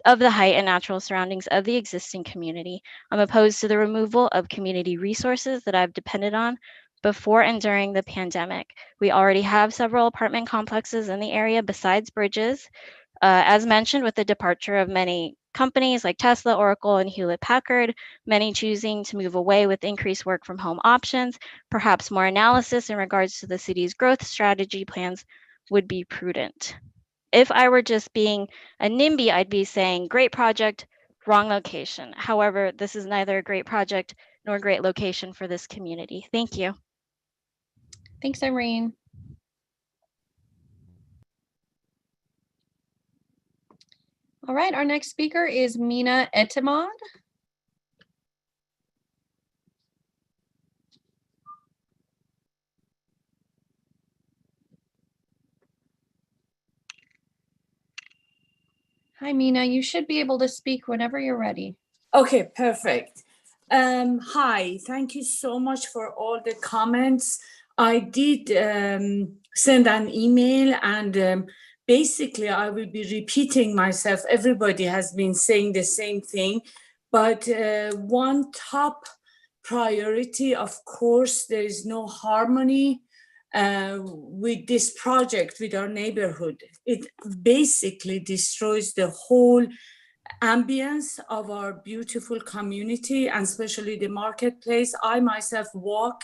of the height and natural surroundings of the existing community. I'm opposed to the removal of community resources that I've depended on before and during the pandemic. We already have several apartment complexes in the area besides Bridges. As mentioned, with the departure of many companies like Tesla, Oracle, and Hewlett-Packard, many choosing to move away with increased work from home options, perhaps more analysis in regards to the city's growth strategy plans would be prudent. If I were just being a NIMBY, I'd be saying great project, wrong location. However, this is neither a great project nor a great location for this community. Thank you. Thanks, Irene. All right, our next speaker is Mina Etemad. Hi, Mina, you should be able to speak whenever you're ready. Okay, perfect. Hi, thank you so much for all the comments. I did send an email, and basically I will be repeating myself. Everybody has been saying the same thing, but one top priority, of course, there is no harmony with this project with our neighborhood. It basically destroys the whole ambience of our beautiful community, and especially the marketplace. I myself walk,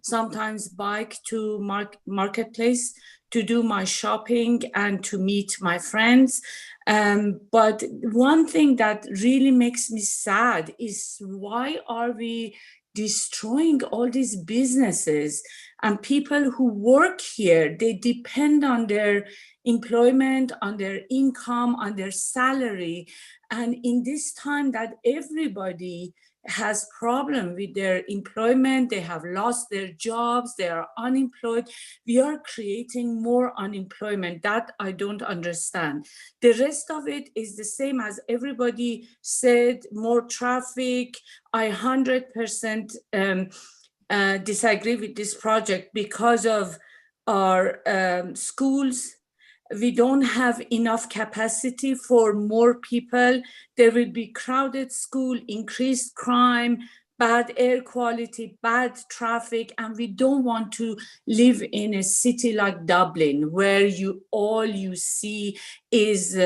sometimes bike to marketplace to do my shopping and to meet my friends. But one thing that really makes me sad is, why are we destroying all these businesses and people who work here? They depend on their employment, on their income, on their salary. And in this time that everybody has problem with their employment, they have lost their jobs, they are unemployed, we are creating more unemployment. That I don't understand. The rest of it is the same as everybody said, more traffic. I 100% disagree with this project because of our schools. We don't have enough capacity for more people. There will be crowded school, increased crime, bad air quality, bad traffic, and we don't want to live in a city like Dublin, where all you see is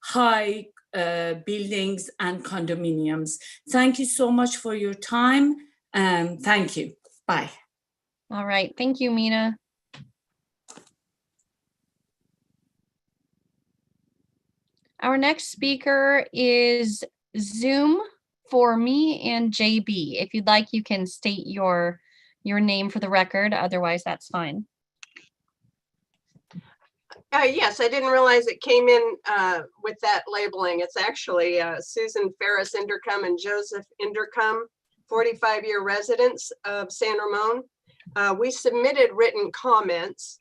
high buildings and condominiums. Thank you so much for your time. Thank you. Bye. All right. Thank you, Mina. Our next speaker is Zoom for me and JB. If you'd like, you can state your name for the record. Otherwise, that's fine. Yes, I didn't realize it came in with that labeling. It's actually Susan Ferris Indercom and Joseph Indercom, 45-year residents of San Ramon. We submitted written comments.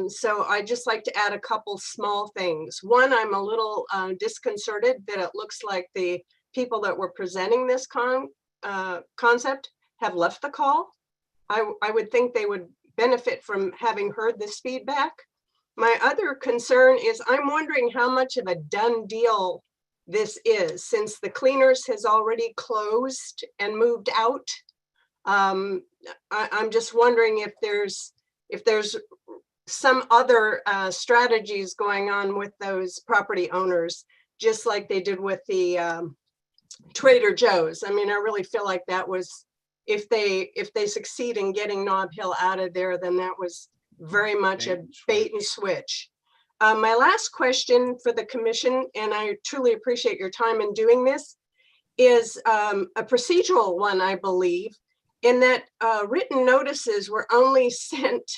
So I'd just like to add a couple small things. One, I'm a little disconcerted that it looks like the people that were presenting this concept have left the call. I would think they would benefit from having heard this feedback. My other concern is I'm wondering how much of a done deal this is, since the cleaners has already closed and moved out. I'm just wondering if there's some other strategies going on with those property owners, just like they did with the Trader Joe's. I mean, I really feel like that was, if they succeed in getting Nob Hill out of there, then that was very much a bait and switch. My last question for the commission, and I truly appreciate your time in doing this, is a procedural one, I believe, in that written notices were only sent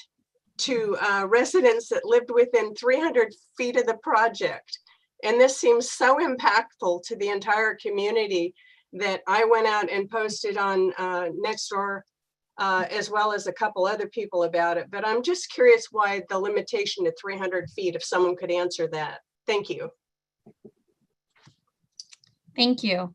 to residents that lived within 300 feet of the project. And this seems so impactful to the entire community that I went out and posted on Nextdoor, as well as a couple other people about it. But I'm just curious why the limitation to 300 feet, if someone could answer that. Thank you. Thank you.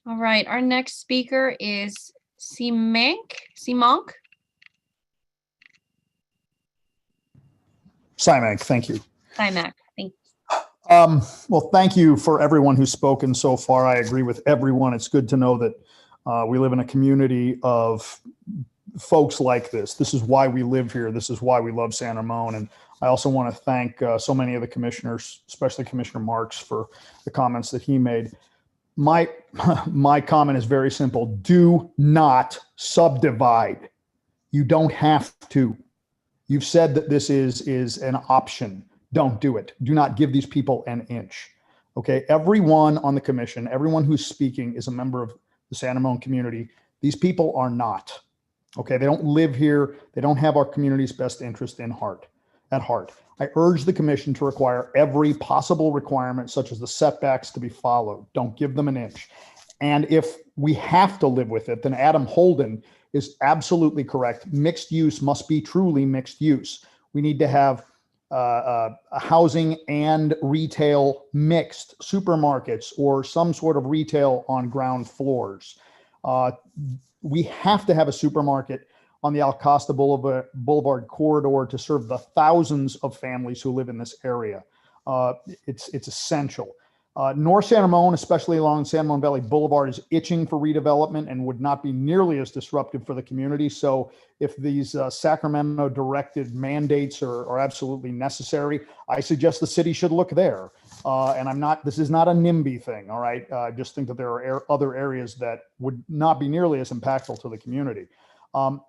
All right, our next speaker is Simonk. Simonk, thank you. Simonk, thank you. Well, thank you for everyone who's spoken so far. I agree with everyone. It's good to know that we live in a community of folks like this. This is why we live here. This is why we love San Ramon. And I also want to thank so many of the commissioners, especially Commissioner Marks, for the comments that he made. My comment is very simple. Do not subdivide. You don't have to. You've said that this is an option. Don't do it. Do not give these people an inch. Okay. Everyone on the commission, everyone who's speaking is a member of the San Ramon community. These people are not. Okay. They don't live here. They don't have our community's best interest at heart. I urge the commission to require every possible requirement, such as the setbacks, to be followed. Don't give them an inch. And if we have to live with it, then Adam Holden is absolutely correct. Mixed use must be truly mixed use. We need to have housing and retail mixed, supermarkets or some sort of retail on ground floors. We have to have a supermarket on the Alcosta Boulevard corridor to serve the thousands of families who live in this area. It's essential. North San Ramon, especially along San Ramon Valley Boulevard, is itching for redevelopment and would not be nearly as disruptive for the community. So if these Sacramento directed mandates are absolutely necessary, I suggest the city should look there. And this is not a NIMBY thing, all right? I just think that there are other areas that would not be nearly as impactful to the community.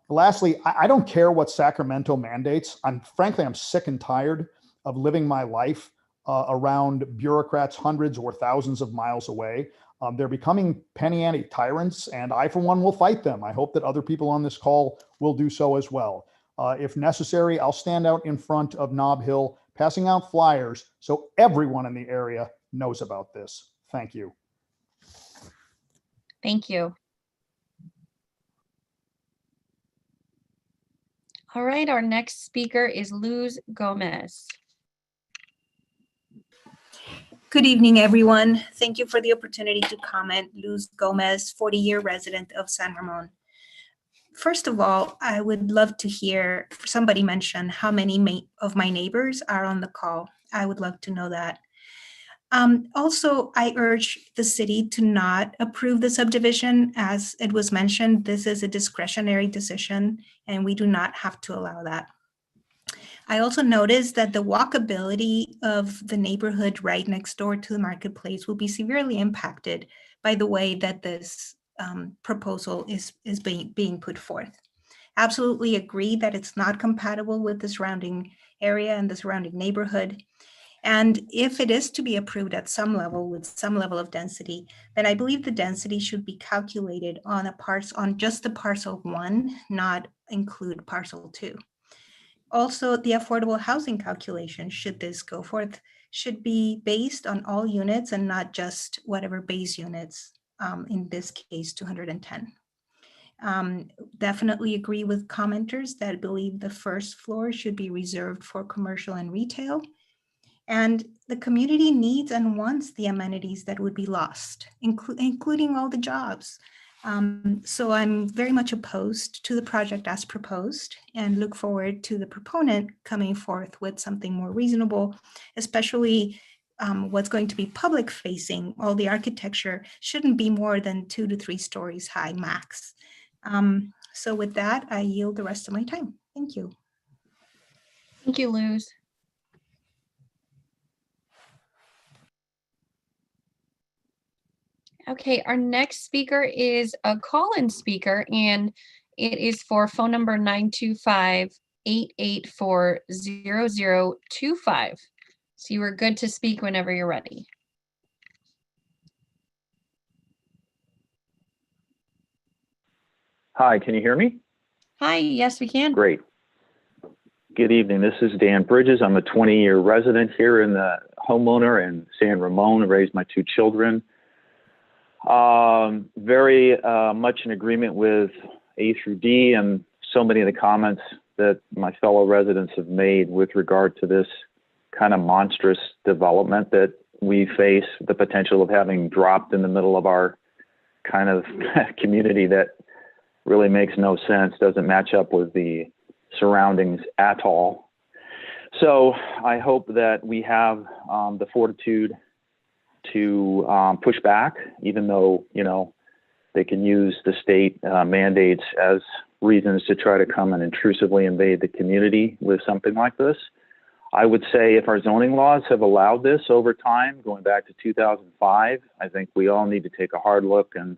Lastly, I don't care what Sacramento mandates. Frankly, I'm sick and tired of living my life around bureaucrats hundreds or thousands of miles away. They're becoming penny ante tyrants, and I, for one, will fight them. I hope that other people on this call will do so as well. If necessary, I'll stand out in front of Nob Hill, passing out flyers so everyone in the area knows about this. Thank you. Thank you. All right, our next speaker is Luz Gomez. Good evening, everyone. Thank you for the opportunity to comment. Luz Gomez, 40-year resident of San Ramon. First of all, I would love to hear somebody mention how many of my neighbors are on the call. I would love to know that. Also, I urge the city to not approve the subdivision. As it was mentioned, this is a discretionary decision, and we do not have to allow that. I also noticed that the walkability of the neighborhood right next door to the marketplace will be severely impacted by the way that this proposal is being put forth. Absolutely agree that it's not compatible with the surrounding area and the surrounding neighborhood. And if it is to be approved at some level with some level of density, then I believe the density should be calculated on just the parcel 1, not include parcel 2. Also, the affordable housing calculation, should this go forth, should be based on all units and not just whatever base units, in this case, 210. Definitely agree with commenters that believe the first floor should be reserved for commercial and retail. And the community needs and wants the amenities that would be lost, including all the jobs. So I'm very much opposed to the project as proposed and look forward to the proponent coming forth with something more reasonable, especially what's going to be public facing. All the architecture shouldn't be more than 2 to 3 stories high max. So with that, I yield the rest of my time. Thank you. Thank you, Luz. Okay, our next speaker is a call-in speaker, and it is for phone number 925-884-0025. So you are good to speak whenever you're ready. Hi, can you hear me? Hi, yes, we can. Great. Good evening. This is Dan Bridges. I'm a 20-year resident here in the homeowner in San Ramon. I raised my 2 children. Very much in agreement with A through D and so many of the comments that my fellow residents have made with regard to this kind of monstrous development that we face the potential of having dropped in the middle of our kind of community that really makes no sense, doesn't match up with the surroundings at all. So I hope that we have the fortitude to push back, even though, you know, they can use the state mandates as reasons to try to come and intrusively invade the community with something like this. I would say if our zoning laws have allowed this over time, going back to 2005, I think we all need to take a hard look, and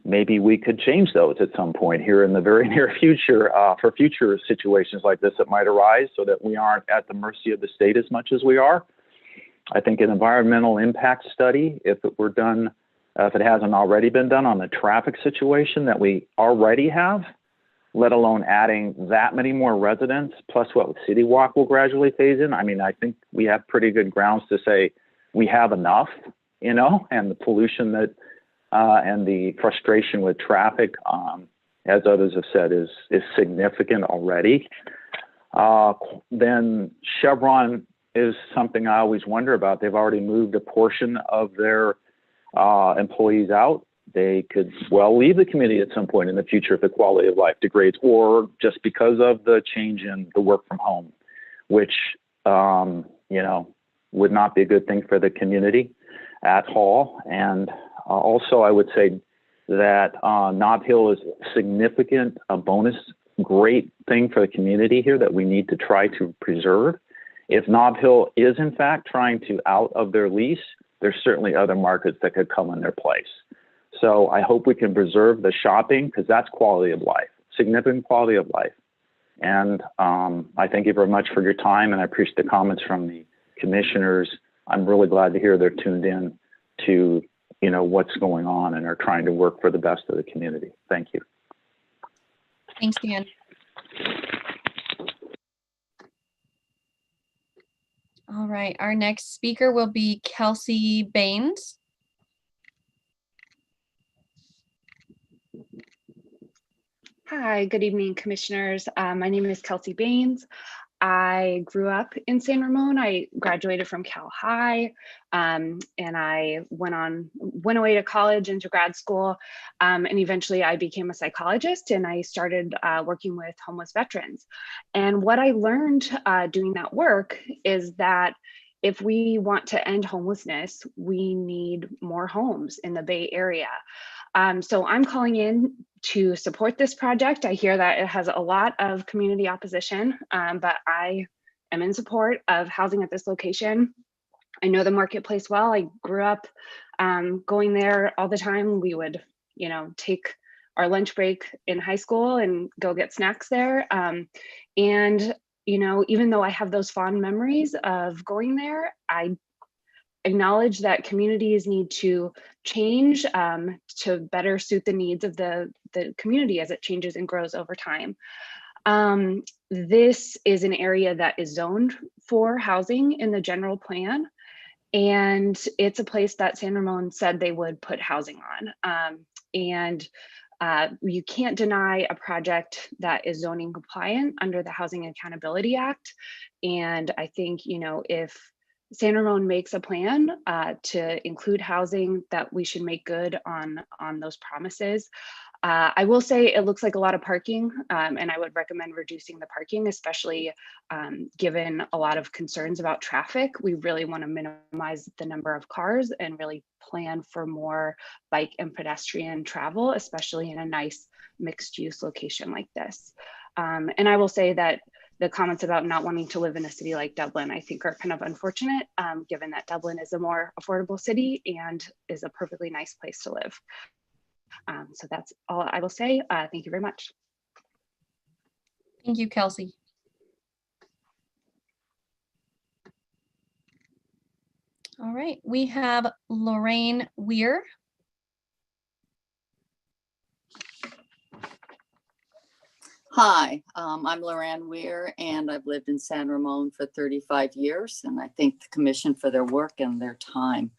maybe we could change those at some point here in the very near future for future situations like this that might arise, so that we aren't at the mercy of the state as much as we are. I think an environmental impact study, if it were done, if it hasn't already been done on the traffic situation that we already have, let alone adding that many more residents, plus what City Walk will gradually phase in. I mean, I think we have pretty good grounds to say we have enough, you know, and the pollution that and the frustration with traffic, as others have said, is significant already. Then Chevron is something I always wonder about. They've already moved a portion of their employees out. They could well leave the community at some point in the future if the quality of life degrades, or just because of the change in the work from home, which, you know, would not be a good thing for the community. at Hall. And also, I would say that Nob Hill is significant, a bonus, great thing for the community here that we need to try to preserve. If Nob Hill is in fact trying to out of their lease, there's certainly other markets that could come in their place. So I hope we can preserve the shopping, because that's quality of life, significant quality of life. And I thank you very much for your time, and I appreciate the comments from the commissioners. I'm really glad to hear they're tuned in to, you know, what's going on and are trying to work for the best of the community. Thank you. Thanks, Dan. All right, our next speaker will be Kelsey Baines. Hi, good evening, commissioners. My name is Kelsey Baines. I grew up in San Ramon. I graduated from Cal High, and I went away to college and to grad school, and eventually I became a psychologist, and I started working with homeless veterans. And what I learned doing that work is that if we want to end homelessness, we need more homes in the Bay Area. So I'm calling in to support this project. I hear that it has a lot of community opposition, but I am in support of housing at this location. I know the marketplace well. I grew up going there all the time. We would, you know, take our lunch break in high school and go get snacks there. And, you know, even though I have those fond memories of going there, I acknowledge that communities need to change to better suit the needs of the community as it changes and grows over time. This is an area that is zoned for housing in the general plan, and it's a place that San Ramon said they would put housing on. You can't deny a project that is zoning compliant under the Housing Accountability Act. And I think, you know, if San Ramon makes a plan to include housing, that we should make good on those promises. I will say it looks like a lot of parking, and I would recommend reducing the parking, especially given a lot of concerns about traffic. We really want to minimize the number of cars and really plan for more bike and pedestrian travel, especially in a nice mixed use location like this. And I will say that the comments about not wanting to live in a city like Dublin, I think are kind of unfortunate, given that Dublin is a more affordable city and is a perfectly nice place to live. So that's all I will say. Thank you very much. Thank you, Kelsey. All right, we have Lorraine Weir. Hi, I'm Lorraine Weir, and I've lived in San Ramon for 35 years, and I thank the commission for their work and their time.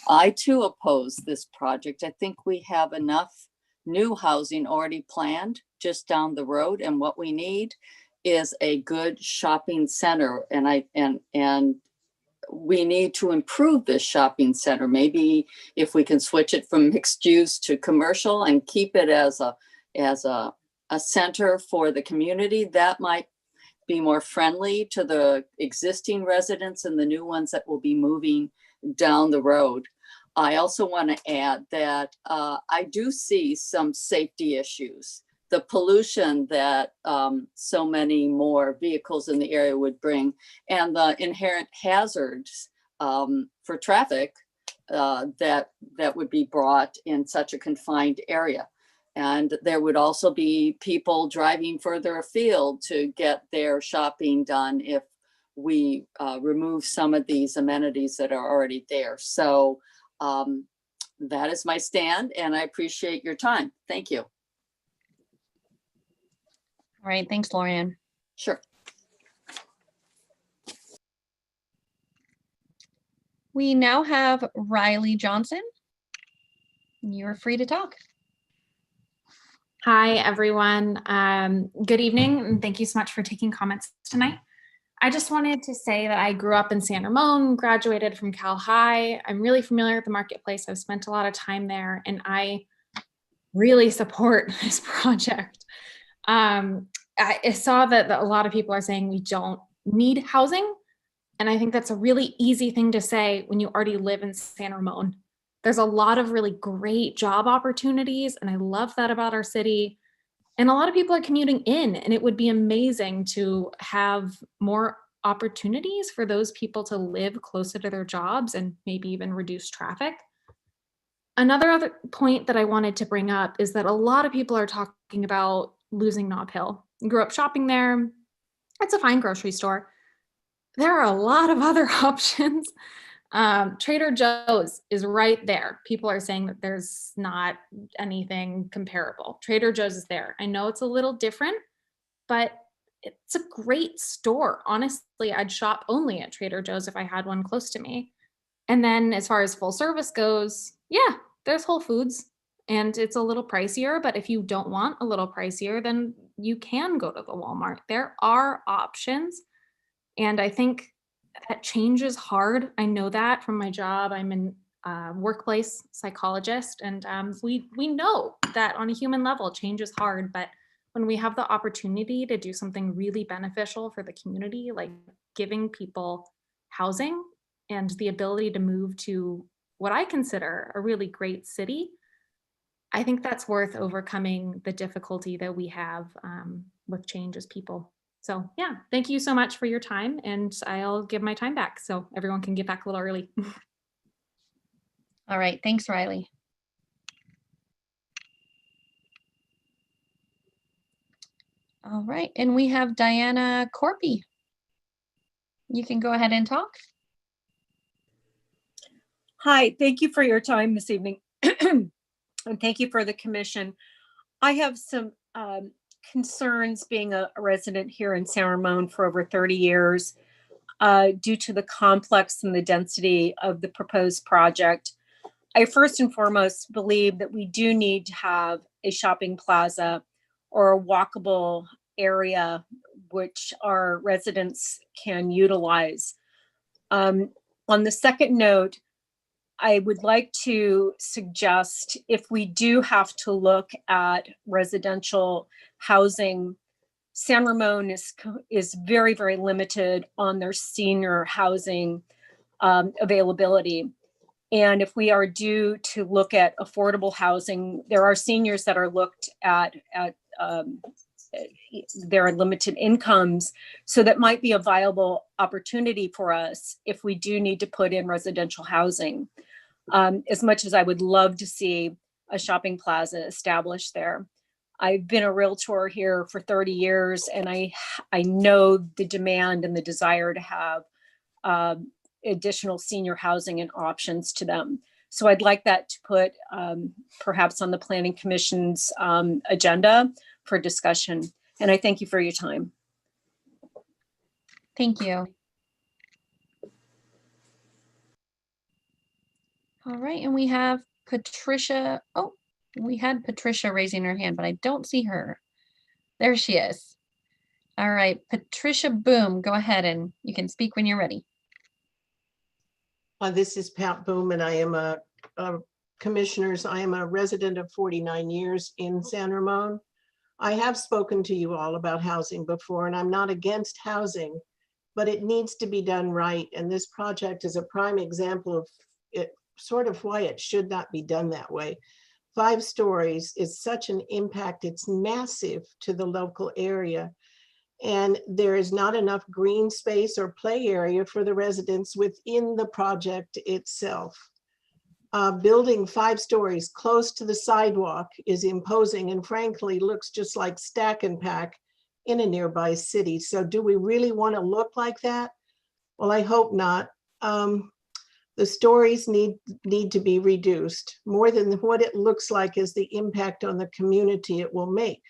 I too oppose this project. I think we have enough new housing already planned just down the road, and what we need is a good shopping center, and we need to improve this shopping center. Maybe if we can switch it from mixed use to commercial and keep it as a center for the community, that might be more friendly to the existing residents and the new ones that will be moving down the road. I also want to add that I do see some safety issues. The pollution that so many more vehicles in the area would bring, and the inherent hazards for traffic that would be brought in such a confined area. And there would also be people driving further afield to get their shopping done if we remove some of these amenities that are already there. So that is my stand, and I appreciate your time. Thank you. All right, thanks, Lorianne. Sure. We now have Riley Johnson. You're free to talk. Hi, everyone. Good evening, and thank you so much for taking comments tonight. I just wanted to say that I grew up in San Ramon, graduated from Cal High. I'm really familiar with the marketplace. I've spent a lot of time there, and I really support this project. I saw that a lot of people are saying we don't need housing, and I think that's a really easy thing to say when you already live in San Ramon. There's a lot of really great job opportunities, and I love that about our city. And a lot of people are commuting in, and it would be amazing to have more opportunities for those people to live closer to their jobs and maybe even reduce traffic. Other point that I wanted to bring up is that a lot of people are talking about losing Nob Hill. I grew up shopping there. It's a fine grocery store. There are a lot of other options. Trader Joe's is right there. People are saying that there's not anything comparable. Trader Joe's is there. I know it's a little different, but it's a great store. Honestly, I'd shop only at Trader Joe's if I had one close to me. And then as far as full service goes, yeah, there's Whole Foods, and it's a little pricier, but if you don't want a little pricier, then you can go to the Walmart. There are options. And I think that change is hard. I know that from my job. I'm an workplace psychologist, and we know that on a human level, change is hard. But when we have the opportunity to do something really beneficial for the community, like giving people housing and the ability to move to what I consider a really great city, I think that's worth overcoming the difficulty that we have with change as people. So yeah, thank you so much for your time, and I'll give my time back so everyone can get back a little early. All right, thanks, Riley. All right, and we have Diana Corpy. You can go ahead and talk. Hi, thank you for your time this evening. And thank you for the commission. I have some concerns being a resident here in San Ramon for over 30 years due to the complex and the density of the proposed project. I first and foremost believe that we do need to have a shopping plaza or a walkable area which our residents can utilize. On the second note, I would like to suggest if we do have to look at residential housing, San Ramon is very, very limited on their senior housing availability. And if we are due to look at affordable housing, there are seniors that are looked at their limited incomes. So that might be a viable opportunity for us if we do need to put in residential housing. As much as I would love to see a shopping plaza established there. I've been a realtor here for 30 years, and I know the demand and the desire to have additional senior housing and options to them. So I'd like that to put perhaps on the Planning Commission's agenda for discussion. And I thank you for your time. Thank you. All right, and we have Patricia. Oh, we had Patricia raising her hand, but I don't see her. There she is. All right, Patricia Boom, go ahead and you can speak when you're ready. This is Pat Boom, and I am commissioners. I am a resident of 49 years in San Ramon. I have spoken to you all about housing before, and I'm not against housing, but it needs to be done right. And this project is a prime example of it, sort of why it should not be done that way. 5 stories is such an impact. It's massive to the local area. And there is not enough green space or play area for the residents within the project itself. Building 5 stories close to the sidewalk is imposing and frankly looks just like stack and pack in a nearby city. So do we really want to look like that? Well, I hope not. The stories need to be reduced. More than what it looks like is the impact on the community it will make.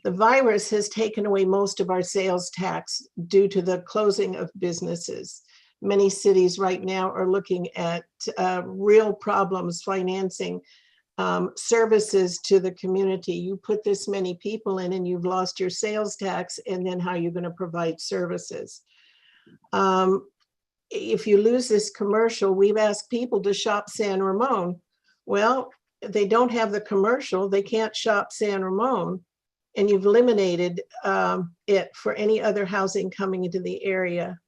The virus has taken away most of our sales tax due to the closing of businesses. Many cities right now are looking at real problems financing services to the community. You put this many people in and you've lost your sales tax, and then how are you going to provide services? If you lose this commercial, we've asked people to shop San Ramon. Well, they don't have the commercial, they can't shop San Ramon, and you've eliminated it for any other housing coming into the area.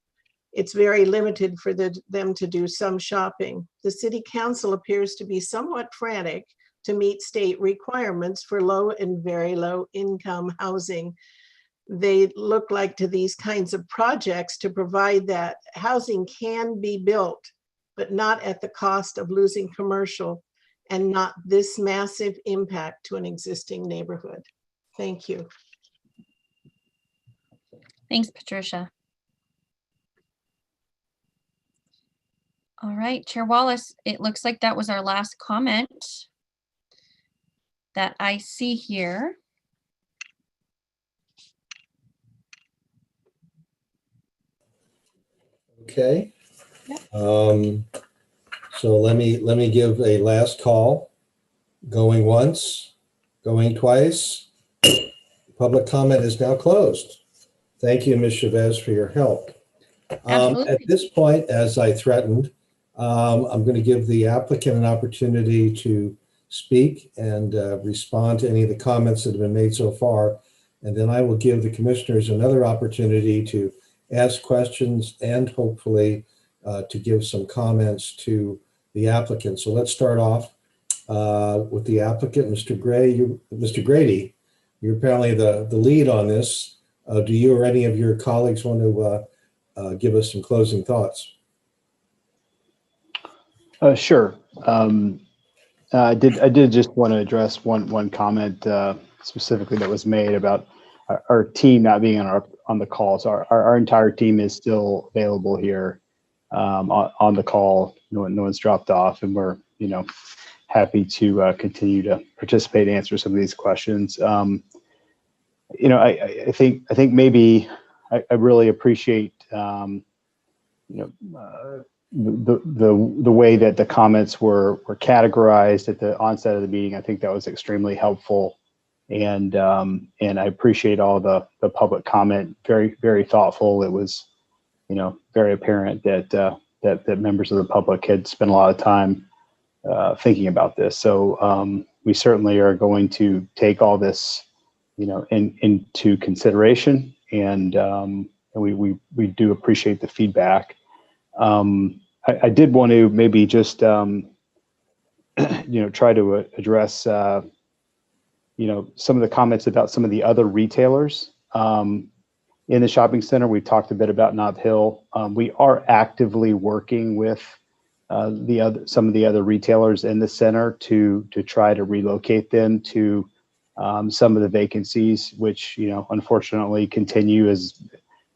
it's very limited for them to do some shopping. The city council appears to be somewhat frantic to meet state requirements for low and very low income housing. They look like to these kinds of projects to provide that housing can be built, but not at the cost of losing commercial and not this massive impact to an existing neighborhood. Thank you. Thanks, Patricia. All right, Chair Wallace, it looks like that was our last comment that I see here. Okay. So let me give a last call. Going once, going twice. Public comment is now closed. Thank you, Ms. Chavez, for your help. At this point, as I threatened, I'm going to give the applicant an opportunity to speak and respond to any of the comments that have been made so far. And then I will give the commissioners another opportunity to ask questions and hopefully to give some comments to the applicant. So let's start off with the applicant, Mr. Mr. Grady. You're apparently the lead on this. Do you or any of your colleagues want to give us some closing thoughts? Sure. I did just want to address one comment specifically that was made about our team not being on the call. So our entire team is still available here on the call. No one's dropped off, and we're happy to continue to participate and answer some of these questions. I think maybe I really appreciate the way that the comments were categorized at the onset of the meeting. I think that was extremely helpful, and I appreciate all the public comment. Very, very thoughtful. It was very apparent that members of the public had spent a lot of time thinking about this. So we certainly are going to take all this into consideration, and we do appreciate the feedback. I did want to maybe just try to address some of the comments about some of the other retailers in the shopping center. We talked a bit about Nob Hill. We are actively working with some of the other retailers in the center to try to relocate them to some of the vacancies, which unfortunately continue as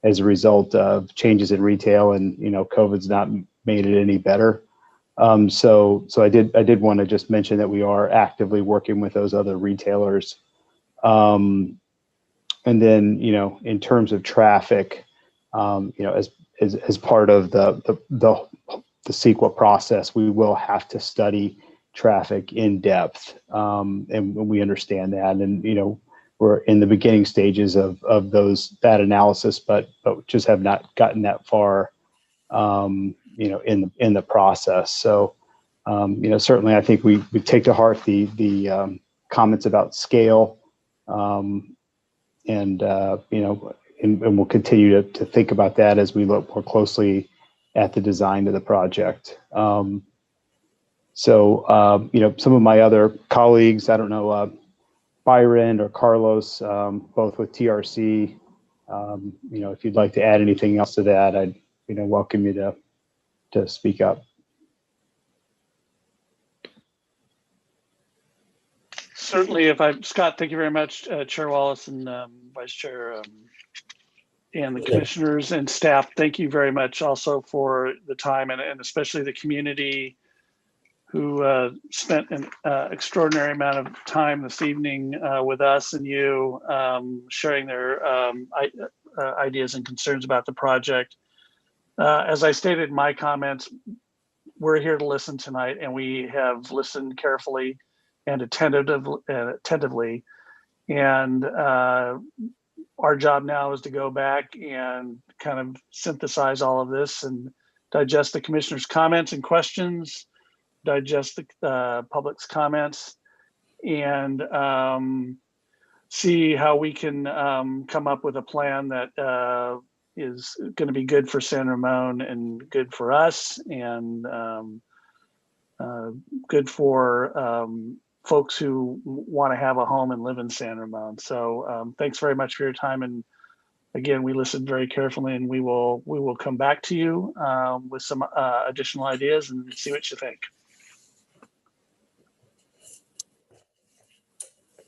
a result of changes in retail, and COVID's not made it any better. So I did want to just mention that we are actively working with those other retailers. And then in terms of traffic, as part of the CEQA process, we will have to study traffic in depth, and we understand that, and we're in the beginning stages of that analysis, but just have not gotten that far, in the process. So, certainly I think we take to heart the comments about scale, and we'll continue to think about that as we look more closely at the design of the project. So, some of my other colleagues, I don't know, Byron or Carlos, both with TRC, if you'd like to add anything else to that, I'd welcome you to speak up. Certainly, Scott, thank you very much, Chair Wallace and Vice Chair and the commissioners and staff. Thank you very much also for the time, and especially the community who spent an extraordinary amount of time this evening with us and you, sharing their ideas and concerns about the project. As I stated in my comments, we're here to listen tonight, and we have listened carefully and attentively. And our job now is to go back and kind of synthesize all of this and digest the commissioner's comments and questions, digest the public's comments, and see how we can come up with a plan that going to be good for San Ramon and good for us, and good for folks who want to have a home and live in San Ramon. So thanks very much for your time. And again, we listened very carefully, and we will come back to you with some additional ideas and see what you think.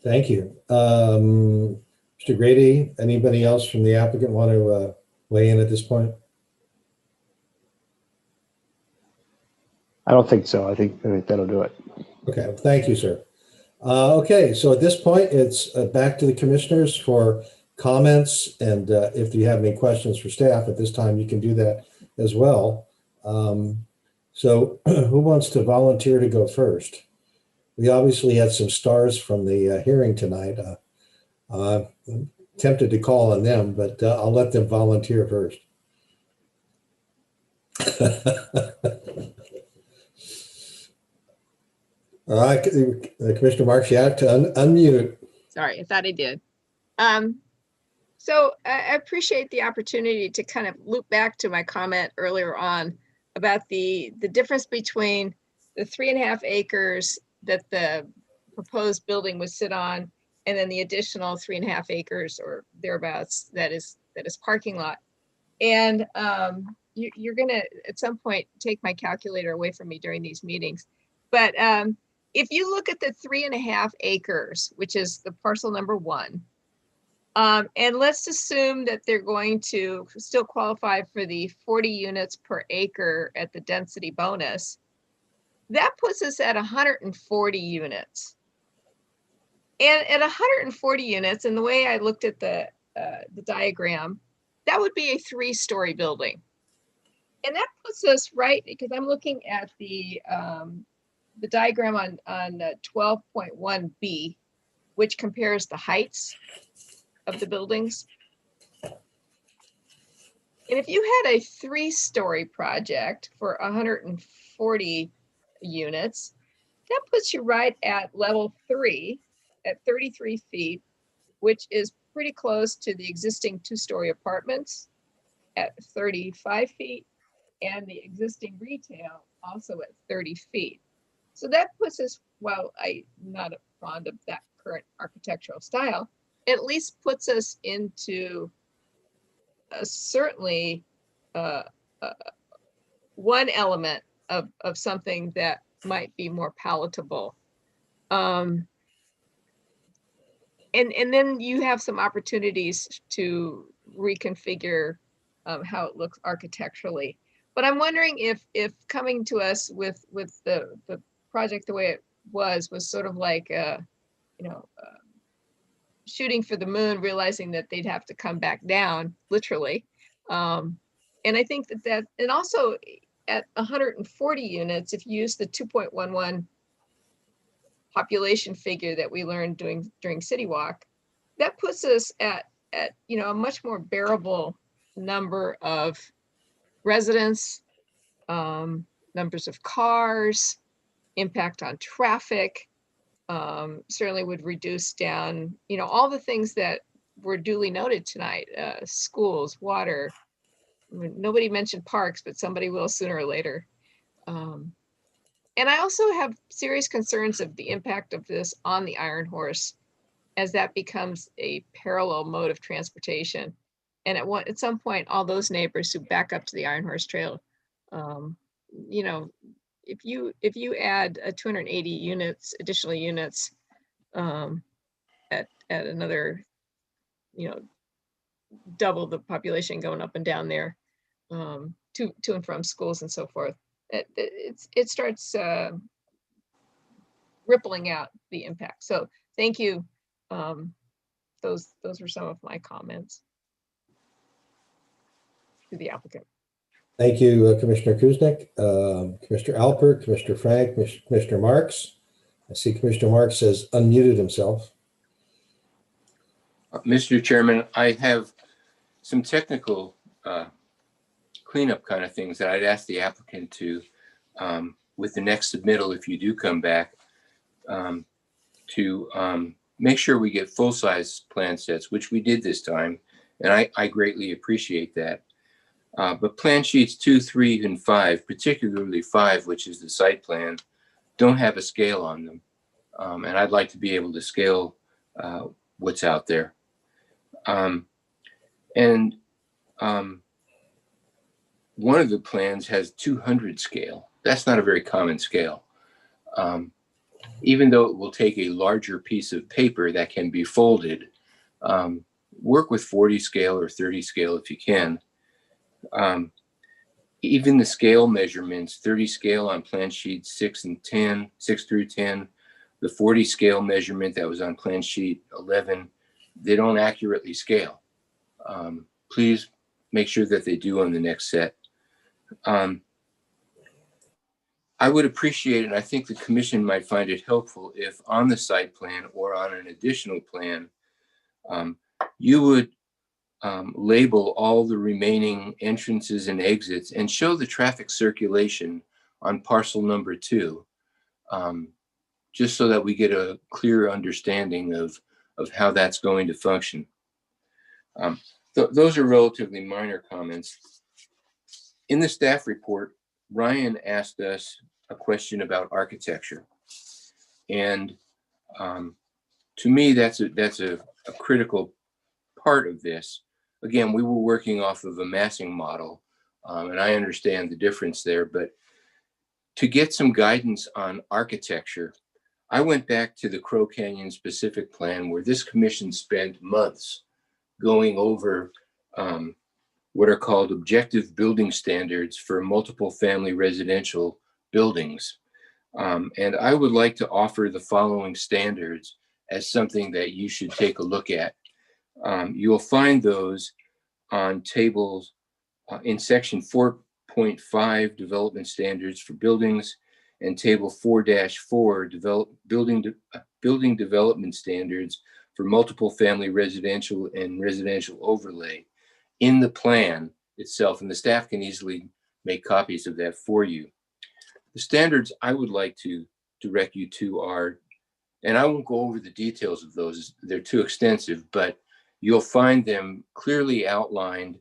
Thank you. Mr. Grady, anybody else from the applicant want to weigh in at this point? I don't think so. I think that'll do it. Okay, thank you, sir. Okay, so at this point, it's back to the commissioners for comments, and if you have any questions for staff at this time, you can do that as well. So who wants to volunteer to go first? We obviously had some stars from the hearing tonight. I'm tempted to call on them, but I'll let them volunteer first. All right, Commissioner Marks, you have to unmute. Sorry, I thought I did. So I appreciate the opportunity to kind of loop back to my comment earlier on about the difference between the 3.5 acres that the proposed building would sit on, and then the additional 3.5 acres or thereabouts that is parking lot. And you're gonna at some point take my calculator away from me during these meetings, but if you look at the 3.5 acres, which is the parcel number 1, and let's assume that they're going to still qualify for the 40 units per acre at the density bonus, that puts us at 140 units. And at 140 units, and the way I looked at the diagram, that would be a 3-story building. And that puts us right, because I'm looking at the diagram on 12.1B, which compares the heights of the buildings. And if you had a 3-story project for 140 units, that puts you right at level 3 at 33 feet, which is pretty close to the existing 2-story apartments at 35 feet, and the existing retail also at 30 feet. So that puts us, well, I'm not fond of that current architectural style, at least puts us into certainly one element of something that might be more palatable. And then you have some opportunities to reconfigure how it looks architecturally. But I'm wondering if coming to us with the project the way it was sort of like shooting for the moon, realizing that they'd have to come back down, literally. And I think that, and also at 140 units, if you use the 2.11 population figure that we learned during City Walk, that puts us at a much more bearable number of residents, numbers of cars, impact on traffic, certainly would reduce down, all the things that were duly noted tonight, schools, water. I mean, nobody mentioned parks, but somebody will sooner or later. And I also have serious concerns of the impact of this on the Iron Horse as that becomes a parallel mode of transportation. And at some point, all those neighbors who back up to the Iron Horse Trail, if you add 280 units, additional units at another, double the population going up and down there to and from schools and so forth, it starts rippling out the impact. So thank you. Those were some of my comments to the applicant. Thank you, Commissioner Kuznick, Commissioner Alpert, Commissioner Frank, Commissioner Marks. I see Commissioner Marks has unmuted himself. Mr. Chairman, I have some technical cleanup kind of things that I'd ask the applicant to, with the next submittal, if you do come back, to make sure we get full-size plan sets, which we did this time, And I greatly appreciate that. But plan sheets 2, 3, and 5, particularly 5, which is the site plan, don't have a scale on them. And I'd like to be able to scale what's out there. One of the plans has 200 scale. That's not a very common scale. Even though it will take a larger piece of paper that can be folded, work with 40 scale or 30 scale if you can. Even the scale measurements, 30 scale on plan sheets 6 through 10, the 40 scale measurement that was on plan sheet 11, they don't accurately scale. Please make sure that they do on the next set. I would appreciate, and I think the commission might find it helpful, if on the site plan or on an additional plan, you would label all the remaining entrances and exits and show the traffic circulation on parcel number 2, just so that we get a clear understanding of how that's going to function. Those are relatively minor comments. In the staff report, Ryan asked us a question about architecture. And to me, that's a critical part of this. Again, we were working off of a massing model, and I understand the difference there, but to get some guidance on architecture, I went back to the Crow Canyon specific plan where this commission spent months going over what are called objective building standards for multiple family residential buildings. And I would like to offer the following standards as something that you should take a look at. You'll find those on tables in section 4.5 development standards for buildings and table 4-4 building development standards for multiple family residential and residential overlay in the plan itself. And the staff can easily make copies of that for you. The standards I would like to direct you to are, and I won't go over the details of those, they're too extensive, but you'll find them clearly outlined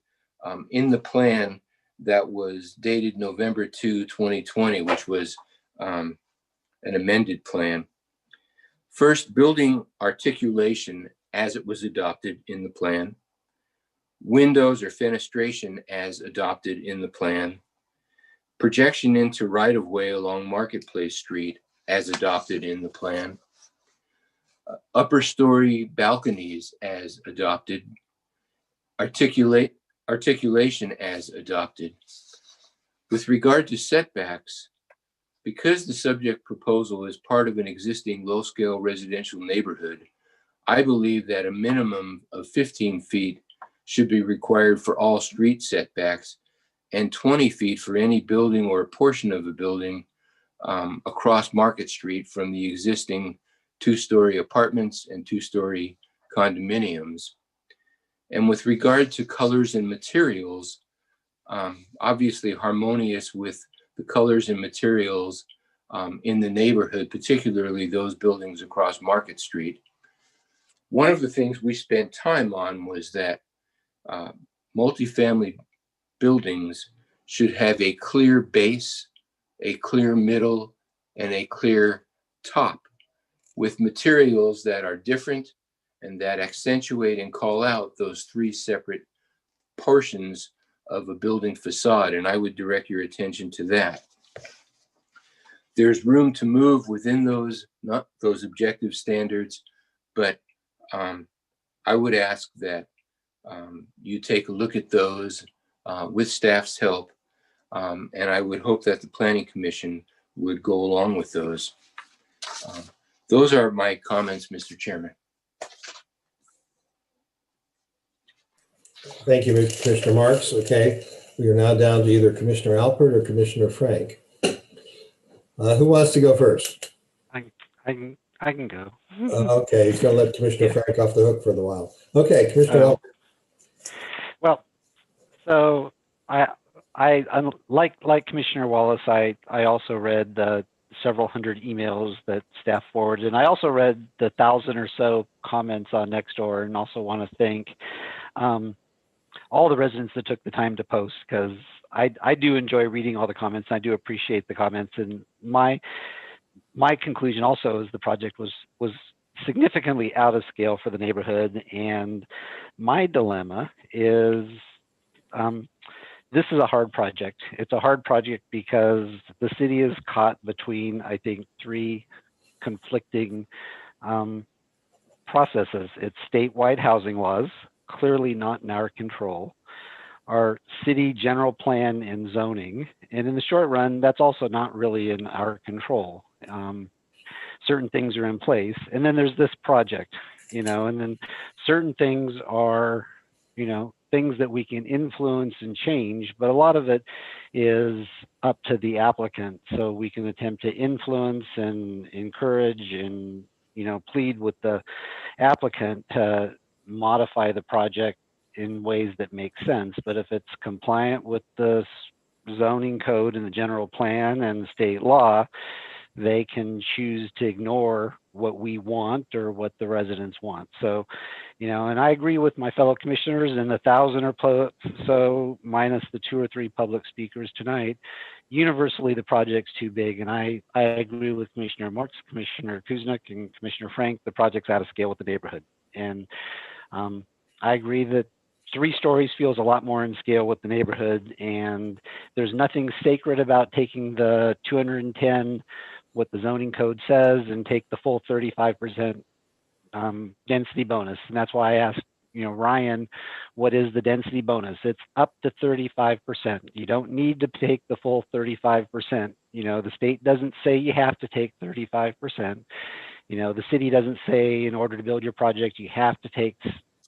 in the plan that was dated November 2, 2020, which was an amended plan. First, building articulation as it was adopted in the plan. Windows or fenestration as adopted in the plan. Projection into right-of-way along Marketplace Street as adopted in the plan. Upper story balconies as adopted. Articulation as adopted. With regard to setbacks, because the subject proposal is part of an existing low-scale residential neighborhood, I believe that a minimum of 15 feet should be required for all street setbacks and 20 feet for any building or a portion of a building across Market Street from the existing 2-story apartments and 2-story condominiums. And with regard to colors and materials, obviously harmonious with the colors and materials in the neighborhood, particularly those buildings across Market Street. One of the things we spent time on was that multifamily buildings should have a clear base, a clear middle, and a clear top with materials that are different and that accentuate and call out those 3 separate portions of a building facade. And I would direct your attention to that. There's room to move within those, not those objective standards, but I would ask that you take a look at those with staff's help. And I would hope that the Planning Commission would go along with those. Those are my comments, Mr. Chairman. Thank you, Commissioner Marks. Okay, we are now down to either Commissioner Alpert or Commissioner Frank. Who wants to go first? I can go. Okay, he's going to let Commissioner Frank off the hook for a while. Okay, Commissioner Alpert. Well, so I like Commissioner Wallace. I also read the several hundred emails that staff forwarded, and I also read the 1,000 or so comments on Nextdoor, and also want to thank all the residents that took the time to post, because I do enjoy reading all the comments. I do appreciate the comments, and my conclusion also is the project was significantly out of scale for the neighborhood. And my dilemma is this is a hard project. It's a hard project because the city is caught between, I think, three conflicting processes. It's statewide housing laws, clearly not in our control, our city general plan and zoning, and in the short run, that's also not really in our control. Certain things are in place, and then there's this project, and then certain things are, things that we can influence and change, but a lot of it is up to the applicant. So we can attempt to influence and encourage and, plead with the applicant to modify the project in ways that make sense. But if it's compliant with the zoning code and the general plan and state law, they can choose to ignore what we want or what the residents want. So, and I agree with my fellow commissioners and 1,000 or so, minus the 2 or 3 public speakers tonight. Universally, the project's too big, and I agree with Commissioner Marks, Commissioner Kuznick, and Commissioner Frank. The project's out of scale with the neighborhood, and I agree that 3 stories feels a lot more in scale with the neighborhood, and there's nothing sacred about taking the 210, what the zoning code says, and take the full 35% density bonus. And that's why I asked, Ryan, what is the density bonus? It's up to 35%. You don't need to take the full 35%. The state doesn't say you have to take 35%. The city doesn't say in order to build your project, you have to take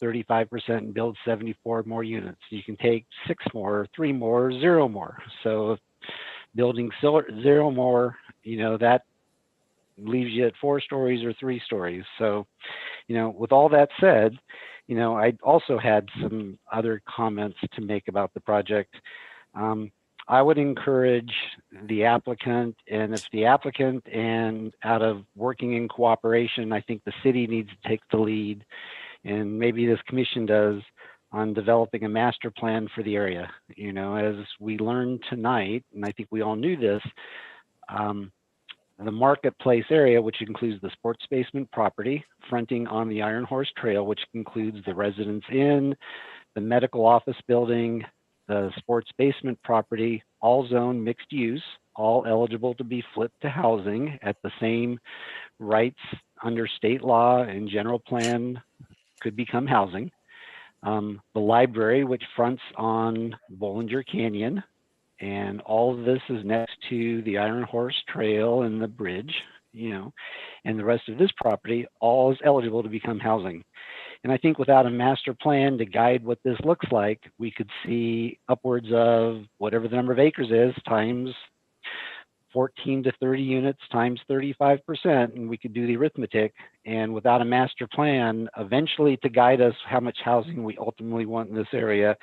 35% and build 74 more units. You can take 6 more, 3 more, 0 more. So if building 0 more, that leaves you at 4 stories or 3 stories. So, with all that said, I also had some other comments to make about the project. I would encourage the applicant, and if the applicant, and out of working in cooperation, I think the city needs to take the lead, and maybe this commission does, on developing a master plan for the area. As we learned tonight, and I think we all knew this, the marketplace area, which includes the sports basement property fronting on the Iron Horse Trail, which includes the Residence Inn, the medical office building, the sports basement property, all zone mixed use, all eligible to be flipped to housing at the same rights under state law and general plan could become housing. The library, which fronts on Bollinger Canyon, and all of this is next to the Iron Horse Trail and the bridge, and the rest of this property, all is eligible to become housing. And I think without a master plan to guide what this looks like, we could see upwards of whatever the number of acres is times 14 to 30 units times 35%, and we could do the arithmetic. And without a master plan, eventually to guide us how much housing we ultimately want in this area,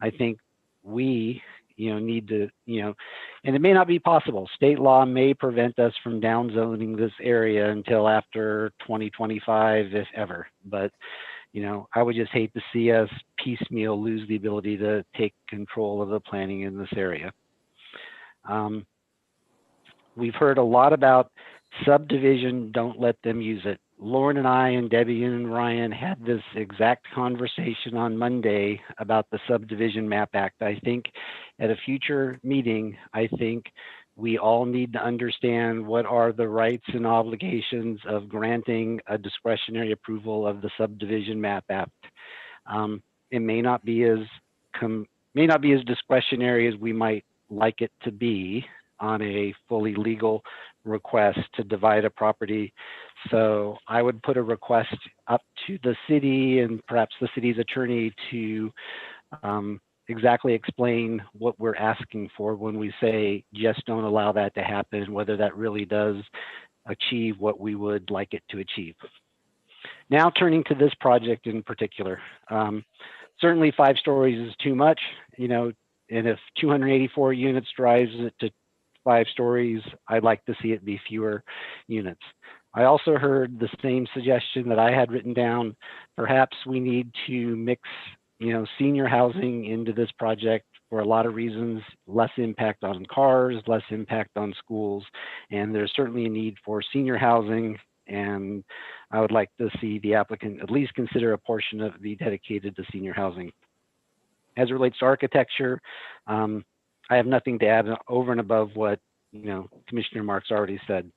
I think we need to, and it may not be possible. State law may prevent us from downzoning this area until after 2025, if ever. But, I would just hate to see us piecemeal lose the ability to take control of the planning in this area. We've heard a lot about subdivision, don't let them use it. Lauren and I and Debbie and Ryan had this exact conversation on Monday about the Subdivision Map Act. I think at a future meeting, I think we all need to understand what are the rights and obligations of granting a discretionary approval of the Subdivision Map Act. It may not be as discretionary as we might like it to be on a fully legal request to divide a property. So I would put a request up to the city and perhaps the city's attorney to exactly explain what we're asking for when we say just don't allow that to happen, whether that really does achieve what we would like it to achieve. Now turning to this project in particular, certainly 5 stories is too much, and if 284 units drives it to 5 stories, I'd like to see it be fewer units. I also heard the same suggestion that I had written down. Perhaps we need to mix, senior housing into this project for a lot of reasons, less impact on cars, less impact on schools, and there's certainly a need for senior housing. And I would like to see the applicant at least consider a portion of it be dedicated to senior housing. As it relates to architecture, I have nothing to add over and above what Commissioner Marks already said.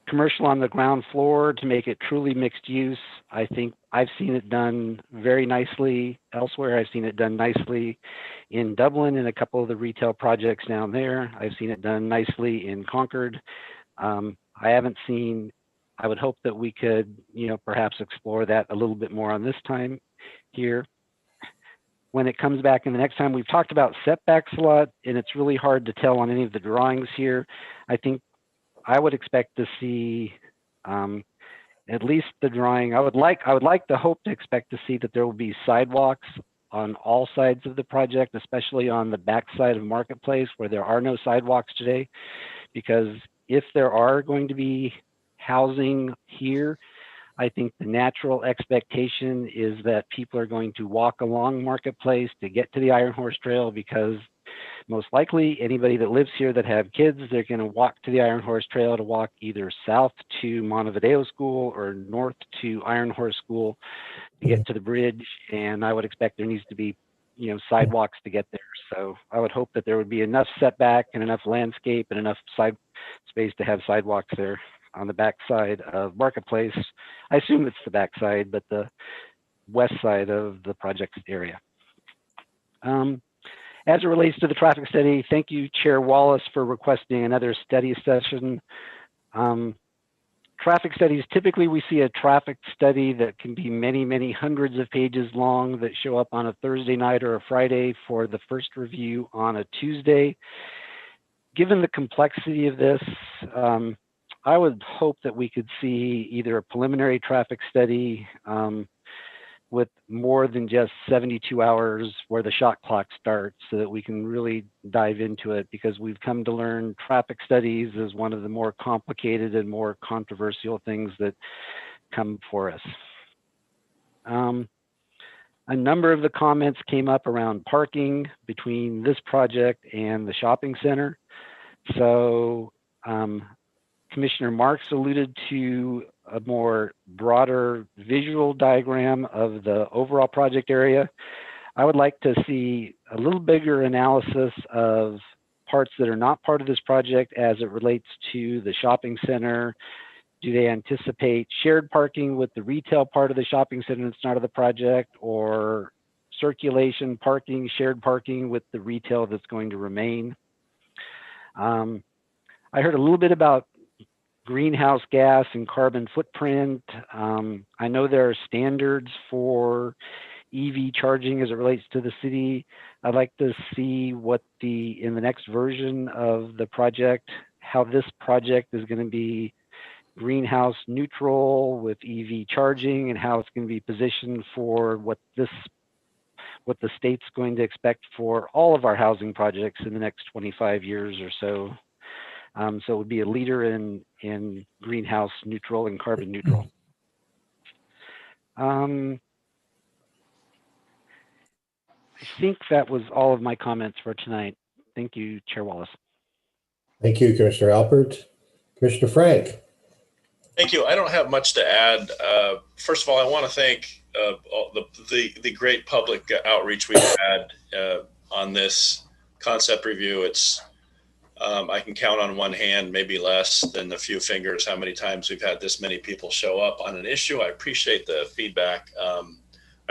Commercial on the ground floor to make it truly mixed use. I think I've seen it done very nicely elsewhere. I've seen it done nicely in Dublin in a couple of the retail projects down there. I've seen it done nicely in Concord. I haven't seen, I would hope that we could, perhaps explore that a little bit more on this time here. When it comes back in the next time, we've talked about setbacks a lot, and it's really hard to tell on any of the drawings here. I think I would expect to see at least the drawing. I would like to hope to expect to see that there will be sidewalks on all sides of the project, especially on the back side of Marketplace where there are no sidewalks today. Because if there are going to be housing here, I think the natural expectation is that people are going to walk along Marketplace to get to the Iron Horse Trail, because most likely anybody that lives here that have kids, they're going to walk to the Iron Horse Trail to walk either south to Montevideo School or north to Iron Horse School to get to the bridge. And I would expect there needs to be, sidewalks to get there. So I would hope that there would be enough setback and enough landscape and enough side space to have sidewalks there on the back side of Marketplace. I assume it's the back side, but the west side of the project area. As it relates to the traffic study, thank you, Chair Wallace, for requesting another study session. Traffic studies, typically we see a traffic study that can be many, many hundreds of pages long that show up on a Thursday night or a Friday for the first review on a Tuesday. Given the complexity of this, I would hope that we could see either a preliminary traffic study with more than just 72 hours where the shot clock starts, so that we can really dive into it, because we've come to learn traffic studies is one of the more complicated and more controversial things that come for us. A number of the comments came up around parking between this project and the shopping center. So Commissioner Marks alluded to a more broader visual diagram of the overall project area. I would like to see a little bigger analysis of parts that are not part of this project as it relates to the shopping center. Do they anticipate shared parking with the retail part of the shopping center that's not of the project, or circulation parking, shared parking with the retail that's going to remain? I heard a little bit about greenhouse gas and carbon footprint. I know there are standards for EV charging as it relates to the city. I'd like to see what in the next version of the project, how this project is going to be greenhouse neutral with EV charging, and how it's going to be positioned for what the state's going to expect for all of our housing projects in the next 25 years or so. So it would be a leader in greenhouse neutral and carbon neutral. I think that was all of my comments for tonight. Thank you, Chair Wallace. Thank you, Commissioner Alpert. Commissioner Frank. Thank you. I don't have much to add. First of all, I want to thank the great public outreach we've had on this concept review. I can count on one hand, maybe less than a few fingers, how many times we've had this many people show up on an issue. I appreciate the feedback. I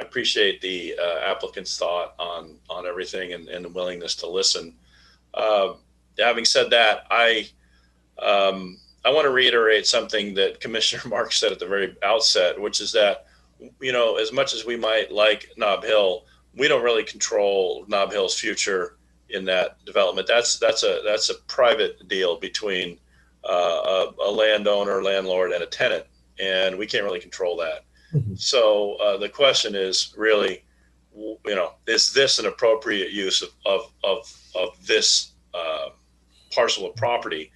appreciate the applicant's thought on everything and the willingness to listen. Having said that, I want to reiterate something that Commissioner Marks said at the very outset, which is that, as much as we might like Nob Hill, we don't really control Nob Hill's future in that development. That's a private deal between a landowner, landlord, and a tenant, and we can't really control that. Mm-hmm. So the question is really, is this an appropriate use of this parcel of property?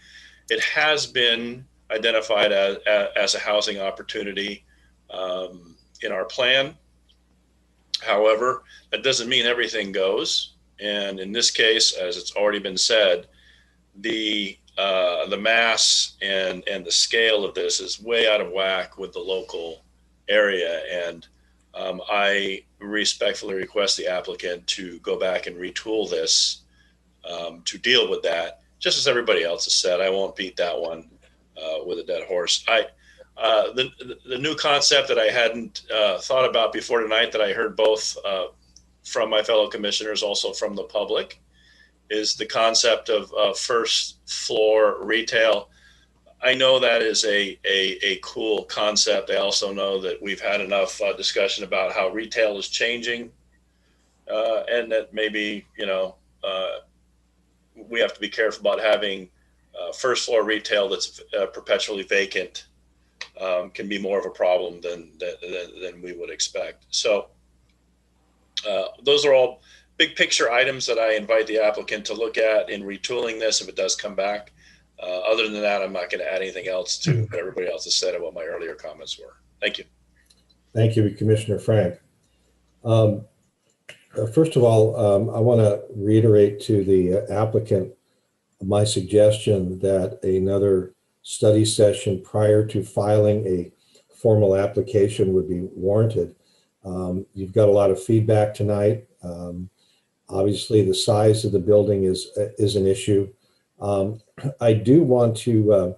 It has been identified as a housing opportunity in our plan. However, that doesn't mean everything goes. And in this case, as it's already been said, the mass and the scale of this is way out of whack with the local area. And I respectfully request the applicant to go back and retool this to deal with that. Just as everybody else has said, I won't beat that one with a dead horse. The new concept that I hadn't thought about before tonight, that I heard both from my fellow commissioners, also from the public, is the concept of first floor retail. I know that is a cool concept. I also know that we've had enough discussion about how retail is changing, and that maybe, we have to be careful about having first floor retail that's perpetually vacant. Can be more of a problem than we would expect. So those are all big picture items that I invite the applicant to look at in retooling this if it does come back. Other than that, I'm not going to add anything else to what everybody else has said about my earlier comments were. Thank you. Thank you, Commissioner Frank. First of all, I want to reiterate to the applicant my suggestion that another study session prior to filing a formal application would be warranted. You've got a lot of feedback tonight. Obviously, the size of the building is an issue. I do want to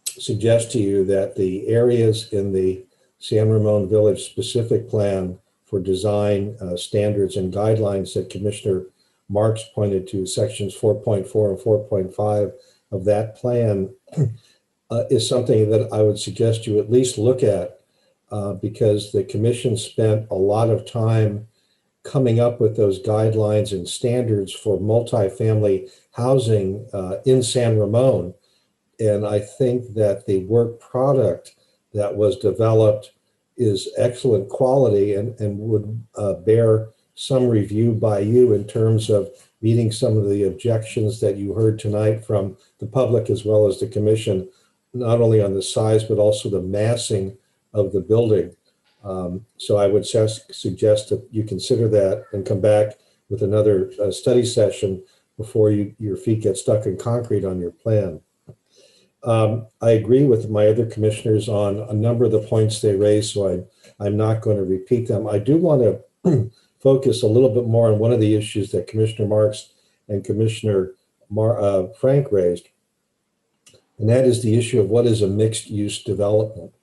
suggest to you that the areas in the San Ramon Village specific plan for design standards and guidelines that Commissioner Marks pointed to, sections 4.4 and 4.5 of that plan, is something that I would suggest you at least look at because the commission spent a lot of time coming up with those guidelines and standards for multifamily housing in San Ramon. And I think that the work product that was developed is excellent quality and would bear some review by you in terms of meeting some of the objections that you heard tonight from the public as well as the commission, not only on the size, but also the massing of the building. So I would suggest that you consider that and come back with another study session before your feet get stuck in concrete on your plan. I agree with my other commissioners on a number of the points they raised, so I'm not going to repeat them. I do want to focus a little bit more on one of the issues that Commissioner Marks and Commissioner Frank raised, and that is the issue of what is a mixed-use development.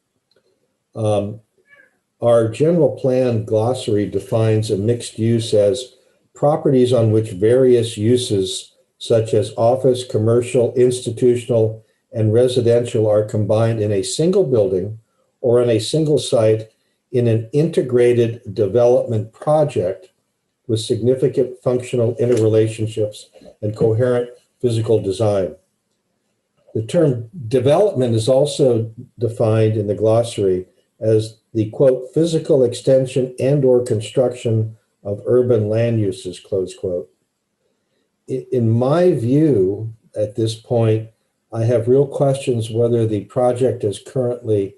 Our general plan glossary defines a mixed use as properties on which various uses such as office, commercial, institutional, and residential are combined in a single building or on a single site in an integrated development project with significant functional interrelationships and coherent physical design. The term development is also defined in the glossary as the, quote, physical extension and or construction of urban land uses, close quote. In my view, at this point, I have real questions whether the project as currently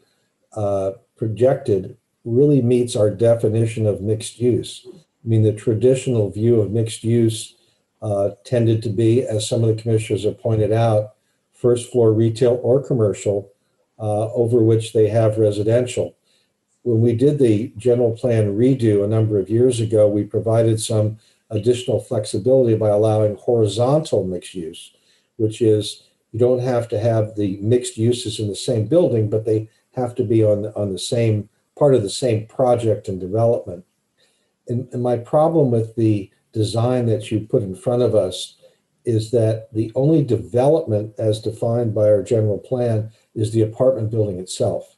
projected really meets our definition of mixed use. I mean, the traditional view of mixed use tended to be, as some of the commissioners have pointed out, first floor retail or commercial, over which they have residential. When we did the general plan redo a number of years ago, we provided some additional flexibility by allowing horizontal mixed use, which is you don't have to have the mixed uses in the same building, but they have to be on the same part of the same project and development. And my problem with the design that you put in front of us is that the only development as defined by our general plan is the apartment building itself.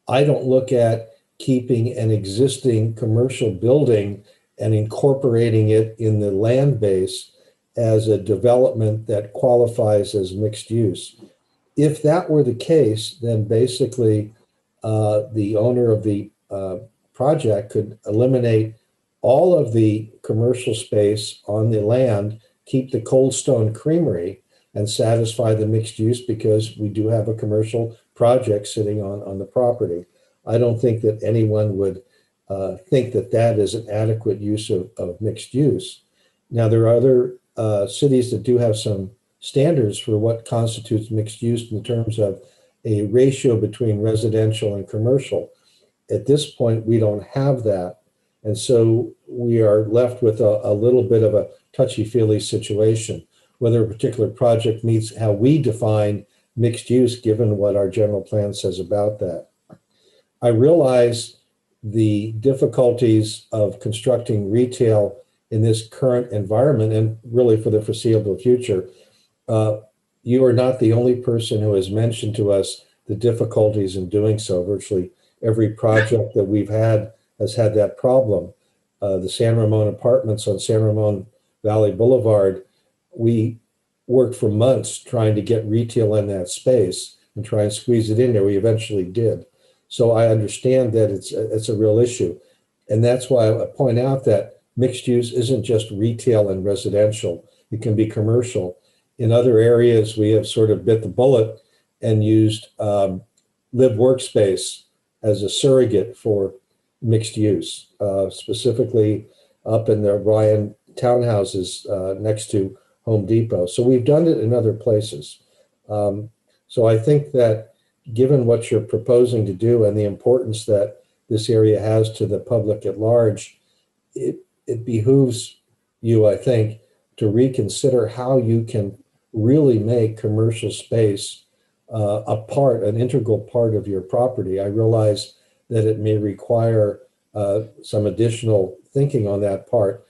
I don't look at keeping an existing commercial building and incorporating it in the land base as a development that qualifies as mixed use. If that were the case, then basically the owner of the project could eliminate all of the commercial space on the land, keep the Cold Stone Creamery, and satisfy the mixed use because we do have a commercial project sitting on the property. I don't think that anyone would think that that is an adequate use of mixed use. Now, there are other cities that do have some standards for what constitutes mixed use in terms of a ratio between residential and commercial. At this point, we don't have that. And so we are left with a little bit of a touchy-feely situation, whether a particular project meets how we define mixed use, given what our general plan says about that. I realize the difficulties of constructing retail in this current environment and really for the foreseeable future. You are not the only person who has mentioned to us the difficulties in doing so. Virtually every project that we've had has had that problem. The San Ramon Apartments on San Ramon Valley Boulevard, we worked for months trying to get retail in that space and try and squeeze it in there. We eventually did. So I understand that it's a real issue. And that's why I point out that mixed use isn't just retail and residential. It can be commercial. In other areas, we have sort of bit the bullet and used live workspace as a surrogate for mixed use, specifically up in the Ryan townhouses next to Home Depot. So we've done it in other places. So I think that given what you're proposing to do and the importance that this area has to the public at large, it behooves you, I think, to reconsider how you can really make commercial space an integral part of your property. I realize that it may require some additional thinking on that part.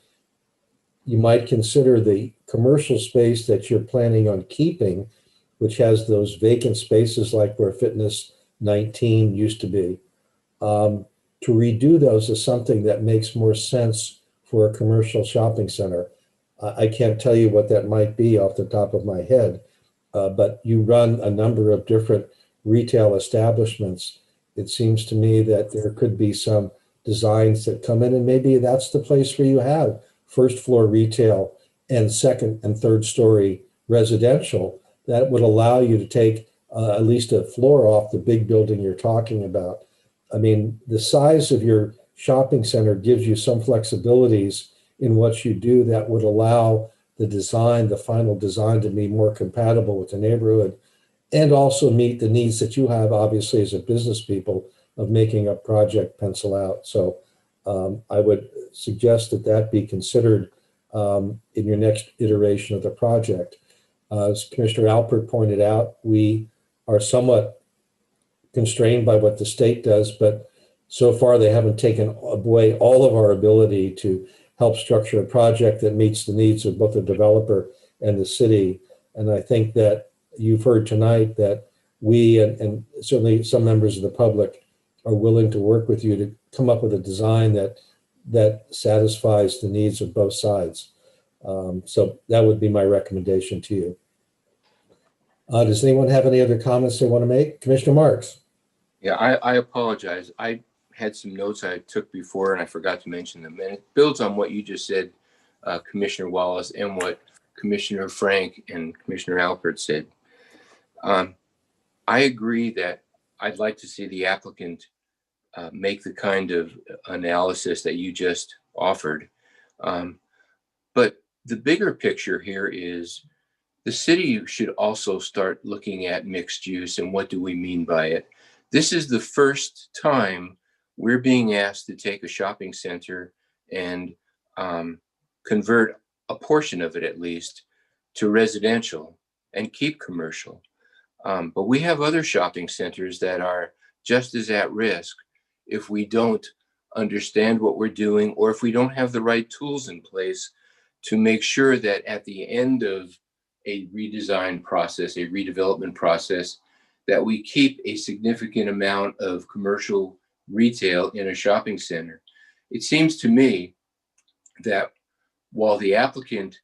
You might consider the commercial space that you're planning on keeping, which has those vacant spaces like where Fitness 19 used to be. To redo those is something that makes more sense for a commercial shopping center. I can't tell you what that might be off the top of my head, but you run a number of different retail establishments. It seems to me that there could be some designs that come in, and maybe that's the place where you have first floor retail and second and third story residential that would allow you to take at least a floor off the big building you're talking about. I mean, the size of your shopping center gives you some flexibilities in what you do that would allow the design, the final design, to be more compatible with the neighborhood and also meet the needs that you have, obviously, as a business people of making a project pencil out. So I would suggest that that be considered in your next iteration of the project. As Commissioner Alpert pointed out, we are somewhat constrained by what the state does, but so far they haven't taken away all of our ability to help structure a project that meets the needs of both the developer and the city. And I think that you've heard tonight that we and certainly some members of the public are willing to work with you to come up with a design that satisfies the needs of both sides. So that would be my recommendation to you. Does anyone have any other comments they want to make? Commissioner Marks. Yeah, I apologize. I had some notes I took before and I forgot to mention them. And it builds on what you just said, Commissioner Wallace, and what Commissioner Frank and Commissioner Alpert said. I agree that I'd like to see the applicant make the kind of analysis that you just offered. But the bigger picture here is the city should also start looking at mixed use and what do we mean by it. This is the first time we're being asked to take a shopping center and convert a portion of it at least to residential and keep commercial. But we have other shopping centers that are just as at risk if we don't understand what we're doing or if we don't have the right tools in place to make sure that at the end of a redesign process, a redevelopment process, that we keep a significant amount of commercial retail in a shopping center. It seems to me that while the applicant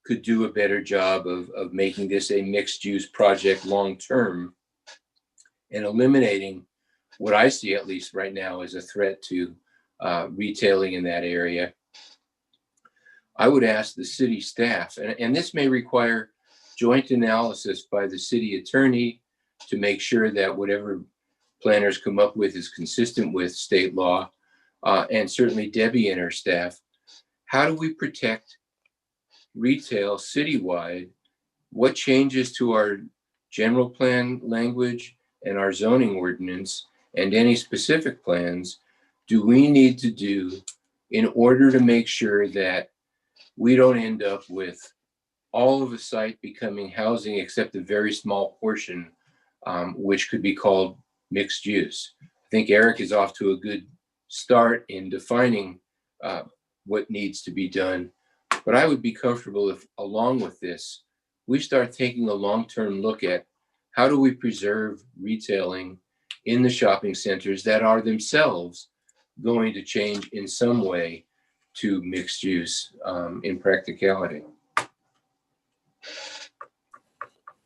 could do a better job of making this a mixed use project long-term and eliminating what I see at least right now as a threat to retailing in that area, I would ask the city staff, and this may require joint analysis by the city attorney to make sure that whatever planners come up with is consistent with state law, and certainly Debbie and her staff. How do we protect retail citywide? What changes to our general plan language and our zoning ordinance and any specific plans do we need to do in order to make sure that we don't end up with all of a site becoming housing except a very small portion, which could be called mixed use? I think Eric is off to a good start in defining what needs to be done. But I would be comfortable if, along with this, we start taking a long-term look at how do we preserve retailing in the shopping centers that are themselves going to change in some way to mixed use in practicality.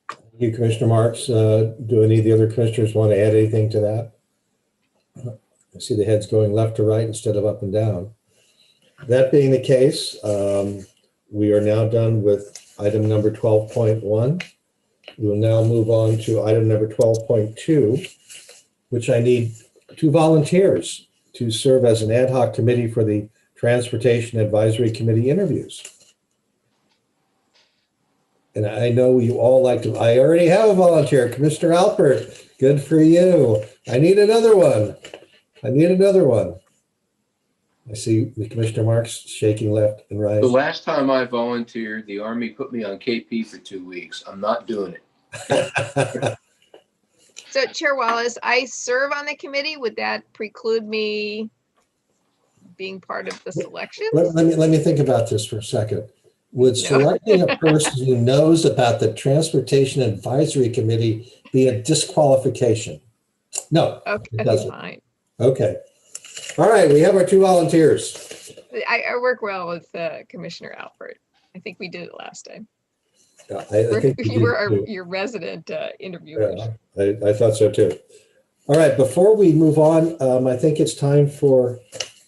Thank you, Commissioner Marks. Do any of the other commissioners want to add anything to that? I see the heads going left to right instead of up and down. That being the case, we are now done with item number 12.1. We will now move on to item number 12.2, which I need 2 volunteers to serve as an ad hoc committee for the Transportation Advisory Committee interviews. And I know you all like to, I already have a volunteer, Commissioner Alpert. Good for you. I need another one. I see the Commissioner Marks shaking left and right. The last time I volunteered, the Army put me on KP for 2 weeks. I'm not doing it. So Chair Wallace, I serve on the committee. Would that preclude me being part of the selection? Let me think about this for a second. Would selecting a person who knows about the Transportation Advisory Committee be a disqualification? No, Okay, it doesn't. fine. Okay. All right, we have our 2 volunteers. I work well with Commissioner Alpert. I think we did it last time. Yeah, I think You were your resident interviewer. Yeah, I thought so too. All right, before we move on, I think it's time for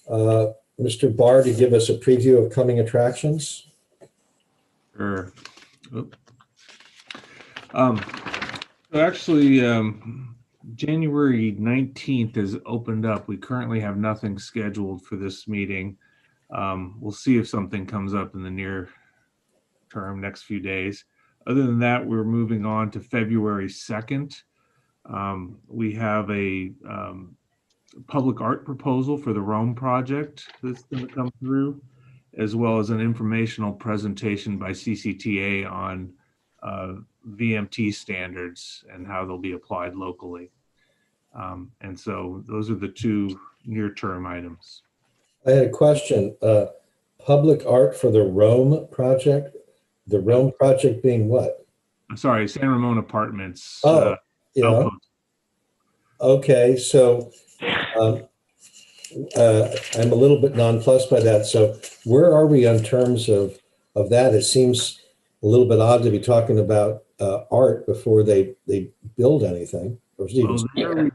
Mr. Barr to give us a preview of coming attractions. Sure. So actually, January 19th has opened up. We currently have nothing scheduled for this meeting. We'll see if something comes up in the near term, next few days. Other than that, we're moving on to February 2nd. We have a public art proposal for the Rome project that's going to come through, as well as an informational presentation by CCTA on VMT standards and how they'll be applied locally. And so those are the 2 near-term items. I had a question. Public art for the Rome project? The Rome project being what? I'm sorry, San Ramon Apartments. Yeah. Okay, so I'm a little bit nonplussed by that. So where are we in terms of that? It seems a little bit odd to be talking about art before they build anything. Or even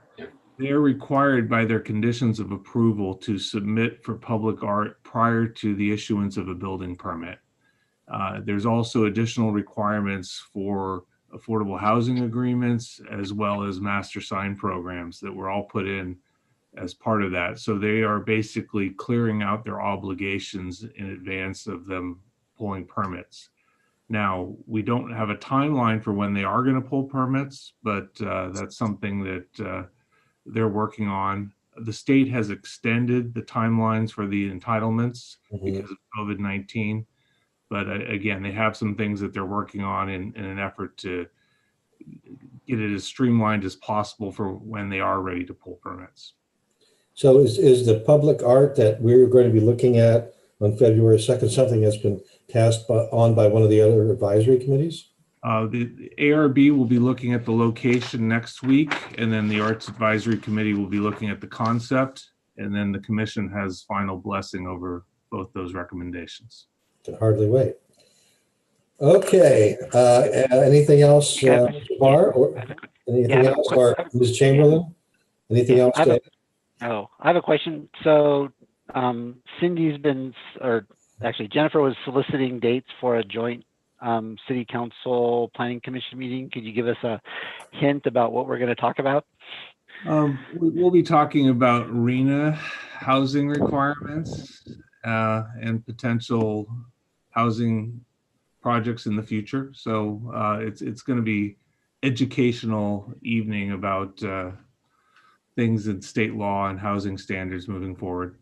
they're required by their conditions of approval to submit for public art prior to the issuance of a building permit. There's also additional requirements for affordable housing agreements, as well as master sign programs that were all put in as part of that. So they are basically clearing out their obligations in advance of them pulling permits. Now, we don't have a timeline for when they are going to pull permits, but that's something that they're working on. The state has extended the timelines for the entitlements because of COVID-19. But again, they have some things that they're working on in an effort to get it as streamlined as possible for when they are ready to pull permits. So is the public art that we're going to be looking at on February 2nd something that's been tasked on by one of the other advisory committees? The ARB will be looking at the location next week, and then the Arts Advisory Committee will be looking at the concept, and then the commission has final blessing over both those recommendations. Can hardly wait. Okay. Anything else, Mr. Barr, or anything else, or Ms. Chamberlain? Anything else? I have a question. So Cindy's been, or actually Jennifer was soliciting dates for a joint City Council Planning Commission meeting. Could you give us a hint about what we're going to talk about? We'll be talking about RENA housing requirements and potential housing projects in the future. So it's going to be educational evening about things in state law and housing standards moving forward.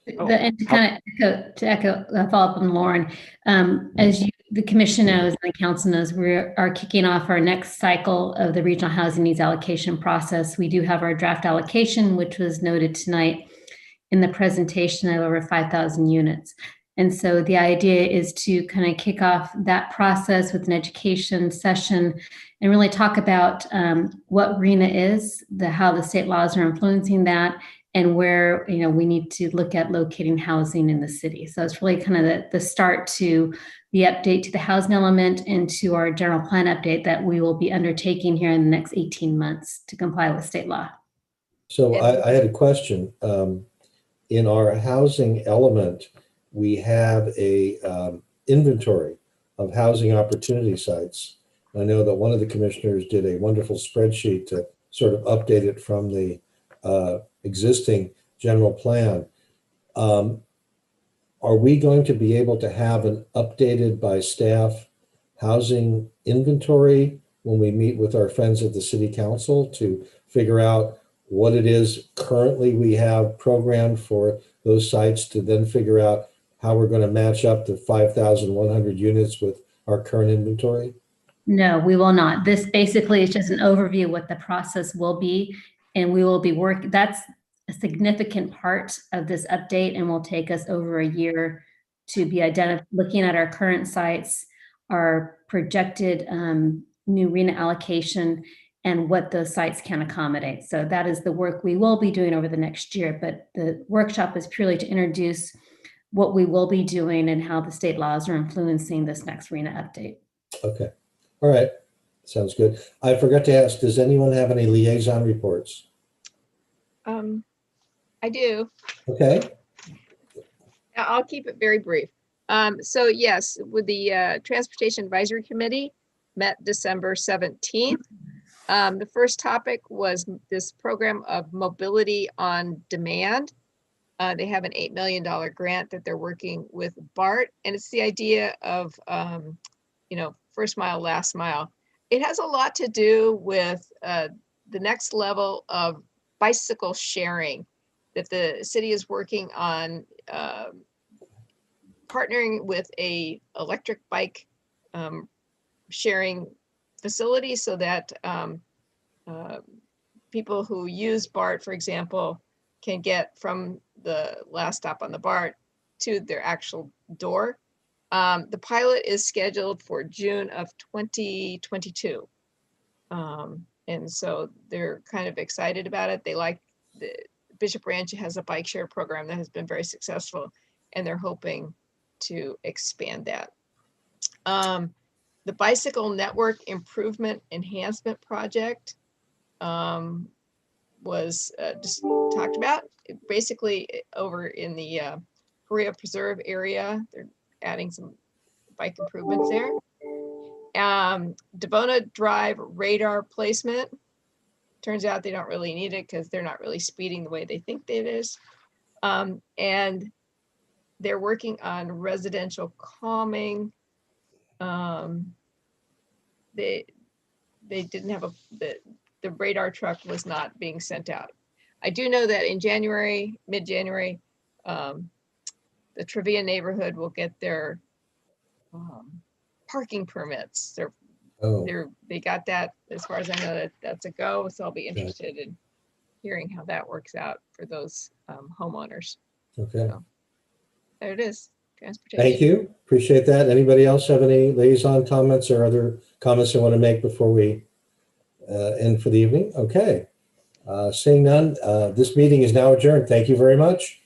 And to kind of echo follow up on Lauren, as the commission knows and the council knows, we are kicking off our next cycle of the regional housing needs allocation process. We do have our draft allocation, which was noted tonight in the presentation of over 5,000 units. And so the idea is to kind of kick off that process with an education session and really talk about what RENA is, how the state laws are influencing that, and where we need to look at locating housing in the city. So it's really kind of the start to the update to the housing element and to our general plan update that we will be undertaking here in the next 18 months to comply with state law. So I had a question. In our housing element, we have a inventory of housing opportunity sites. I know that one of the commissioners did a wonderful spreadsheet to sort of update it from the existing general plan. Are we going to be able to have an updated by staff housing inventory when we meet with our friends at the city council to figure out what it is currently we have programmed for those sites, to then figure out how we're going to match up the 5,100 units with our current inventory? No, we will not. This basically is just an overview of what the process will be, and we will be working. That's a significant part of this update and will take us over a year to be looking at our current sites, our projected new RENA allocation, and what those sites can accommodate. So that is the work we will be doing over the next year, but the workshop is purely to introduce what we will be doing and how the state laws are influencing this next RENA update. Okay. All right. Sounds good. I forgot to ask, does anyone have any liaison reports? I do. Okay. I'll keep it very brief. So yes, with the Transportation Advisory Committee met December 17th. The first topic was this program of mobility on demand. They have an $8 million grant that they're working with BART, and it's the idea of, first mile, last mile. It has a lot to do with the next level of bicycle sharing that the city is working on, partnering with a electric bike sharing facility so that people who use BART, for example, can get from the last stop on the BART to their actual door. The pilot is scheduled for June of 2022. And so they're kind of excited about it. They like Bishop Ranch has a bike share program that has been very successful, and they're hoping to expand that. The Bicycle Network Improvement Enhancement Project was just talked about. Basically, over in the Korea Preserve area, they're adding some bike improvements there. Devona Drive radar placement. Turns out they don't really need it because they're not really speeding the way they think it is. And they're working on residential calming. They didn't have the radar truck was not being sent out. I do know that in January, mid-January, the Trevia neighborhood will get their parking permits. They got that, as far as I know, that's a go. So I'll be interested in hearing how that works out for those homeowners. Okay. So, there it is. Transportation. Thank you. Appreciate that. Anybody else have any liaison comments or other comments they want to make before we end for the evening? Okay. Seeing none, this meeting is now adjourned. Thank you very much.